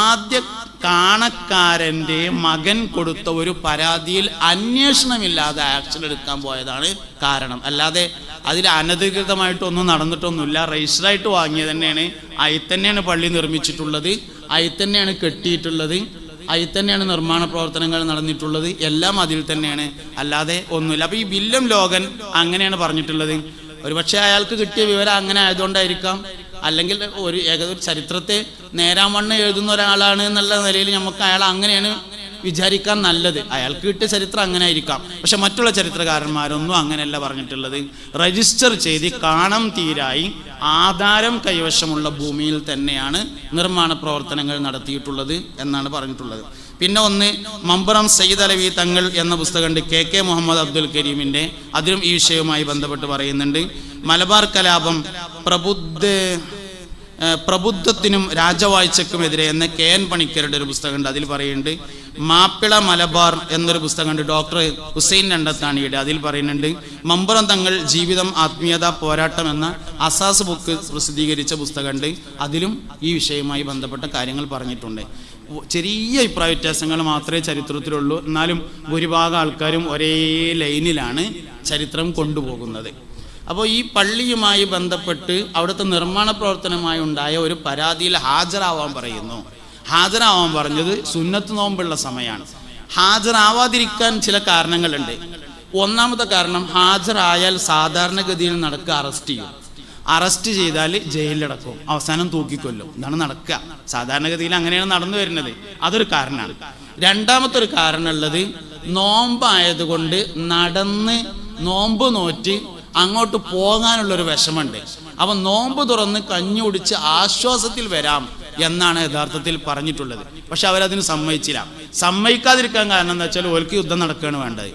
ആദ്യ കാണക്കാരൻ്റെ മകൻ കൊടുത്ത ഒരു പരാതിയിൽ അന്വേഷണമില്ലാതെ ആക്ഷൻ എടുക്കാൻ പോയതാണ് കാരണം. അല്ലാതെ അതിൽ അനധികൃതമായിട്ടൊന്നും നടന്നിട്ടൊന്നുമില്ല. രജിസ്റ്ററായിട്ട് വാങ്ങിയത് തന്നെയാണ്. അതിൽ തന്നെയാണ് പള്ളി നിർമ്മിച്ചിട്ടുള്ളത്, അതിൽ തന്നെയാണ് കെട്ടിയിട്ടുള്ളത്, അതിൽ തന്നെയാണ് നിർമ്മാണ പ്രവർത്തനങ്ങൾ നടന്നിട്ടുള്ളത്. എല്ലാം അതിൽ തന്നെയാണ്, അല്ലാതെ ഒന്നുമില്ല. അപ്പോൾ ഈ വില്യം ലോഗൻ അങ്ങനെയാണ് പറഞ്ഞിട്ടുള്ളത്. ഒരുപക്ഷെ അയാൾക്ക് കിട്ടിയ വിവരം അങ്ങനെ ആയതുകൊണ്ടായിരിക്കാം, അല്ലെങ്കിൽ ഒരു ചരിത്രത്തെ നേരാമണ്ണ് എഴുതുന്ന ഒരാളാണ് എന്നുള്ള നിലയിൽ നമുക്ക് അയാൾ അങ്ങനെയാണ് വിചാരിക്കാൻ നല്ലത്. അയാൾക്ക് കിട്ടിയ ചരിത്രം അങ്ങനെ ആയിരിക്കാം. പക്ഷെ മറ്റുള്ള ചരിത്രകാരന്മാരൊന്നും അങ്ങനെയല്ല പറഞ്ഞിട്ടുള്ളത്. രജിസ്റ്റർ ചെയ്ത് കാണം തീരായി ആധാരം കൈവശമുള്ള ഭൂമിയിൽ തന്നെയാണ് നിർമ്മാണ പ്രവർത്തനങ്ങൾ നടത്തിയിട്ടുള്ളത് എന്നാണ് പറഞ്ഞിട്ടുള്ളത്. പിന്നെ ഒന്ന്, മമ്പുറം സയ്യിദ് അലവി തങ്ങൾ എന്ന പുസ്തകമുണ്ട്, KK മുഹമ്മദ് അബ്ദുൽ കരീമിൻ്റെ. അതിലും ഈ വിഷയവുമായി ബന്ധപ്പെട്ട് പറയുന്നുണ്ട്. മലബാർ കലാപം പ്രബുദ്ധത്തിനും രാജവാഴ്ചക്കുമെതിരെ എന്ന KN പണിക്കരുടെ ഒരു പുസ്തകമുണ്ട്. അതിൽ പറയുന്നുണ്ട്. മാപ്പിള മലബാർ എന്നൊരു പുസ്തകമുണ്ട്, ഡോക്ടർ ഹുസൈൻ രണ്ടത്താണിയുടെ. അതിൽ പറയുന്നുണ്ട്, മമ്പുറം തങ്ങൾ ജീവിതം ആത്മീയത പോരാട്ടം എന്ന അസാസ് ബുക്ക് പ്രസിദ്ധീകരിച്ച പുസ്തകമുണ്ട്. അതിലും ഈ വിഷയവുമായി ബന്ധപ്പെട്ട കാര്യങ്ങൾ പറഞ്ഞിട്ടുണ്ട്. ചെറിയ അഭിപ്രായ വ്യത്യാസങ്ങൾ മാത്രമേ ചരിത്രത്തിലുള്ളൂ. എന്നാലും ഭൂരിഭാഗം ആൾക്കാരും ഒരേ ലൈനിലാണ് ചരിത്രം കൊണ്ടുപോകുന്നത്. അപ്പോൾ ഈ പള്ളിയുമായി ബന്ധപ്പെട്ട് അവിടുത്തെ നിർമ്മാണ പ്രവർത്തനമായി ഉണ്ടായ ഒരു പരാതിയിൽ ഹാജരാവാൻ പറയുന്നു. ഹാജരാവാൻ പറഞ്ഞത് സുന്നത്ത് നോമ്പുള്ള സമയമാണ്. ഹാജരാവാതിരിക്കാൻ ചില കാരണങ്ങളുണ്ട്. ഒന്നാമത്തെ കാരണം, ഹാജരായാൽ സാധാരണഗതിയിൽ നടക്കുക അറസ്റ്റ് ചെയ്യും. അറസ്റ്റ് ചെയ്താൽ ജയിലിലടക്കും, അവസാനം തൂക്കിക്കൊല്ലും. ഇതാണ് നടക്കുക. സാധാരണഗതിയിൽ അങ്ങനെയാണ് നടന്നു വരുന്നത്. അതൊരു കാരണമാണ്. രണ്ടാമത്തെ ഒരു കാരണമുള്ളത്, നോമ്പായതുകൊണ്ട് നടന്ന് നോമ്പ് നോറ്റ് അങ്ങോട്ട് പോകാനുള്ളൊരു വിഷമുണ്ട്. അപ്പം നോമ്പ് തുറന്ന് കഞ്ഞി കുടിച്ച് ആശ്വാസത്തിൽ വരാം എന്നാണ് യഥാർത്ഥത്തിൽ പറഞ്ഞിട്ടുള്ളത്. പക്ഷെ അവരതിന് സമ്മതിച്ചില്ല. സമ്മതിക്കാതിരിക്കാൻ കാരണം എന്താ വെച്ചാൽ ഓർക്ക് യുദ്ധം നടക്കുകയാണ് വേണ്ടത്.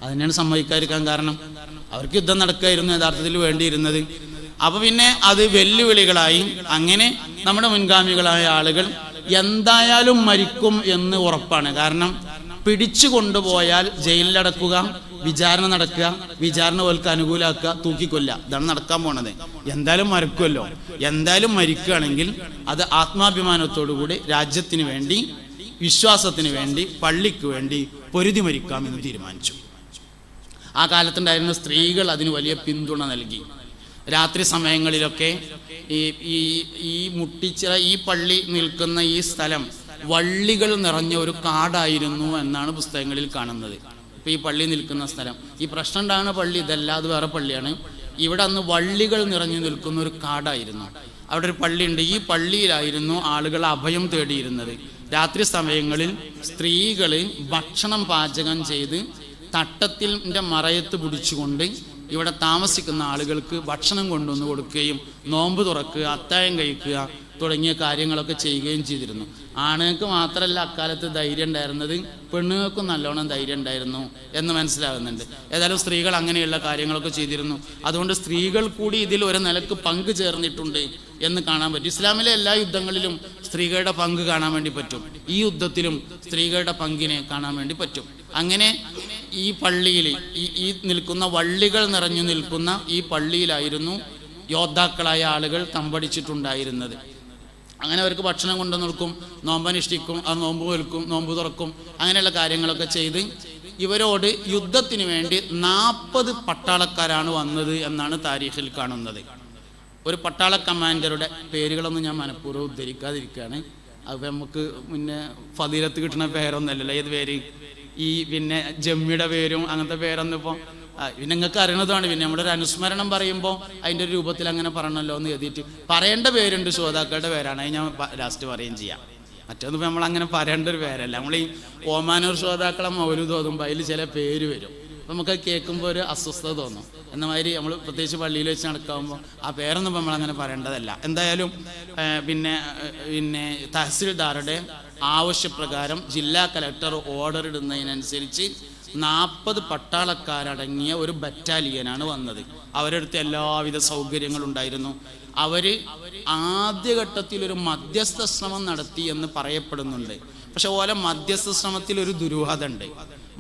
അതിനാണ് സമ്മതിക്കാതിരിക്കാൻ കാരണം. അവർക്ക് യുദ്ധം നടക്കുകയായിരുന്നു യഥാർത്ഥത്തിൽ വേണ്ടിയിരുന്നത്. അപ്പോൾ പിന്നെ അത് വെല്ലുവിളികളായി. അങ്ങനെ നമ്മുടെ മുൻഗാമികളായ ആളുകൾ എന്തായാലും മരിക്കും എന്ന് ഉറപ്പാണ്. കാരണം പിടിച്ചു കൊണ്ടുപോയാൽ ജയിലിലടക്കുക, വിചാരണ നടക്കുക, വിചാരണ ഓൽക്ക് അനുകൂലമാക്കുക, തൂക്കിക്കൊല്ല. ഇതാണ് നടക്കാൻ പോണത്. എന്തായാലും മരിക്കുമല്ലോ. എന്തായാലും മരിക്കുകയാണെങ്കിൽ അത് ആത്മാഭിമാനത്തോടുകൂടി രാജ്യത്തിന് വേണ്ടി, വിശ്വാസത്തിന് വേണ്ടി, പള്ളിക്ക് വേണ്ടി പൊരുതി മരിക്കാമെന്ന് തീരുമാനിച്ചു. ആ കാലത്തുണ്ടായിരുന്ന സ്ത്രീകൾ അതിന് വലിയ പിന്തുണ നൽകി. രാത്രി സമയങ്ങളിലൊക്കെ ഈ മുട്ടിച്ചിറ, ഈ പള്ളി നിൽക്കുന്ന ഈ സ്ഥലം വള്ളികൾ നിറഞ്ഞ ഒരു കാടായിരുന്നു എന്നാണ് പുസ്തകങ്ങളിൽ കാണുന്നത്. ഇപ്പോൾ ഈ പള്ളി നിൽക്കുന്ന സ്ഥലം, ഈ പ്രശ്നം ഉണ്ടാകുന്ന പള്ളി ഇതല്ല, അത് വേറെ പള്ളിയാണ്. ഇവിടെ അന്ന് വള്ളികൾ നിറഞ്ഞു നിൽക്കുന്ന ഒരു കാടായിരുന്നു. അവിടെ ഒരു പള്ളിയുണ്ട്. ഈ പള്ളിയിലായിരുന്നു ആളുകൾ അഭയം തേടിയിരുന്നത്. രാത്രി സമയങ്ങളിൽ സ്ത്രീകൾ ഭക്ഷണം പാചകം ചെയ്ത് തട്ടത്തിൻ്റെ മറയത്ത് പിടിച്ചുകൊണ്ട് ഇവിടെ താമസിക്കുന്ന ആളുകൾക്ക് ഭക്ഷണം കൊണ്ടുവന്ന് കൊടുക്കുകയും നോമ്പ് തുറക്കുക, അത്താഴം കഴിക്കുക തുടങ്ങിയ കാര്യങ്ങളൊക്കെ ചെയ്യുകയും ചെയ്തിരുന്നു. ആണുങ്ങൾക്ക് മാത്രമല്ല അക്കാലത്ത് ധൈര്യം ഉണ്ടായിരുന്നത്, പെണ്ണുങ്ങൾക്കും നല്ലോണം ധൈര്യം ഉണ്ടായിരുന്നു എന്ന് മനസ്സിലാകുന്നുണ്ട്. ഏതായാലും സ്ത്രീകൾ അങ്ങനെയുള്ള കാര്യങ്ങളൊക്കെ ചെയ്തിരുന്നു. അതുകൊണ്ട് സ്ത്രീകൾ കൂടി ഇതിൽ ഒരു നിലക്ക് പങ്ക് ചേർന്നിട്ടുണ്ട് എന്ന് കാണാൻ പറ്റും. ഇസ്ലാമിലെ എല്ലാ യുദ്ധങ്ങളിലും സ്ത്രീകളുടെ പങ്ക് കാണാൻ വേണ്ടി പറ്റും. ഈ യുദ്ധത്തിലും സ്ത്രീകളുടെ പങ്കിനെ കാണാൻ വേണ്ടി പറ്റും. അങ്ങനെ ഈ പള്ളിയിൽ ഈ നിൽക്കുന്ന വള്ളികൾ നിറഞ്ഞു നിൽക്കുന്ന ഈ പള്ളിയിലായിരുന്നു യോദ്ധാക്കളായ ആളുകൾ തമ്പടിച്ചിട്ടുണ്ടായിരുന്നത്. അങ്ങനെ അവർക്ക് ഭക്ഷണം കൊണ്ടു നിൽക്കും, നോമ്പനുഷ്ഠിക്കും, ആ നോമ്പ് വെൽക്കും, നോമ്പ് തുറക്കും, അങ്ങനെയുള്ള കാര്യങ്ങളൊക്കെ ചെയ്ത് ഇവരോട് യുദ്ധത്തിന് വേണ്ടി 40 പട്ടാളക്കാരാണ് വന്നത് എന്നാണ് താരീഖിൽ കാണുന്നത്. ഒരു പട്ടാള കമാൻഡറുടെ പേരുകളൊന്നും ഞാൻ മനഃപൂർവ്വം ഉദ്ധരിക്കാതിരിക്കുകയാണ്. അത് നമുക്ക് പിന്നെ ഫദീലത്ത് കിട്ടുന്ന പേരൊന്നുമല്ലല്ലോ. ഏത് പേര്? ഈ പിന്നെ ജമ്മിയുടെ പേരും അങ്ങനത്തെ പേരൊന്നും ഇപ്പോൾ പിന്നെ നിങ്ങൾക്ക് അറിയണതാണ്. പിന്നെ നമ്മുടെ ഒരു അനുസ്മരണം പറയുമ്പോൾ അതിൻ്റെ ഒരു രൂപത്തിൽ അങ്ങനെ പറയണമല്ലോ എന്ന് എഴുതിയിട്ട് പറയേണ്ട പേരുണ്ട്, ശ്രോതാക്കളുടെ പേരാണ്. അത് ഞാൻ ലാസ്റ്റ് പറയുകയും ചെയ്യാം. മറ്റൊന്നും നമ്മൾ അങ്ങനെ പറയേണ്ട ഒരു പേരല്ല. നമ്മൾ ഈ ഓമാനൂർ ശ്രോതാക്കളെ മൗലൂദ് ഓതുമ്പോൾ അതിൽ ചില പേര് വരും. അപ്പം നമുക്ക് കേൾക്കുമ്പോൾ ഒരു അസ്വസ്ഥത തോന്നും. എന്ന മാതിരി നമ്മൾ പ്രത്യേകിച്ച് പള്ളിയിൽ വെച്ച് നടക്കാവുമ്പോൾ ആ പേരൊന്നും നമ്മളങ്ങനെ പറയേണ്ടതല്ല. എന്തായാലും പിന്നെ തഹസിൽദാറുടെ ആവശ്യപ്രകാരം ജില്ലാ കലക്ടർ ഓർഡർ ഇടുന്നതിനനുസരിച്ച് 40 പട്ടാളക്കാരടങ്ങിയ ഒരു ബറ്റാലിയനാണ് വന്നത്. അവരുടെ അടുത്ത് എല്ലാവിധ സൗകര്യങ്ങളുണ്ടായിരുന്നു. അവർ ആദ്യഘട്ടത്തിൽ ഒരു മധ്യസ്ഥ ശ്രമം നടത്തി എന്ന് പറയപ്പെടുന്നുണ്ട്. പക്ഷെ ഓലെ മധ്യസ്ഥ ശ്രമത്തിൽ ഒരു ദുരൂഹത ഉണ്ട്.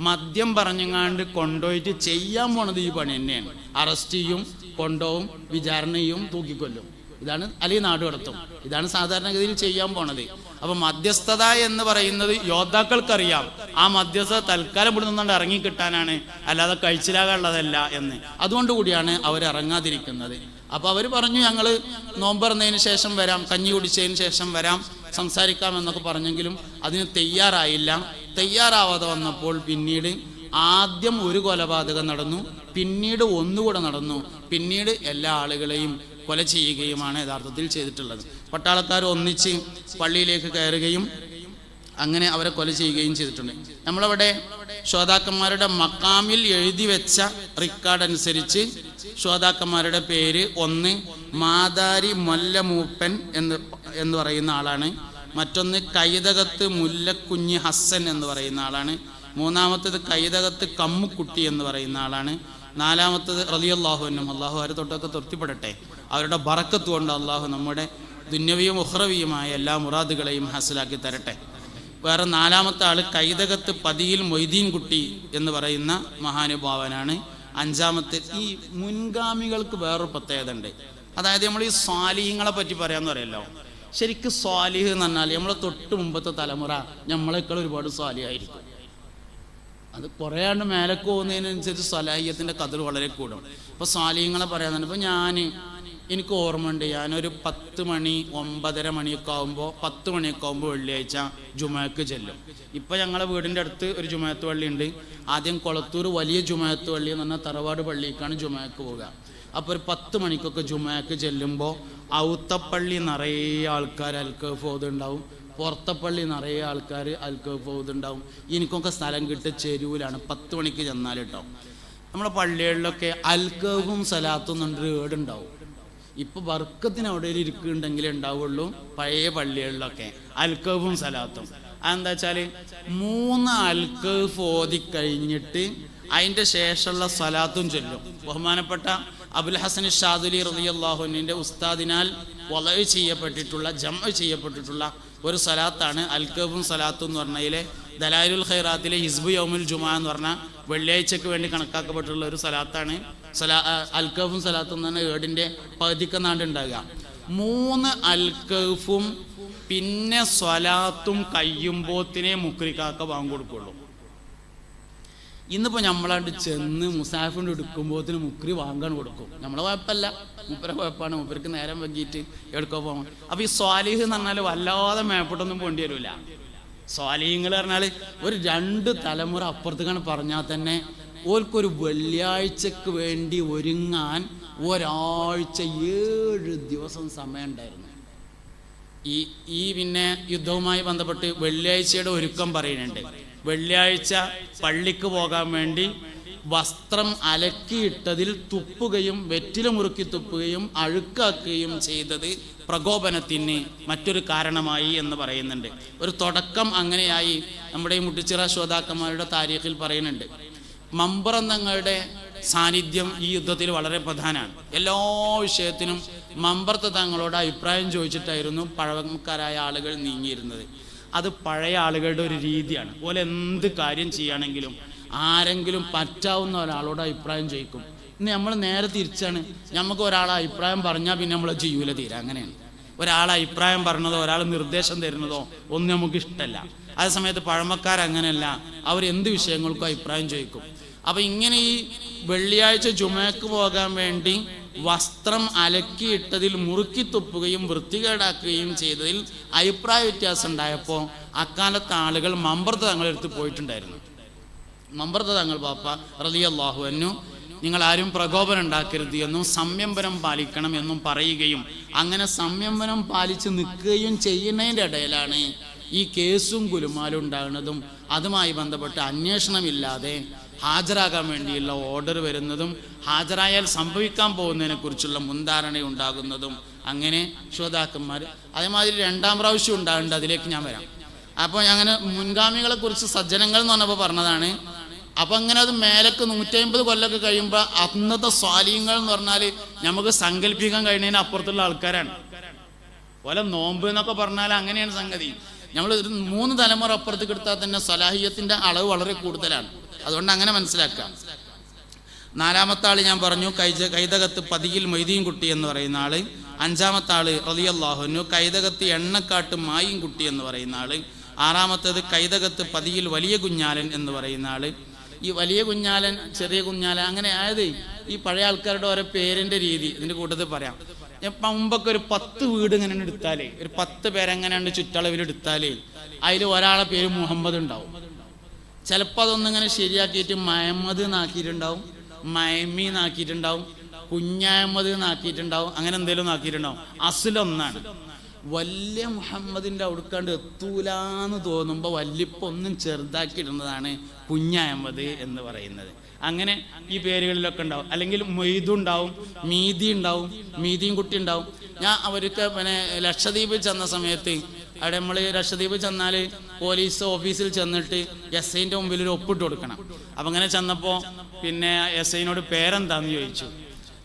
മദ്യം പറഞ്ഞങ്ങാണ്ട് കൊണ്ടുപോയിട്ട് ചെയ്യാൻ പോണത് ഈ പണി തന്നെയാണ്. അറസ്റ്റ് ചെയ്യും, കൊണ്ടുപോകും, വിചാരണ ചെയ്യും, തൂക്കിക്കൊല്ലും. ഇതാണ് അല്ലെങ്കിൽ നാട് കടത്തും. ഇതാണ് സാധാരണഗതിയിൽ ചെയ്യാൻ പോണത്. അപ്പൊ മധ്യസ്ഥത എന്ന് പറയുന്നത് യോദ്ധാക്കൾക്കറിയാം ആ മധ്യസ്ഥത തൽക്കാലം ഇവിടെ നിന്നുകൊണ്ട് ഇറങ്ങിക്കിട്ടാനാണ്, അല്ലാതെ കഴിച്ചിലാകാനുള്ളതല്ല എന്ന്. അതുകൊണ്ട് കൂടിയാണ് അവർ ഇറങ്ങാതിരിക്കുന്നത്. അപ്പൊ അവർ പറഞ്ഞു ഞങ്ങൾ നോമ്പറന്നതിന് ശേഷം വരാം, കഞ്ഞി കുടിച്ചതിന് ശേഷം വരാം, സംസാരിക്കാം എന്നൊക്കെ പറഞ്ഞെങ്കിലും അതിന് തയ്യാറായില്ല. തയ്യാറാവാതെ വന്നപ്പോൾ പിന്നീട് ആദ്യം ഒരു കൊലപാതകം നടന്നു, പിന്നീട് ഒന്നുകൂടെ നടന്നു, പിന്നീട് എല്ലാ ആളുകളെയും കൊല ചെയ്യുകയുമാണ് യഥാർത്ഥത്തിൽ ചെയ്തിട്ടുള്ളത്. പട്ടാളക്കാർ ഒന്നിച്ച് പള്ളിയിലേക്ക് കയറുകയും അങ്ങനെ അവരെ കൊല ചെയ്യുകയും ചെയ്തിട്ടുണ്ട്. നമ്മളവിടെ ശ്രോതാക്കന്മാരുടെ മക്കാമിൽ എഴുതി വെച്ച റെക്കോർഡ് അനുസരിച്ച് ശ്രോതാക്കന്മാരുടെ പേര് 1 മാതാരി മൊല്ലമൂപ്പൻ എന്ന് പറയുന്ന ആളാണ്. മറ്റൊന്ന് കൈതകത്ത് മുല്ലക്കുഞ്ഞ് ഹസ്സൻ എന്ന് പറയുന്ന ആളാണ്. മൂന്നാമത്തേത് കൈതകത്ത് കമ്മുക്കുട്ടി എന്ന് പറയുന്ന ആളാണ്. നാലാമത്തേത് റളിയല്ലാഹു അൻഹു. അള്ളാഹു അവരെ തൊട്ടൊക്കെ തൃപ്തിപ്പെടട്ടെ. അവരുടെ ബറക്കത്ത് കൊണ്ട് അള്ളാഹു നമ്മുടെ ദുന്യവിയും ഉഖ്റവിയുമായ എല്ലാ മുറാദുകളെയും ഹാസിലാക്കി തരട്ടെ. വേറെ നാലാമത്തെ ആൾ കൈതകത്ത് പതിയിൽ മൊയ്തീൻ കുട്ടി എന്ന് പറയുന്ന മഹാനുഭാവനാണ്. അഞ്ചാമത്തെ ഈ മുൻഗാമികൾക്ക് വേറൊരു പ്രത്യേകത ഉണ്ട്. അതായത് നമ്മൾ ഈ സ്വാലിഹ്യങ്ങളെ പറ്റി പറയാന്ന് പറയല്ലോ. ശരിക്കും സ്വാലിഹ് എന്ന് പറഞ്ഞാൽ നമ്മളെ തൊട്ട് മുമ്പത്തെ തലമുറ നമ്മളെക്കാൾ ഒരുപാട് സ്വാലിഹായിരിക്കും. അത് കുറേ ആണ്ട് മേലേക്ക് പോകുന്നതിനനുസരിച്ച് സ്വലാഹിയത്തിൻ്റെ കതിർ വളരെ കൂടും. ഇപ്പോൾ സ്വാലിഹ്യങ്ങളെ പറയാന്നുണ്ട്. ഇപ്പോൾ എനിക്ക് ഓർമ്മയുണ്ട്, ഞാനൊരു 10 മണി 9:30 മണിയൊക്കെ ആകുമ്പോൾ 10 മണിയൊക്കെ ആകുമ്പോൾ വെള്ളിയാഴ്ച ജുമഅക്ക് ചെല്ലും. ഇപ്പം ഞങ്ങളുടെ വീടിൻ്റെ അടുത്ത് ഒരു ജുമഅത്ത് പള്ളി ഉണ്ട്. ആദ്യം കൊളത്തൂർ വലിയ ജുമഅത്ത് പള്ളി എന്ന് പറഞ്ഞാൽ തറവാട് പള്ളിക്കാണ് ജുമഅക്ക് പോവുക. അപ്പോൾ ഒരു 10 മണിക്കൊക്കെ ജുമഅക്ക് ചെല്ലുമ്പോൾ ഔത്തപ്പള്ളി നിറയെ ആൾക്കാർ അൽക്കഫ് ഓതുണ്ടാവും, പുറത്തപ്പള്ളി നിറയെ ആൾക്കാർ അൽക്കഫ് ഓതുണ്ടാവും. എനിക്കൊക്കെ സ്ഥലം കിട്ടിയ ചെരുവിലാണ് 10 മണിക്ക് ചെന്നാൽ കേട്ടോ. നമ്മുടെ പള്ളികളിലൊക്കെ അൽക്കഫും സലാത്തും എന്നൊരു ഏടുണ്ടാവും. ഇപ്പോൾ ബർക്കത്തിന് അവിടെ ഇരിക്കുന്നുണ്ടെങ്കിലേ ഉണ്ടാവുള്ളൂ. പഴയ പള്ളികളിലൊക്കെ അൽക്കഫും സലാത്തും അതെന്താ വെച്ചാൽ 3 അൽക്കഫ് ഓതി കഴിഞ്ഞിട്ട് അതിൻ്റെ ശേഷമുള്ള സലാത്തും ചൊല്ലും. ബഹുമാനപ്പെട്ട അബുൽ ഹസൻ ഷാദുലി റളിയല്ലാഹു അൻഹുവിൻ്റെ ഉസ്താദിനാൽ വലഅ് ചെയ്യപ്പെട്ടിട്ടുള്ള ജംഅ് ചെയ്യപ്പെട്ടിട്ടുള്ള ഒരു സലാത്താണ് അൽക്കഫും സലാത്തും എന്ന് പറഞ്ഞതിലെ ദലായിലുൽ ഖൈറാത്തിലെ ഹിസ്ബു യൗമുൽ ജുമുഅ എന്ന് പറഞ്ഞാൽ വെള്ളിയാഴ്ചക്ക് വേണ്ടി കണക്കാക്കപ്പെട്ടുള്ള ഒരു സലാത്താണ്. അൽക്കഫും സലാത്തും എന്ന് പറഞ്ഞാൽ ഏടിൻ്റെ പകുതിക്കെന്നാണ്ട് ഉണ്ടാകുക. 3 അൽക്കഫും പിന്നെ സ്വലാത്തും കഴിയുമ്പോത്തിനെ മുക്രിക്കാക്ക വാങ്ങി കൊടുക്കുള്ളൂ. ഇന്നിപ്പോൾ നമ്മളാണ്ട് ചെന്ന് മുസാഫിൻ്റെ എടുക്കുമ്പോത്തിന് മുക്രി വാങ്ങാൻ കൊടുക്കും. നമ്മളെ കുഴപ്പമല്ല, മൂപ്പരെ കുഴപ്പമാണ്, മൂപ്പർക്ക് നേരം വൈകിയിട്ട് എടുക്കാൻ പോകാൻ. അപ്പോൾ ഈ സ്വാലിഹ് എന്ന് പറഞ്ഞാൽ വല്ലാതെ മേപ്പെട്ടൊന്നും പോണ്ടി വരില്ല. സ്വാലിഹ്യങ്ങൾ പറഞ്ഞാൽ ഒരു 2 തലമുറ അപ്പുറത്തേക്കാണ് പറഞ്ഞാൽ തന്നെ ഓർക്കൊരു വെള്ളിയാഴ്ചക്ക് വേണ്ടി ഒരുങ്ങാൻ ഒരാഴ്ച 7 ദിവസം സമയം ഉണ്ടായിരുന്നു. ഈ പിന്നെ യുദ്ധവുമായി ബന്ധപ്പെട്ട് വെള്ളിയാഴ്ചയുടെ ഒരുക്കം പറയുന്നുണ്ട്. വെള്ളിയാഴ്ച പള്ളിക്ക് പോകാൻ വേണ്ടി വസ്ത്രം അലക്കിയിട്ടതിൽ തുപ്പുകയും വെറ്റില മുറുക്കി തുപ്പുകയും അഴുക്കാക്കുകയും ചെയ്തത് പ്രകോപനത്തിന് മറ്റൊരു കാരണമായി എന്ന് പറയുന്നുണ്ട്. ഒരു തുടക്കം അങ്ങനെയായി നമ്മുടെ ഈ മുട്ടിച്ചിറ ശ്രോതാക്കന്മാരുടെ താരീഖിൽ പറയുന്നുണ്ട്. മമ്പറന്തങ്ങളുടെ സാന്നിധ്യം ഈ യുദ്ധത്തിൽ വളരെ പ്രധാനമാണ്. എല്ലാ വിഷയത്തിനും മമ്പർത്ത തങ്ങളോട് അഭിപ്രായം ചോദിച്ചിട്ടായിരുന്നു പഴമക്കാരായ ആളുകൾ നീങ്ങിയിരുന്നത്. അത് പഴയ ആളുകളുടെ ഒരു രീതിയാണ്. പോലെ എന്ത് കാര്യം ചെയ്യുകയാണെങ്കിലും ആരെങ്കിലും പറ്റാവുന്ന ഒരാളോട് അഭിപ്രായം ചോദിക്കും. ഇന്ന് നമ്മൾ നേരെ തിരിച്ചാണ്. നമുക്ക് ഒരാളെ അഭിപ്രായം പറഞ്ഞാൽ പിന്നെ നമ്മൾ ചെയ്യൂല തീരെ. അങ്ങനെയാണ്. ഒരാളെ അഭിപ്രായം പറഞ്ഞതോ ഒരാൾ നിർദ്ദേശം തരുന്നതോ ഒന്നും നമുക്ക് ഇഷ്ടമല്ല. അതേ സമയത്ത് പഴമക്കാരങ്ങനെയല്ല, അവർ എന്ത് വിഷയങ്ങൾക്കും അഭിപ്രായം ചോദിക്കും. അപ്പം ഇങ്ങനെ ഈ വെള്ളിയാഴ്ച ജുമഅക്ക് പോകാൻ വേണ്ടി വസ്ത്രം അലക്കിയിട്ടതിൽ മുറുക്കി തുപ്പുകയും വൃത്തികേടാക്കുകയും ചെയ്തതിൽ അഭിപ്രായ വ്യത്യാസം ഉണ്ടായപ്പോൾ അക്കാലത്തെ ആളുകൾ മമ്പർത്ത തങ്ങളെടുത്ത് പോയിട്ടുണ്ടായിരുന്നു. മമ്പർത്ത തങ്ങൾ പാപ്പ റളിയല്ലാഹു അൻഹു നിങ്ങൾ ആരും പ്രകോപനം ഉണ്ടാക്കരുത് എന്നും സംയമനം പാലിക്കണം എന്നും പറയുകയും അങ്ങനെ സംയമനം പാലിച്ച് നിൽക്കുകയും ചെയ്യുന്നതിൻ്റെ ഇടയിലാണ് ഈ കേസും കുലുമാലും ഉണ്ടാകുന്നതും അതുമായി ബന്ധപ്പെട്ട് അന്വേഷണമില്ലാതെ ഹാജരാകാൻ വേണ്ടിയുള്ള ഓർഡർ വരുന്നതും ഹാജരായാൽ സംഭവിക്കാൻ പോകുന്നതിനെക്കുറിച്ചുള്ള മുൻധാരണ ഉണ്ടാകുന്നതും അങ്ങനെ ശ്രോതാക്കന്മാർ അതേമാതിരി 2ാം പ്രാവശ്യം ഉണ്ടാകുന്നുണ്ട്. അതിലേക്ക് ഞാൻ വരാം. അപ്പോൾ അങ്ങനെ മുൻഗാമികളെ കുറിച്ച് സജ്ജനങ്ങൾ എന്ന് പറഞ്ഞപ്പോൾ പറഞ്ഞതാണ്. അപ്പം അങ്ങനെ അത് മേലക്ക് 150 കൊല്ലമൊക്കെ കഴിയുമ്പോൾ അന്നത്തെ സ്വാലിഹ്യങ്ങൾ എന്ന് പറഞ്ഞാൽ നമുക്ക് സങ്കല്പിക്കാൻ കഴിയുന്നതിന് അപ്പുറത്തുള്ള ആൾക്കാരാണ്. പോലെ നോമ്പ് എന്നൊക്കെ പറഞ്ഞാൽ അങ്ങനെയാണ് സംഗതി. നമ്മൾ ഒരു 3 തലമുറ അപ്പുറത്തേക്ക് എടുത്താൽ തന്നെ സ്വലാഹിയത്തിൻ്റെ അളവ് വളരെ കൂടുതലാണ്. അതുകൊണ്ട് അങ്ങനെ മനസ്സിലാക്കാം. 4-ാമത്തെ ആൾ ഞാൻ പറഞ്ഞു കൈതകത്ത് പതിയിൽ മൊയ്തീൻ കുട്ടി എന്ന് പറയുന്ന ആള്. 5-ാമത്തെ ആള് റളിയല്ലാഹു അൻഹു കൈതകത്ത് എണ്ണക്കാട്ട് മായും കുട്ടി എന്ന് പറയുന്ന ആള്. 6-ാമത്തേത് കൈതകത്ത് പതിയിൽ വലിയ കുഞ്ഞാലൻ എന്ന് പറയുന്ന ആള്. ഈ വലിയ കുഞ്ഞാലൻ, ചെറിയ കുഞ്ഞാലൻ, അങ്ങനെ ആയത് ഈ പഴയ ആൾക്കാരുടെ ഓരോ പേരിൻ്റെ രീതി ഇതിൻ്റെ കൂട്ടത്തിൽ പറയാം. മുമ്പൊക്കെ ഒരു 10 വീട് ഇങ്ങനെ എടുത്താലേ, ഒരു 10 പേരെങ്ങനെയാണ് ചുറ്റളവിൽ എടുത്താലേ അതിൽ ഒരാളെ പേര് മുഹമ്മദ് ഉണ്ടാവും. ചിലപ്പോൾ അതൊന്നിങ്ങനെ ശരിയാക്കിയിട്ട് മഹമ്മദ് എന്നാക്കിയിട്ടുണ്ടാവും, മയമി എന്നാക്കിയിട്ടുണ്ടാവും, കുഞ്ഞായ്മത് എന്നാക്കിയിട്ടുണ്ടാവും, അങ്ങനെ എന്തെങ്കിലും ആക്കിയിട്ടുണ്ടാവും. അസുലൊന്നാണ്. വലിയ മുഹമ്മദിൻ്റെ അവിടുക്കാണ്ട് എത്തൂലാന്ന് തോന്നുമ്പോൾ വല്യപ്പൊന്നും ചെറുതാക്കിയിടുന്നതാണ് കുഞ്ഞായ്മത് എന്ന് പറയുന്നത്. അങ്ങനെ ഈ പേരുകളിലൊക്കെ ഉണ്ടാവും. അല്ലെങ്കിൽ മൊയ്തുണ്ടാവും, മീതി ഉണ്ടാവും, മീതിയും കുട്ടി ഉണ്ടാവും. ഞാൻ അവർക്ക് പിന്നെ ലക്ഷദ്വീപ് ചെന്ന സമയത്ത് അവിടെ നമ്മൾ ലക്ഷദ്വീപ് ചെന്നാൽ പോലീസ് ഓഫീസിൽ ചെന്നിട്ട് SIൻ്റെ മുമ്പിൽ ഒരു ഒപ്പിട്ട് കൊടുക്കണം. അപ്പം അങ്ങനെ ചെന്നപ്പോൾ പിന്നെ SIനോട് പേരെന്താന്ന് ചോദിച്ചു.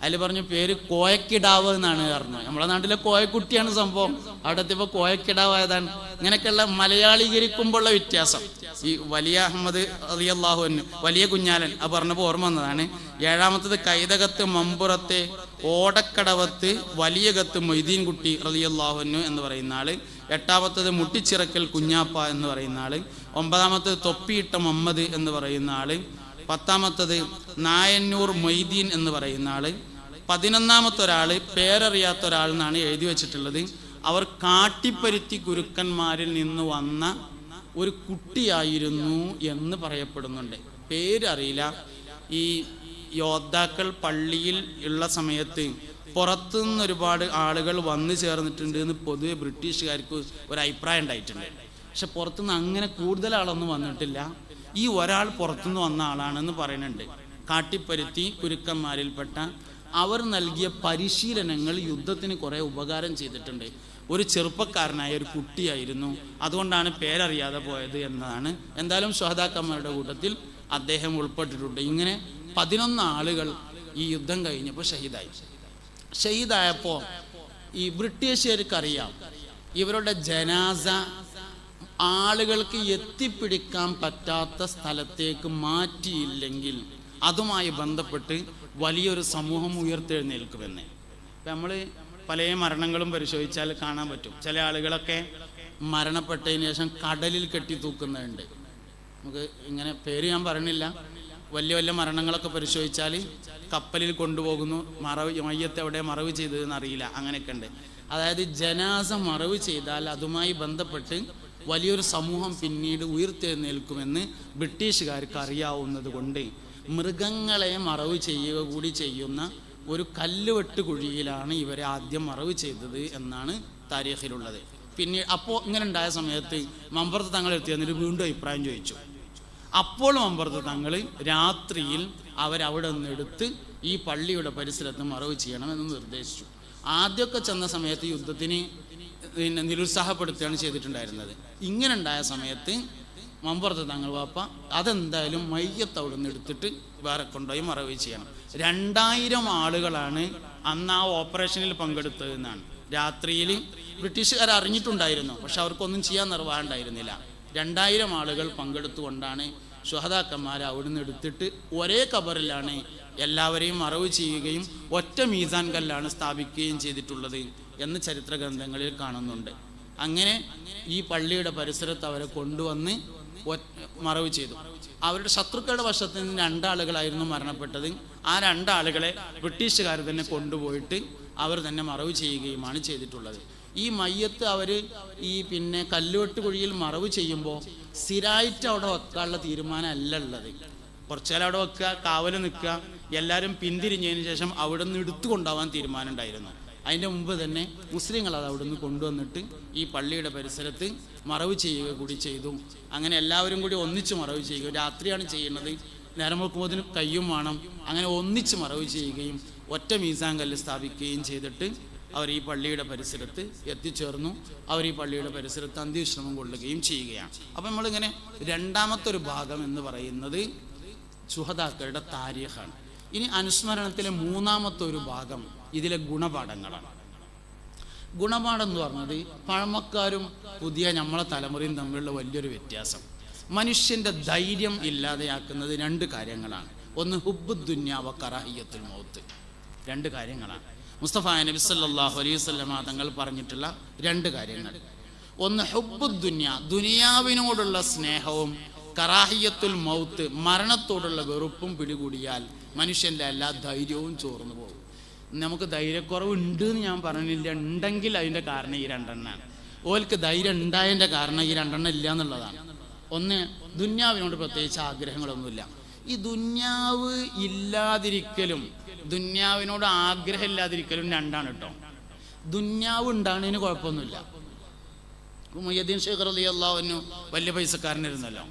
അതിൽ പറഞ്ഞു പേര് കോയക്കിടാവ് എന്നാണ് പറഞ്ഞു. നമ്മളെ നാട്ടിലെ കോയക്കുട്ടിയാണ് സംഭവം, അവിടെ എത്തിയപ്പോൾ കോയക്കിടാവായതാണ്. ഇങ്ങനെയൊക്കെയുള്ള മലയാളീകരിക്കുമ്പോഴുള്ള വ്യത്യാസം. ഈ വലിയ അഹമ്മദ് റളിയല്ലാഹു അൻഹു, വലിയ കുഞ്ഞാലൻ, അത് പറഞ്ഞപ്പോൾ ഓർമ്മ വന്നതാണ്. 7-ാമത്തത് കൈതകത്ത് മമ്പുറത്തെ ഓടക്കടവത്ത് വലിയ കത്ത് മൊയ്തീൻ കുട്ടി റളിയല്ലാഹു അൻഹു എന്ന് പറയുന്ന ആള്. 8-ാമത്തത് മുട്ടിച്ചിറക്കൽ കുഞ്ഞാപ്പ എന്ന് പറയുന്ന ആള്. 9-ാമത്തത് തൊപ്പിയിട്ട മുഹമ്മദ് എന്ന് പറയുന്ന ആള്. 10-ാമത്തത് നായന്നൂർ മൊയ്തീൻ എന്ന് പറയുന്ന ആള്. 11-ാമത്തെ ഒരാൾ പേരറിയാത്ത ഒരാൾ എന്നാണ് എഴുതി വെച്ചിട്ടുള്ളത്. അവർ കാട്ടിപ്പരുത്തി ഗുരുക്കന്മാരിൽ നിന്ന് വന്ന ഒരു കുട്ടിയായിരുന്നു എന്ന് പറയപ്പെടുന്നുണ്ട്. പേരറിയില്ല. ഈ യോദ്ധാക്കൾ പള്ളിയിൽ ഉള്ള സമയത്ത് പുറത്തുനിന്ന് ഒരുപാട് ആളുകൾ വന്നു ചേർന്നിട്ടുണ്ട് എന്ന് പൊതുവെ ബ്രിട്ടീഷുകാർക്ക് ഒരു അഭിപ്രായം ഉണ്ടായിട്ടുണ്ട്. പക്ഷെ പുറത്തുനിന്ന് അങ്ങനെ കൂടുതൽ ആളൊന്നും വന്നിട്ടില്ല. ഈ ഒരാൾ പുറത്തുനിന്ന് വന്ന ആളാണെന്ന് പറയുന്നുണ്ട്. കാട്ടിപ്പരുത്തി ഗുരുക്കന്മാരിൽപ്പെട്ട അവർ നൽകിയ പരിശീലനങ്ങൾ യുദ്ധത്തിന് കുറേ ഉപകാരം ചെയ്തിട്ടുണ്ട്. ഒരു ചെറുപ്പക്കാരനായ ഒരു കുട്ടിയായിരുന്നു, അതുകൊണ്ടാണ് പേരറിയാതെ പോയത് എന്നതാണ്. എന്തായാലും ശുഹദാക്കന്മാരുടെ കൂട്ടത്തിൽ അദ്ദേഹം ഉൾപ്പെട്ടിട്ടുണ്ട്. ഇങ്ങനെ 11 ആളുകൾ ഈ യുദ്ധം കഴിഞ്ഞപ്പോൾ ഷഹീദായപ്പോൾ ഈ ബ്രിട്ടീഷുകാർക്കറിയാം ഇവരുടെ ജനാസ ആളുകൾക്ക് എത്തിപ്പിടിക്കാൻ പറ്റാത്ത സ്ഥലത്തേക്ക് മാറ്റിയില്ലെങ്കിൽ അതുമായി ബന്ധപ്പെട്ട് വലിയൊരു സമൂഹം ഉയർത്തെഴുന്നേൽക്കുമെന്ന്. ഇപ്പം നമ്മൾ പല മരണങ്ങളും പരിശോധിച്ചാൽ കാണാൻ പറ്റും. ചില ആളുകളൊക്കെ മരണപ്പെട്ടതിന് ശേഷം കടലിൽ കെട്ടി തൂക്കുന്നുണ്ട്. നമുക്ക് ഇങ്ങനെ പേര് ഞാൻ പറയണില്ല. വലിയ വലിയ മരണങ്ങളൊക്കെ പരിശോധിച്ചാൽ കപ്പലിൽ കൊണ്ടുപോകുന്നു, മയ്യത്ത് എവിടെ മറവ് ചെയ്തതെന്ന് അറിയില്ല, അങ്ങനെയൊക്കെ ഉണ്ട്. അതായത് ജനാസ മറവ് ചെയ്താൽ അതുമായി ബന്ധപ്പെട്ട് വലിയൊരു സമൂഹം പിന്നീട് ഉയർത്തെഴുന്നേൽക്കുമെന്ന് ബ്രിട്ടീഷുകാർക്ക് അറിയാവുന്നത് കൊണ്ട് മൃഗങ്ങളെ മറവ് ചെയ്യുക കൂടി ചെയ്യുന്ന ഒരു കല്ലുവെട്ട് കുഴിയിലാണ് ഇവരെ ആദ്യം മറവ് ചെയ്തത് എന്നാണ് താരീഖിലുള്ളത്. പിന്നീട് അപ്പോൾ ഇങ്ങനെ ഉണ്ടായ സമയത്ത് മമ്പറത്ത് തങ്ങൾ എത്തിയെന്നിട്ട് വീണ്ടും അഭിപ്രായം ചോദിച്ചു. അപ്പോൾ മമ്പറത്ത് തങ്ങൾ രാത്രിയിൽ അവരവിടെ നിന്നെടുത്ത് ഈ പള്ളിയുടെ പരിസരത്ത് മറവ് ചെയ്യണമെന്ന് നിർദ്ദേശിച്ചു. ആദ്യമൊക്കെ ചെന്ന സമയത്ത് യുദ്ധത്തിന് നിരുത്സാഹപ്പെടുത്തുകയാണ് ചെയ്തിട്ടുണ്ടായിരുന്നത്. ഇങ്ങനെ ഉണ്ടായ സമയത്ത് മമ്പുറത്ത് തങ്ങൾ വാപ്പ അതെന്തായാലും മയ്യത്ത് അവിടെ നിന്ന് എടുത്തിട്ട് വേറെ കൊണ്ടുപോയി മറവ് ചെയ്യണം. 2000 ആളുകളാണ് അന്ന് ആ ഓപ്പറേഷനിൽ പങ്കെടുത്തതെന്നാണ്. രാത്രിയിൽ ബ്രിട്ടീഷുകാർ അറിഞ്ഞിട്ടുണ്ടായിരുന്നു, പക്ഷെ അവർക്കൊന്നും ചെയ്യാൻ നിർവാഹമുണ്ടായിരുന്നില്ല. 2000 ആളുകൾ പങ്കെടുത്തുകൊണ്ടാണ് ശുഹദാക്കന്മാർ അവിടുന്ന് എടുത്തിട്ട് ഒരേ ഖബറിലാണ് എല്ലാവരെയും മറവ് ചെയ്യുകയും ഒറ്റ മീസാൻ കല്ലാണ് സ്ഥാപിക്കുകയും ചെയ്തിട്ടുള്ളത് എന്ന് ചരിത്ര ഗ്രന്ഥങ്ങളിൽ കാണുന്നുണ്ട്. അങ്ങനെ ഈ പള്ളിയുടെ പരിസരത്ത് അവരെ കൊണ്ടുവന്ന് മറവ് ചെയ്തു. അവരുടെ ശത്രുക്കളുടെ വശത്ത് നിന്ന് 2 ആളുകളായിരുന്നു മരണപ്പെട്ടത്. ആ 2 ആളുകളെ ബ്രിട്ടീഷുകാർ തന്നെ കൊണ്ടുപോയിട്ട് അവർ തന്നെ മറവ് ചെയ്യുകയുമാണ് ചെയ്തിട്ടുള്ളത്. ഈ മയ്യത്ത് അവർ ഈ പിന്നെ കല്ലുവെട്ട് കുഴിയിൽ മറവ് ചെയ്യുമ്പോൾ സ്ഥിരമായിട്ട് അവിടെ വെക്കാനുള്ള തീരുമാനം അല്ല ഉള്ളത്. കുറച്ചുകാലം അവിടെ വെക്കുക, കാവൽ നിൽക്കുക, എല്ലാവരും പിന്തിരിഞ്ഞതിന് ശേഷം അവിടെ നിന്ന് എടുത്തു കൊണ്ടുപോകാൻ തീരുമാനം ഉണ്ടായിരുന്നു. അതിൻ്റെ മുമ്പ് തന്നെ മുസ്ലിങ്ങൾ അത് അവിടെ നിന്ന് കൊണ്ടുവന്നിട്ട് ഈ പള്ളിയുടെ പരിസരത്ത് മറവ് ചെയ്യുക കൂടി ചെയ്തു. അങ്ങനെ എല്ലാവരും കൂടി ഒന്നിച്ച് മറവ് ചെയ്യുക. രാത്രിയാണ് ചെയ്യുന്നത്, നേരം വെക്കുമ്പോഴതിന് കയ്യും വേണം. അങ്ങനെ ഒന്നിച്ച് മറവ് ചെയ്യുകയും ഒറ്റ മീസാൻ കല്ല് സ്ഥാപിക്കുകയും ചെയ്തിട്ട് അവർ ഈ പള്ളിയുടെ പരിസരത്ത് എത്തിച്ചേർന്നു. അവർ ഈ പള്ളിയുടെ പരിസരത്ത് അന്ത്യവിശ്രമം കൊള്ളുകയും ചെയ്യുകയാണ്. അപ്പം നമ്മളിങ്ങനെ രണ്ടാമത്തെ ഒരു ഭാഗം എന്ന് പറയുന്നത് ശുഹദാക്കളുടെ താരീഖാണ്. ഇനി അനുസ്മരണത്തിലെ മൂന്നാമത്തെ ഒരു ഭാഗം ഇതിലെ ഗുണപാഠങ്ങളാണ്. ഗുണപാഠം എന്ന് പറഞ്ഞത് പഴമക്കാരും പുതിയ നമ്മളെ തലമുറയും തമ്മിലുള്ള വലിയൊരു വ്യത്യാസം. മനുഷ്യൻ്റെ ധൈര്യം ഇല്ലാതെയാക്കുന്നത് രണ്ട് കാര്യങ്ങളാണ്. ഒന്ന് ഹുബ്ബുദ്ദുന്യ വ കറാഹിയത്തുൽ മൗത്ത്. രണ്ട് കാര്യങ്ങളാണ് മുസ്തഫ നബി സല്ലല്ലാഹു അലൈഹി വസല്ലമ തങ്ങൾ പറഞ്ഞിട്ടുള്ള രണ്ട് കാര്യങ്ങൾ. ഒന്ന് ഹുബ്ബുദ്ദുന്യ, ദുനിയാവിനോടുള്ള സ്നേഹവും, കറാഹിയത്തുൽ മൗത്ത്, മരണത്തോടുള്ള വെറുപ്പും പിടികൂടിയാൽ മനുഷ്യൻ്റെ എല്ലാ ധൈര്യവും ചോർന്നു പോകും. നമുക്ക് ധൈര്യക്കുറവ് ഉണ്ട് എന്ന് ഞാൻ പറഞ്ഞില്ല, ഉണ്ടെങ്കിൽ അതിൻ്റെ കാരണം ഈ രണ്ടെണ്ണമാണ്. ഓൽക്ക് ധൈര്യം ഉണ്ടായതിൻ്റെ കാരണം ഈ രണ്ടെണ്ണം ഇല്ല എന്നുള്ളതാണ്. ഒന്ന്, ദുന്യാവിനോട് പ്രത്യേകിച്ച് ആഗ്രഹങ്ങളൊന്നുമില്ല. ഈ ദുന്യാവ് ഇല്ലാതിരിക്കലും ദുന്യാവിനോട് ആഗ്രഹം ഇല്ലാതിരിക്കലും രണ്ടാണ് കേട്ടോ. ദുന്യാവ് ഉണ്ടാകുന്നതിന് കുഴപ്പമൊന്നുമില്ല. ഇപ്പോൾ മുഹ്യിദ്ദീൻ ഷേഖ് റളിയല്ലാഹു അൻഹു വലിയ പൈസക്കാരനായിരുന്നല്ലോ.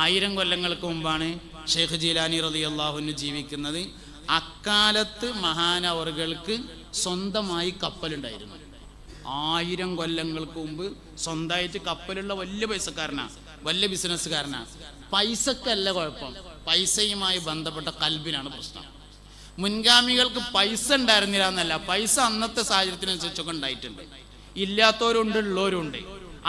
1000 കൊല്ലങ്ങൾക്ക് മുമ്പാണ് ഷേഖ് ജീലാനി റളിയല്ലാഹു അൻഹു ജീവിക്കുന്നത്. അക്കാലത്ത് മഹാനവറുകൾക്ക് സ്വന്തമായി കപ്പലുണ്ടായിരുന്നു. 1000 കൊല്ലങ്ങൾക്ക് മുമ്പ് സ്വന്തമായിട്ട് കപ്പലുള്ള വലിയ പൈസക്കാരനാണ്, വലിയ ബിസിനസ്സുകാരനാണ്. പൈസക്കല്ല കുഴപ്പം, പൈസയുമായി ബന്ധപ്പെട്ട കൽബിനാണ് പ്രശ്നം. മുൻഗാമികൾക്ക് പൈസ ഉണ്ടായിരുന്നില്ല എന്നല്ല, പൈസ അന്നത്തെ സാഹചര്യത്തിനനുസരിച്ചൊക്കെ ഉണ്ടായിട്ടുണ്ട്. ഇല്ലാത്തവരുണ്ട്, ഉള്ളവരുണ്ട്.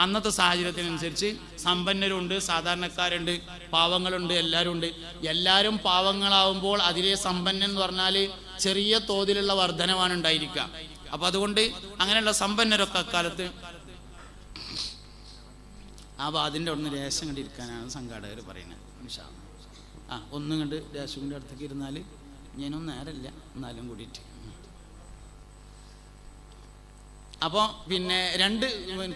അന്നത്തെ സാഹചര്യത്തിനനുസരിച്ച് സമ്പന്നരുണ്ട്, സാധാരണക്കാരുണ്ട്, പാവങ്ങളുണ്ട്, എല്ലാവരും ഉണ്ട്. എല്ലാവരും പാവങ്ങളാവുമ്പോൾ അതിലെ സമ്പന്നൻ എന്ന് പറഞ്ഞാൽ ചെറിയ തോതിലുള്ള വർധനവാണ് ഉണ്ടായിരിക്കുക. അപ്പം അതുകൊണ്ട് അങ്ങനെയുള്ള സമ്പന്നരൊക്കെ അക്കാലത്ത് അതിൻ്റെ ഒന്ന് രേഷം കണ്ടിരിക്കാനാണ് സംഘാടകർ പറയുന്നത്. ഒന്നും കണ്ട് രേഷുവിൻ്റെ അടുത്തേക്ക് ഇരുന്നാൽ ഞാനൊന്നും നേരമില്ല, എന്നാലും കൂടിയിട്ട്. അപ്പോൾ പിന്നെ രണ്ട്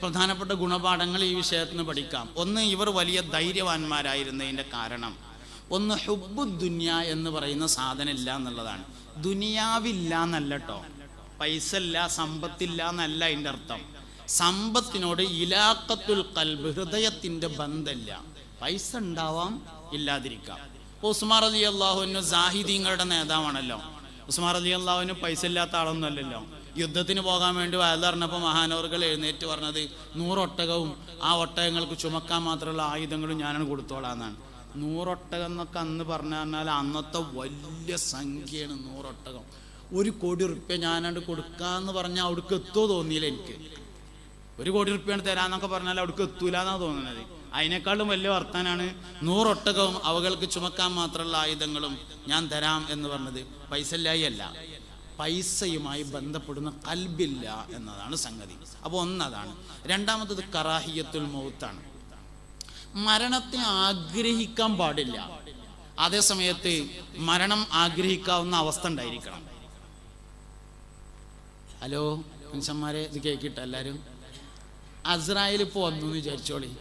പ്രധാനപ്പെട്ട ഗുണപാഠങ്ങൾ ഈ വിഷയത്തിൽ നിന്ന് പഠിക്കാം. ഒന്ന്, ഇവർ വലിയ ധൈര്യവാന്മാരായിരുന്നതിൻ്റെ കാരണം ഒന്ന് ഹുബ്ബുദ്ദുന്യ എന്ന് പറയുന്ന സാധനം ഇല്ല എന്നുള്ളതാണ്. ദുനിയാവില്ല എന്നല്ല കേട്ടോ, പൈസ ഇല്ല, സമ്പത്തില്ല എന്നല്ല അതിൻ്റെ അർത്ഥം. സമ്പത്തിനോട് ഇലാഖത്തുൽ ഖൽബ്, ഹൃദയത്തിൻ്റെ ബന്ധമില്ല. പൈസ ഉണ്ടാവാം, ഇല്ലാതിരിക്കാം. ഇപ്പോൾ ഉസ്മാൻ റളിയല്ലാഹു അൻഹു സാഹിദീങ്ങളുടെ നേതാവാണല്ലോ. ഉസ്മാൻ റളിയല്ലാഹു അൻഹു പൈസ ഇല്ലാത്ത ആളൊന്നും അല്ലല്ലോ. യുദ്ധത്തിന് പോകാൻ വേണ്ടി വയൽ പറഞ്ഞപ്പോൾ മഹാനവറുകൾ എഴുന്നേറ്റ് പറഞ്ഞത് 100 ഒട്ടകവും ആ ഒട്ടകങ്ങൾക്ക് ചുമക്കാൻ മാത്രമുള്ള ആയുധങ്ങളും ഞാനാണ് കൊടുത്തോളാം എന്നാണ്. 100 ഒട്ടകം എന്നൊക്കെ അന്ന് പറഞ്ഞാൽ അന്നത്തെ വലിയ സംഖ്യയാണ്. 100 ഒട്ടകം, 1 കോടി റുപ്യ ഞാനാണ്ട് കൊടുക്കാന്ന് പറഞ്ഞാൽ അവിടേക്ക് എത്തുമോ തോന്നിയില്ല എനിക്ക്. 1 കോടി റുപ്യാണ് തരാന്നൊക്കെ പറഞ്ഞാൽ അവിടേക്ക് എത്തൂല എന്നാണ് തോന്നുന്നത്. അതിനേക്കാളും വലിയ വർത്താനാണ് 100 ഒട്ടകവും അവകൾക്ക് ചുമക്കാൻ മാത്രമുള്ള ആയുധങ്ങളും ഞാൻ തരാം എന്ന് പറഞ്ഞത്. പൈസ ഇല്ലായി അല്ല, പൈസയുമായി ബന്ധപ്പെടുന്ന കൽബില്ല എന്നതാണ് സംഗതി. അപ്പോൾ ഒന്നതാണ്. രണ്ടാമത്തത് കറാഹിയത്തുൽ മൗത്താണ്. മരണത്തെ ആഗ്രഹിക്കാൻ പാടില്ല, അതേ സമയത്ത് മരണം ആഗ്രഹിക്കാവുന്ന അവസ്ഥ ഉണ്ടായിരിക്കണം. ഹലോ മനുഷ്യന്മാരെ, ഇത് കേൾക്കിട്ട എല്ലാവരും. അസ്രായേൽ ഇപ്പോൾ വന്നു എന്ന് വിചാരിച്ചോളി.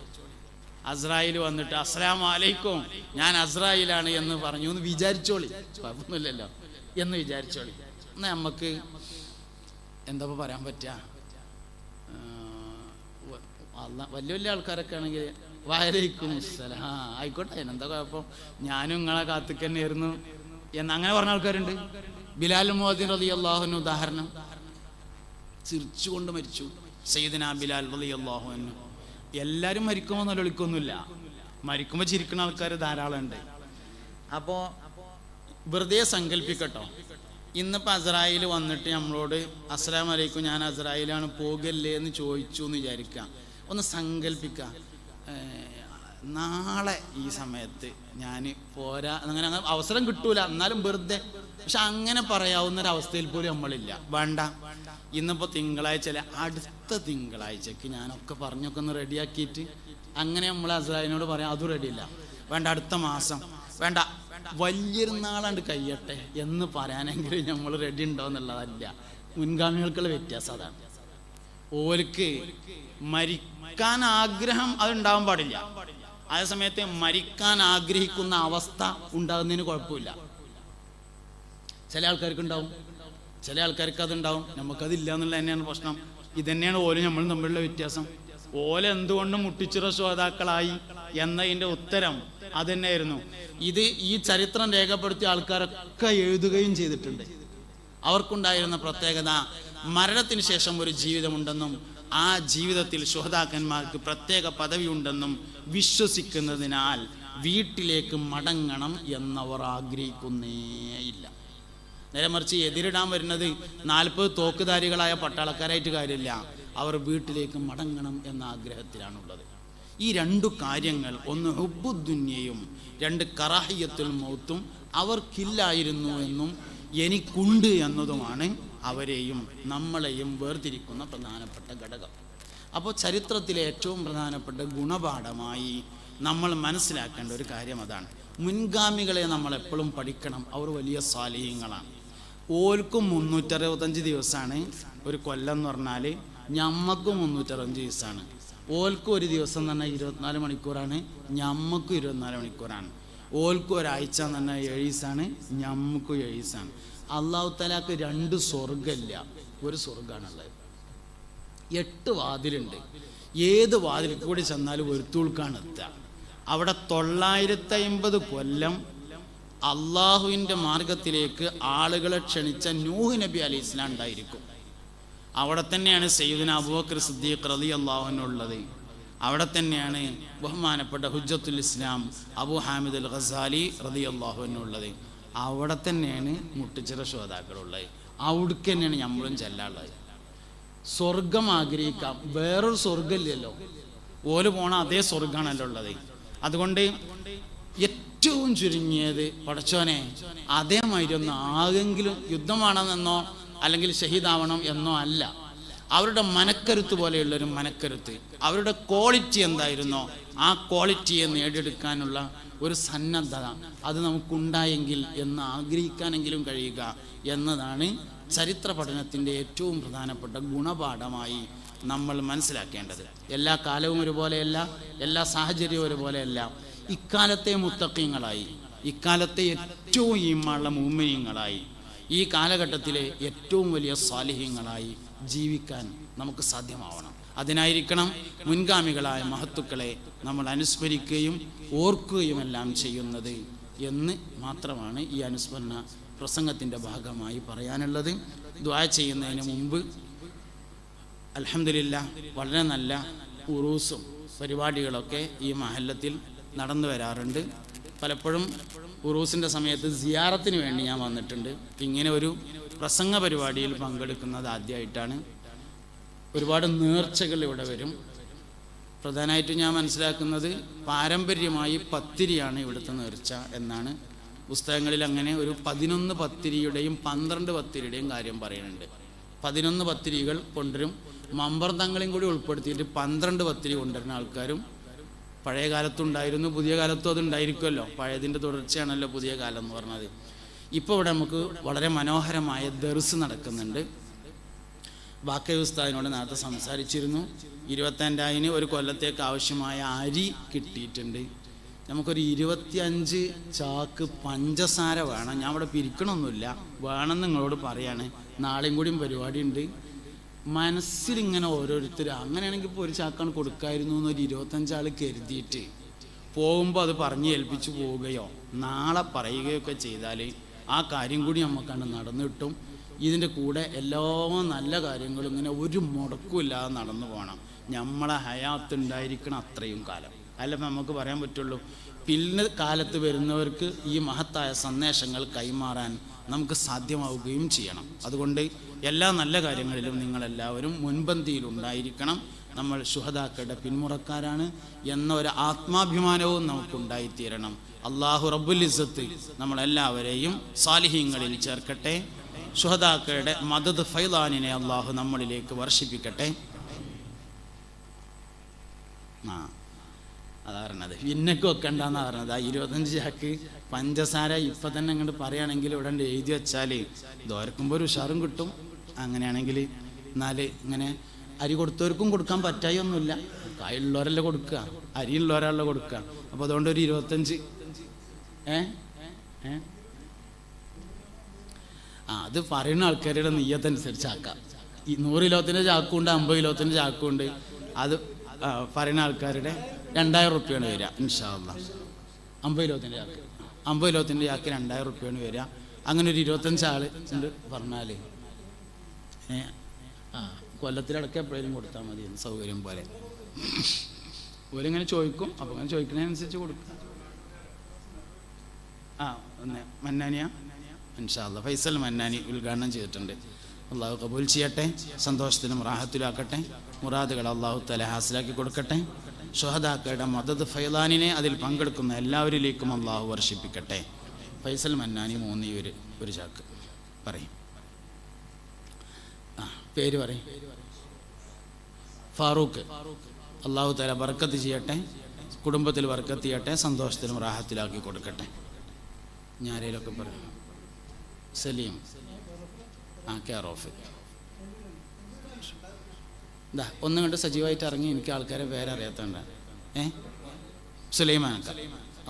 അസ്രായേൽ വന്നിട്ട് അസ്സലാമു അലൈക്കും, ഞാൻ അസ്രായേലാണ് എന്ന് പറഞ്ഞു എന്ന് വിചാരിച്ചോളി. കുഴപ്പമൊന്നുമില്ലല്ലോ എന്ന് വിചാരിച്ചോളി. എന്നാൽ നമുക്ക് എന്താ പറയാൻ പറ്റുക? വലിയ വലിയ ആൾക്കാരൊക്കെ ആണെങ്കിൽ വഅലൈക്കും അസ്സലാം, ആയിക്കോട്ടെ, എന്താ കുഴപ്പം, ഞാനും നിങ്ങളെ കാത്തുക്ക് തന്നെയായിരുന്നു എന്നങ്ങനെ പറഞ്ഞ ആൾക്കാരുണ്ട്. ബിലാൽ മുഅദ്ദിൻ റളിയല്ലാഹു അൻഹു ഉദാഹരണം, ചിരിച്ചുകൊണ്ട് മരിച്ചു സയ്യിദുനാ ബിലാൽ റളിയല്ലാഹു അൻഹു. എല്ലാവരും മരിക്കുമ്പോൾ നിലവിളിക്കൊന്നുമില്ല, മരിക്കുമ്പോൾ ചിരിക്കുന്ന ആൾക്കാർ ധാരാളം ഉണ്ട്. അപ്പോൾ വെറുതെ സങ്കല്പിക്കട്ടോ, ഇന്നിപ്പോൾ അസ്രായേൽ വന്നിട്ട് നമ്മളോട് അസ്സലാമു അലൈക്കും, ഞാൻ അസ്രായേലാണ്, പോകല്ലേ എന്ന് ചോദിച്ചു എന്ന് വിചാരിക്കുക. ഒന്ന് സങ്കല്പിക്കുക, നാളെ ഈ സമയത്ത് ഞാൻ പോരാ, അങ്ങനെ അവസരം കിട്ടൂല, എന്നാലും വെറുതെ. പക്ഷെ അങ്ങനെ പറയാവുന്നൊരവസ്ഥയിൽ പോലും നമ്മളില്ല. വേണ്ട, ഇന്നിപ്പോൾ തിങ്കളാഴ്ച അല്ല, അടുത്ത തിങ്കളാഴ്ചക്ക് ഞാനൊക്കെ പറഞ്ഞൊക്കെ ഒന്ന് റെഡിയാക്കിയിട്ട് അങ്ങനെ നമ്മൾ അസ്രായേലിനോട് പറയാം, അതും റെഡിയില്ല. വേണ്ട, അടുത്ത മാസം, വേണ്ട, വലിയൊരു നാളാണ്ട് കഴിയട്ടെ എന്ന് പറയാനെങ്കിലും നമ്മൾ റെഡി ഉണ്ടോ എന്നുള്ളതല്ല. മുൻഗാമികൾക്കുള്ള വ്യത്യാസം അതാണ്. ഓർക്ക് മരിക്കാൻ ആഗ്രഹം അതുണ്ടാവാൻ പാടില്ല, അതേ സമയത്ത് മരിക്കാൻ ആഗ്രഹിക്കുന്ന അവസ്ഥ ഉണ്ടാകുന്നതിന് കുഴപ്പമില്ല. ചില ആൾക്കാർക്ക് ഉണ്ടാവും, ചില ആൾക്കാർക്ക് അതുണ്ടാവും, നമുക്കതില്ല എന്നുള്ള തന്നെയാണ് പ്രശ്നം. ഇതന്നെയാണ് ഓലും നമ്മളും തമ്മിലുള്ള വ്യത്യാസം. ഓല എന്തുകൊണ്ടും മുട്ടിച്ചിറ ശ്രോതാക്കളായി എന്നതിൻ്റെ ഉത്തരം അത് തന്നെയായിരുന്നു. ഇത് ഈ ചരിത്രം രേഖപ്പെടുത്തിയ ആൾക്കാരൊക്കെ എഴുതുകയും ചെയ്തിട്ടുണ്ട്. അവർക്കുണ്ടായിരുന്ന പ്രത്യേകത മരണത്തിന് ശേഷം ഒരു ജീവിതമുണ്ടെന്നും ആ ജീവിതത്തിൽ ശുഹദാക്കന്മാർക്ക് പ്രത്യേക പദവിയുണ്ടെന്നും വിശ്വസിക്കുന്നതിനാൽ വീട്ടിലേക്ക് മടങ്ങണം എന്നവർ ആഗ്രഹിക്കുന്നേയില്ല. നേരെ മറിച്ച് എതിരിടാൻ വരുന്നത് 40 തോക്കുധാരികളായ പട്ടാളക്കാരായിട്ട് കാര്യമില്ല, അവർ വീട്ടിലേക്ക് മടങ്ങണം എന്ന ആഗ്രഹത്തിലാണുള്ളത്. ഈ 2 കാര്യങ്ങൾ, ഒന്ന് ഹുബ്ബുദ്ദുന്യയും 2 കറാഹിയത്തുൽ മൗത്തും അവർക്കില്ലായിരുന്നു എന്നും എനിക്കുണ്ട് എന്നതുമാണ് അവരെയും നമ്മളെയും വേർതിരിക്കുന്ന പ്രധാനപ്പെട്ട ഘടകം. അപ്പോൾ ചരിത്രത്തിലെ ഏറ്റവും പ്രധാനപ്പെട്ട ഗുണപാഠമായി നമ്മൾ മനസ്സിലാക്കേണ്ട ഒരു കാര്യം അതാണ്. മുൻഗാമികളെ നമ്മൾ എപ്പോഴും പഠിക്കണം. അവർ വലിയ സാലിഹ്യങ്ങളാണ്. ഓൽക്കും 365 ദിവസമാണ് ഒരു കൊല്ലം എന്ന് പറഞ്ഞാൽ, ഞമ്മക്കും 365 ദിവസമാണ്. ഓൽക്കും ഒരു ദിവസം എന്ന് പറഞ്ഞാൽ 24 മണിക്കൂറാണ്, ഞമ്മക്കും 24 മണിക്കൂറാണ്. ഓൽക്കും ഒരാഴ്ച എന്ന് പറഞ്ഞാൽ 7 ദിവസമാണ്, ഞമ്മക്കും 7 ദിവസമാണ്. അള്ളാഹു തആലക്ക് 2 സ്വർഗ്ഗമില്ല, ഒരു സ്വർഗ്ഗമാണുള്ളത്. 8 വാതിലുണ്ട്. ഏത് വാതിൽ കൂടി ചെന്നാലും ഒരുത്തൂൾക്കാണ് എത്തുക. അവിടെ 950 കൊല്ലം അള്ളാഹുവിൻ്റെ മാർഗത്തിലേക്ക് ആളുകളെ ക്ഷണിച്ച നൂഹ് നബി അലൈഹി ഇസ്ലാം ഉണ്ടായിരിക്കും. അവിടെ തന്നെയാണ് സയ്യിദുനാ അബൂബക്കർ സിദ്ദീഖ് റളിയല്ലാഹു അൻഹു ഉള്ളത്. അവിടെ തന്നെയാണ് ബഹുമാനപ്പെട്ട ഹുജ്ജത്തുൽ ഇസ്ലാം അബൂ ഹാമിദ് അൽ ഗസാലി റളിയല്ലാഹു അൻഹു ഉള്ളത്. അവിടെ തന്നെയാണ് മുട്ടിച്ചിറ ശുഹദാക്കളുള്ളത്. അവിടേക്ക് തന്നെയാണ് നമ്മളും ചെല്ലാനുള്ളത്. സ്വർഗം ആഗ്രഹിക്കാം, വേറൊരു സ്വർഗമില്ലല്ലോ. ഓല് പോണ അതേ സ്വർഗമാണല്ലോ ഉള്ളത്. അതുകൊണ്ട് ഏറ്റവും ചുരുങ്ങിയത് പടച്ചോനെ അതേമാതിരി ഒന്ന് ആകെങ്കിലും യുദ്ധമാണെന്നോ അല്ലെങ്കിൽ ഷഹീദാവണം എന്നോ അല്ല, അവരുടെ മനക്കരുത്ത് പോലെയുള്ളൊരു മനക്കരുത്ത്, അവരുടെ ക്വാളിറ്റി എന്തായിരുന്നോ ആ ക്വാളിറ്റിയെ നേടിയെടുക്കാനുള്ള ഒരു സന്നദ്ധത അത് നമുക്കുണ്ടായെങ്കിൽ എന്ന് ആഗ്രഹിക്കാനെങ്കിലും കഴിയുക എന്നതാണ് ചരിത്ര പഠനത്തിൻ്റെ ഏറ്റവും പ്രധാനപ്പെട്ട ഗുണപാഠമായി നമ്മൾ മനസ്സിലാക്കേണ്ടത്. എല്ലാ കാലവും ഒരുപോലെയല്ല, എല്ലാ സാഹചര്യവും ഒരുപോലെയല്ല. ഇക്കാലത്തെ മുത്തഖീങ്ങളായി, ഇക്കാലത്തെ ഏറ്റവും ഈമാനുള്ള മുഅ്മിനീങ്ങളായി, ഈ കാലഘട്ടത്തിലെ ഏറ്റവും വലിയ സാലിഹീങ്ങളായി ജീവിക്കാൻ നമുക്ക് സാധ്യമാവണം. അതിനായിരിക്കണം മുൻഗാമികളായ മഹത്തുക്കളെ നമ്മൾ അനുസ്മരിക്കുകയും ഓർക്കുകയുമെല്ലാം ചെയ്യുന്നത് എന്ന് മാത്രമാണ് ഈ അനുസ്മരണ പ്രസംഗത്തിൻ്റെ ഭാഗമായി പറയാനുള്ളത്. ദുആ ചെയ്യുന്നതിന് മുമ്പ് അൽഹംദുലില്ലാഹ് വളരെ നല്ല ഉറൂസും പരിപാടികളൊക്കെ ഈ മഹല്ലത്തിൽ നടന്നു വരാറുണ്ട്. പലപ്പോഴും ഉറൂസിൻ്റെ സമയത്ത് സിയാറത്തിന് വേണ്ടി ഞാൻ വന്നിട്ടുണ്ട്. ഇങ്ങനെ ഒരു പ്രസംഗ പരിപാടിയിൽ പങ്കെടുക്കുന്നത് ആദ്യമായിട്ടാണ്. ഒരുപാട് നേർച്ചകൾ ഇവിടെ വരും. പ്രധാനമായിട്ടും ഞാൻ മനസ്സിലാക്കുന്നത് പാരമ്പര്യമായി പത്തിരിയാണ് ഇവിടുത്തെ നേർച്ച എന്നാണ്. പുസ്തകങ്ങളിൽ അങ്ങനെ ഒരു 11 പത്തിരിയുടെയും 12 പത്തിരിയുടെയും കാര്യം പറയുന്നുണ്ട്. 11 പത്തിരികൾ കൊണ്ടുവരും, മമ്പർ തങ്ങളെയും കൂടി ഉൾപ്പെടുത്തിയിട്ട് 12 പത്തിരി കൊണ്ടുവരുന്ന ആൾക്കാരും പഴയ കാലത്തുണ്ടായിരുന്നു, പുതിയ കാലത്തും അത് ഉണ്ടായിരിക്കുമല്ലോ. പഴയതിൻ്റെ തുടർച്ചയാണല്ലോ പുതിയ കാലം എന്ന് പറഞ്ഞത്. ഇപ്പോൾ ഇവിടെ നമുക്ക് വളരെ മനോഹരമായ ദർസ് നടക്കുന്നുണ്ട്. ബാക്കി ഉസ്താദിനോട് നേരത്തെ സംസാരിച്ചിരുന്നു. 25,000 ഒരു കൊല്ലത്തേക്ക് ആവശ്യമായ അരി കിട്ടിയിട്ടുണ്ട്. നമുക്കൊരു 25 ചാക്ക് പഞ്ചസാര വേണം. ഞാൻ ഇവിടെ പിരിക്കണമൊന്നുമില്ല, വേണമെന്ന് നിങ്ങളോട് പറയാണ്. നാളെയും കൂടിയും പരിപാടി ഉണ്ട്. മനസ്സിലിങ്ങനെ ഓരോരുത്തർ അങ്ങനെയാണെങ്കിൽ ഇപ്പോൾ ഒരു ചാക്കാണ് കൊടുക്കായിരുന്നു എന്നൊരു 25 ആൾ കരുതിയിട്ട് പോകുമ്പോൾ അത് പറഞ്ഞ് ഏൽപ്പിച്ചു പോവുകയോ നാളെ പറയുകയൊക്കെ ചെയ്താൽ ആ കാര്യം കൂടി നമുക്കാണ് നടന്നു കിട്ടും. ഇതിൻ്റെ കൂടെ എല്ലാ നല്ല കാര്യങ്ങളും ഇങ്ങനെ ഒരു മുടക്കുമില്ലാതെ നടന്നു പോകണം. നമ്മളെ ഹയാത്ത് ഉണ്ടായിരിക്കണം അത്രയും കാലം. അല്ല നമുക്ക് പറയാൻ പറ്റുള്ളൂ. പിന്നെ കാലത്ത് വരുന്നവർക്ക് ഈ മഹത്തായ സന്ദേശങ്ങൾ കൈമാറാൻ നമുക്ക് സാധ്യമാവുകയും ചെയ്യണം. അതുകൊണ്ട് എല്ലാ നല്ല കാര്യങ്ങളിലും നിങ്ങളെല്ലാവരും മുൻപന്തിയിലുണ്ടായിരിക്കണം. നമ്മൾ ശുഹദാക്കളുടെ പിന്മുറക്കാരാണ് എന്ന ഒരു ആത്മാഭിമാനവും നമുക്കുണ്ടായിത്തീരണം. അള്ളാഹു റബ്ബുൽ ഇസ്സത്ത് നമ്മളെല്ലാവരെയും സാലിഹീങ്ങളിൽ ചേർക്കട്ടെ. ശുഹദാക്കളുടെ മദദ് ഫൈലാനിനെ അള്ളാഹു നമ്മളിലേക്ക് വർഷിപ്പിക്കട്ടെ. അതാ പറഞ്ഞത്, പിന്നൊക്കെ വെക്കണ്ടെന്നാണ് പറഞ്ഞത്. ആ 25 ചാക്ക് പഞ്ചസാര ഇപ്പം തന്നെ അങ്ങോട്ട് പറയുകയാണെങ്കിൽ ഇവിടെ എഴുതി വെച്ചാൽ ദോരക്കുമ്പോൾ ഒരു ഉഷാറും കിട്ടും. അങ്ങനെയാണെങ്കിൽ 4 ഇങ്ങനെ അരി കൊടുത്തവർക്കും കൊടുക്കാൻ പറ്റായൊന്നുമില്ല. കായുള്ളവരല്ലേ കൊടുക്കുക, അരിയുള്ളവരല്ലേ കൊടുക്കുക. അപ്പോൾ അതുകൊണ്ട് ഒരു 25 അത് പറയുന്ന ആൾക്കാരുടെ നെയ്യത്തനുസരിച്ചാക്കാം. ഈ 100 കിലോത്തിൻ്റെ ചാക്കുണ്ട്, 50 കിലോത്തിൻ്റെ ചാക്കുണ്ട്. അത് പറയുന്ന ആൾക്കാരുടെ 2000 റുപ്യാണ് വരിക. ഇൻഷാ അല്ലാഹ് 50 കിലോത്തിൻ്റെ ചാക്ക് 2000 ചാക്ക് 2000 റുപ്യാണ് വരിക. അങ്ങനെ ഒരു 25 ആൾ ഉണ്ട് പറഞ്ഞാൽ കൊല്ലത്തിലടക്കം എപ്പോഴേലും കൊടുത്താൽ മതി, സൗകര്യം പോലെ. ഓരിങ്ങനെ ചോദിക്കും, അപ്പോൾ അങ്ങനെ ചോദിക്കുന്നതിനനുസരിച്ച് കൊടുക്കും. മന്നാനിയ ഇൻഷാ അല്ലാഹ് ഫൈസൽ മന്നാനി ഉദ്ഘാടനം ചെയ്തിട്ടുണ്ട്. അള്ളാഹു കബൂൽ ചെയ്യട്ടെ, സന്തോഷത്തിലും റാഹത്തിലാക്കട്ടെ, മുറാദുകൾ അള്ളാഹു തആല ഹാസിലാക്കി കൊടുക്കട്ടെ. ശുഹദാക്കളുടെ മദദ് ഫൈലാനിനെ അതിൽ പങ്കെടുക്കുന്ന എല്ലാവരിലേക്കും അള്ളാഹു വർഷിപ്പിക്കട്ടെ. ഫൈസൽ മന്നാനി 3 ഒരു ചാക്ക് പറയും. പേര് പറയും. ഫാറൂഖ്. അള്ളാഹു തആല ബർക്കത്ത് ചെയ്യട്ടെ, കുടുംബത്തിൽ ബർക്കത്ത് ചെയ്യട്ടെ, സന്തോഷത്തിലും റാഹത്തിലാക്കി കൊടുക്കട്ടെ. ഞാരയിലൊക്കെ പറയും. Salim care of. ഒന്നും കണ്ട് സജീവമായിട്ട് ഇറങ്ങി. എനിക്ക് ആൾക്കാരെ പേരറിയാത്തണ്ട. സുലൈമാനക്ക.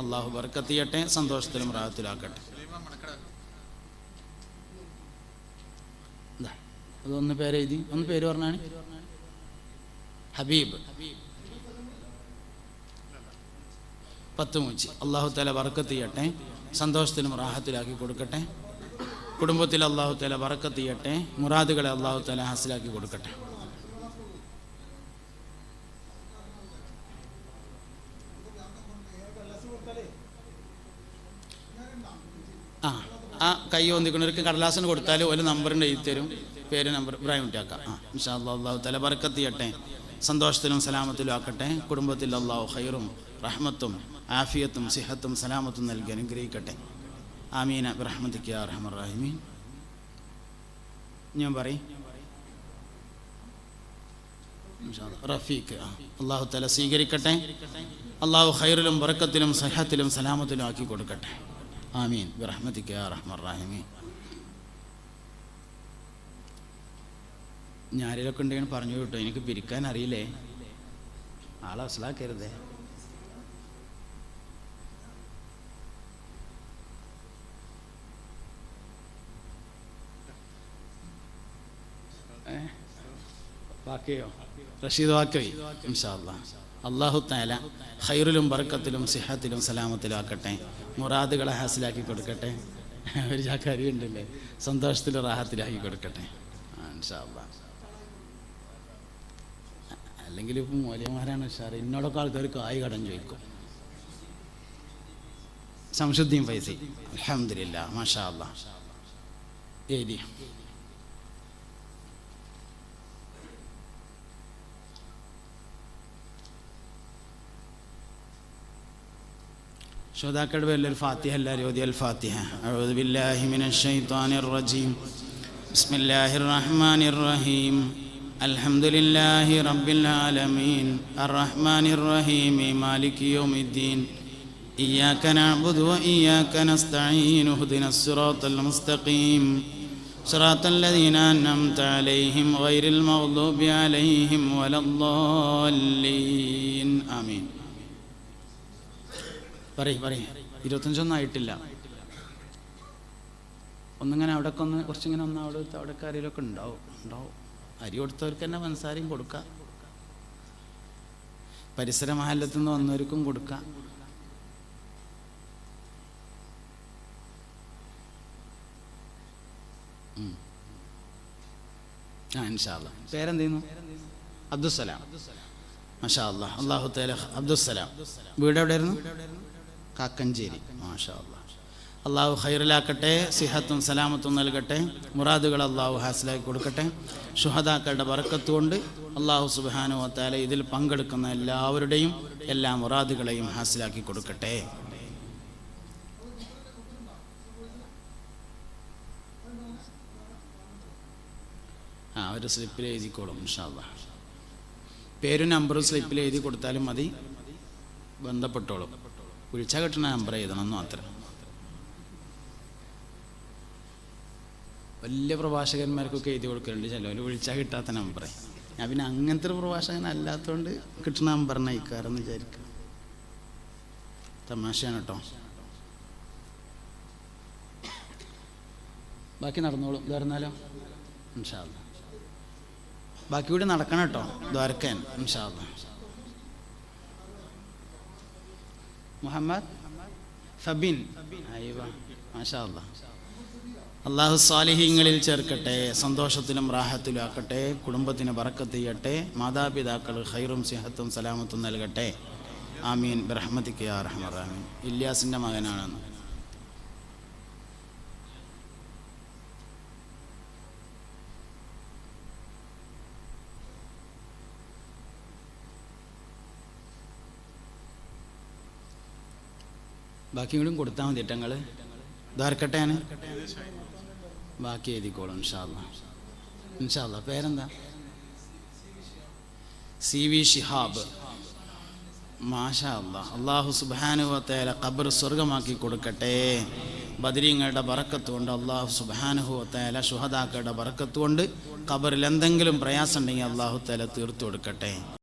അള്ളാഹു ബർക്കത്ത് ചെയ്യട്ടെ, സന്തോഷത്തിലും റാഹത്തിലാക്കട്ടെ. അതൊന്ന് പേരെഴുതി, ഒന്ന് പേര് പറഞ്ഞാണ്. ഹബീബ് 10 മൂച്ചി. അള്ളാഹു തആല ബർക്കത്ത് ചെയ്യട്ടെ, സന്തോഷത്തിലും റാഹത്തിലാക്കി കൊടുക്കട്ടെ. കുടുംബത്തിൽ അള്ളാഹു തആല ബർക്കത്ത് ചെയ്യട്ടെ, മുറാദുകളെ അള്ളാഹു തആല ഹാസിലാക്കി കൊടുക്കട്ടെ. കൈ ഒന്നിക്കുന്നവർക്ക് കടലാസിന് കൊടുത്താൽ ഒരു നമ്പറിൻ്റെ എഴുതി തരും. പേര് നമ്പർ ഇബ്രാഹിം കുട്ടിയാക്കാം. ഇൻഷാ അല്ലാഹ് അള്ളാഹു തആല ബർക്കത്ത് ചെയ്യട്ടെ, സന്തോഷത്തിലും സലാമത്തിലും ആക്കട്ടെ. കുടുംബത്തിൽ അള്ളാഹു ഖൈറും റഹ്മത്തും ആഫിയത്തും സിഹത്തും സലാമത്തും നൽകി അനുഗ്രഹിക്കട്ടെ. ആമീന ബിറഹ്മതിക യാ അർഹമർ റഹീമീൻ. ഞാൻ പറയും റഫീഖ്. അള്ളാഹു തആല സ്വീകരിക്കട്ടെ, അള്ളാഹു ഖൈറിലും ബർക്കത്തിലും സിഹത്തിലും സലാമത്തിലും ആക്കി കൊടുക്കട്ടെ. ആമീൻ ബിറഹ്മതിക യാ അർഹമർ റഹീമീൻ. ഞാരിലൊക്കെ ഉണ്ടെങ്കിൽ പറഞ്ഞു കേട്ടോ, എനിക്ക് പിരിക്കാൻ അറിയില്ലേ, ആളെ മനസ്സിലാക്കരുതേ. വാക്കയോ റഷീദ് വാക്കോയി. ഇൻഷാ അല്ലാഹ് അല്ലാഹു തആല ഖൈറിലും ബർക്കത്തിലും സിഹത്തിലും സലാമത്തിലും ആക്കട്ടെ, മുറാദുകളെ ഹാസിലാക്കി കൊടുക്കട്ടെ. ഒരു ചാക്കരി ഉണ്ടല്ലേ, സന്തോഷത്തിലും റാഹത്തിലാക്കി കൊടുക്കട്ടെ. ഇൻഷാ അല്ലാഹ്. അല്ലെങ്കിൽ ഇപ്പം മൂല്യന്മാരാണ് ഉഷാറ്. എന്നോടൊക്കെ ആൾക്കാർ കായ് കടം ചോദിക്കും. സംശുദ്ദീൻ ഫൈസി അൽഹംദുലില്ലാ മാഷാ അല്ലാഹ്. ഏരി ശ്രോതാക്കളുടെ പേരിൽ ഒരു ഫാത്തിഹ എല്ലാവരും ഓതി. അൽ ഫാത്തിഹ. അഊദു ബില്ലാഹി മിനശ് ശൈത്വാനിർ റജീം. ബിസ്മില്ലാഹിർ റഹ്മാനിർ റഹീം. അൽഹംദുലില്ലാഹി റബ്ബിൽ ആലമീൻ അർറഹ്മാനിർ റഹീം മാലികി യൗമിദ്ദീൻ ഇയ്യാക നഅ്ബുദു വ ഇയ്യാക നസ്തഈൻ ഇഹ്ദിനസ് സിറാത്തൽ മുസ്തഖീം സിറാത്തൽ ലദീന അൻഅംത അലൈഹിം ഗൈറിൽ മഗ്ദൂബി അലൈഹിം വലദ്ദാല്ലീൻ. ആമീൻ. പറയ് 25 ആയിട്ടില്ല. ഒന്നിങ്ങനെ അവിടെയൊക്കെ ഒന്ന് കുറച്ചിങ്ങനെ ഒന്ന് അവിടെ കാര്യമൊക്കെ ഉണ്ടാവും. അരി കൊടുത്തവർക്ക് തന്നെ പഞ്ചസാരയും കൊടുക്കാം, പരിസര മഹല്ലത്തു നിന്ന് വന്നവർക്കും കൊടുക്കാം. ഇൻഷാ അല്ലാഹ്. പേരെന്തെയ്യുന്നു? അബ്ദുസ്സലാം. മാഷാ അല്ലാഹ്. അല്ലാഹു തആല അബ്ദുസ്സലാം. വീട് എവിടെയായിരുന്നു? കാക്കഞ്ചേരി. മാഷാ അല്ലാഹ്. അള്ളാഹു ഖൈറിലാക്കട്ടെ, സിഹത്തും സലാമത്തും നൽകട്ടെ, മുറാദുകൾ അള്ളാഹു ഹാസിലാക്കി കൊടുക്കട്ടെ. ശുഹദാക്കളുടെ ബർക്കത്ത് കൊണ്ട് അള്ളാഹു സുബ്ഹാനഹു വ തആല ഇതിൽ പങ്കെടുക്കുന്ന എല്ലാവരുടെയും എല്ലാ മുറാദുകളെയും ഹാസിലാക്കി കൊടുക്കട്ടെ. ഒരു സ്ലിപ്പിൽ എഴുതിക്കോളും ഇൻഷാ അല്ലാഹ്. പേരും നമ്പറും സ്ലിപ്പിൽ എഴുതി കൊടുത്താലും മതി, ബന്ധപ്പെട്ടോളും. വിളിച്ചാൽ കിട്ടുന്ന നമ്പർ എഴുതണം എന്ന് മാത്രം. വലിയ പ്രഭാഷകന്മാർക്കൊക്കെ എഴുതി കൊടുക്കലുണ്ട്, ചിലവർ വിളിച്ചാൽ കിട്ടാത്ത നമ്പറേ. ഞാൻ പിന്നെ അങ്ങനത്തെ ഒരു പ്രഭാഷകൻ അല്ലാത്തതുകൊണ്ട് കിട്ടുന്ന നമ്പറിനെ അയക്കാറെന്ന് വിചാരിക്കുക. തമാശയാണ് കേട്ടോ. ബാക്കി നടന്നോളും. ദ്വാരന്നാലോ ഇൻഷാ അല്ലാഹ്. ബാക്കി കൂടി നടക്കണം കേട്ടോ, ദ്വാരക്കാൻ ഇൻഷാ അല്ലാഹ്. മുഹമ്മദ് ഫബിൻ. അയ്യോ മാഷാ അല്ലാഹ്. അള്ളാഹു സ്വാലിഹീങ്ങളിൽ ചേർക്കട്ടെ, സന്തോഷത്തിലും റാഹത്തിലും ആക്കട്ടെ, കുടുംബത്തിന് ബറക്കത്ത് ചെയ്യട്ടെ, മാതാപിതാക്കൾ ഖൈറും സിഹത്തും സലാമത്തും നൽകട്ടെ. ആമീൻ ബിറഹ്മതിക യാ അർഹമർ റഹീം. ഇല്യാസിൻ്റെ മകനാണെന്ന്. ബാക്കി കൂടി കൊടുത്താൽ മതി ഇട്ടങ്ങൾ ദ്വാരക്കട്ടെ. ഞാൻ ബാക്കി എഴുതിക്കോളും ഇൻഷാ അല്ലാ. പേരെന്താ? CV ഷിഹാബ്. മാഷാ അല്ലാ. അല്ലാഹു സുബ്ഹാനഹു വ തആല ഖബർ സ്വർഗമാക്കി കൊടുക്കട്ടെ. ബദരീങ്ങളുടെ ബറക്കത്ത് കൊണ്ട് അല്ലാഹു സുബ്ഹാനഹു വ തആല ശുഹദാക്കളുടെ ബറക്കത്ത് കൊണ്ട് ഖബറിൽ എന്തെങ്കിലും പ്രയാസം ഉണ്ടെങ്കിൽ അല്ലാഹു തആല തീർത്തു കൊടുക്കട്ടെ.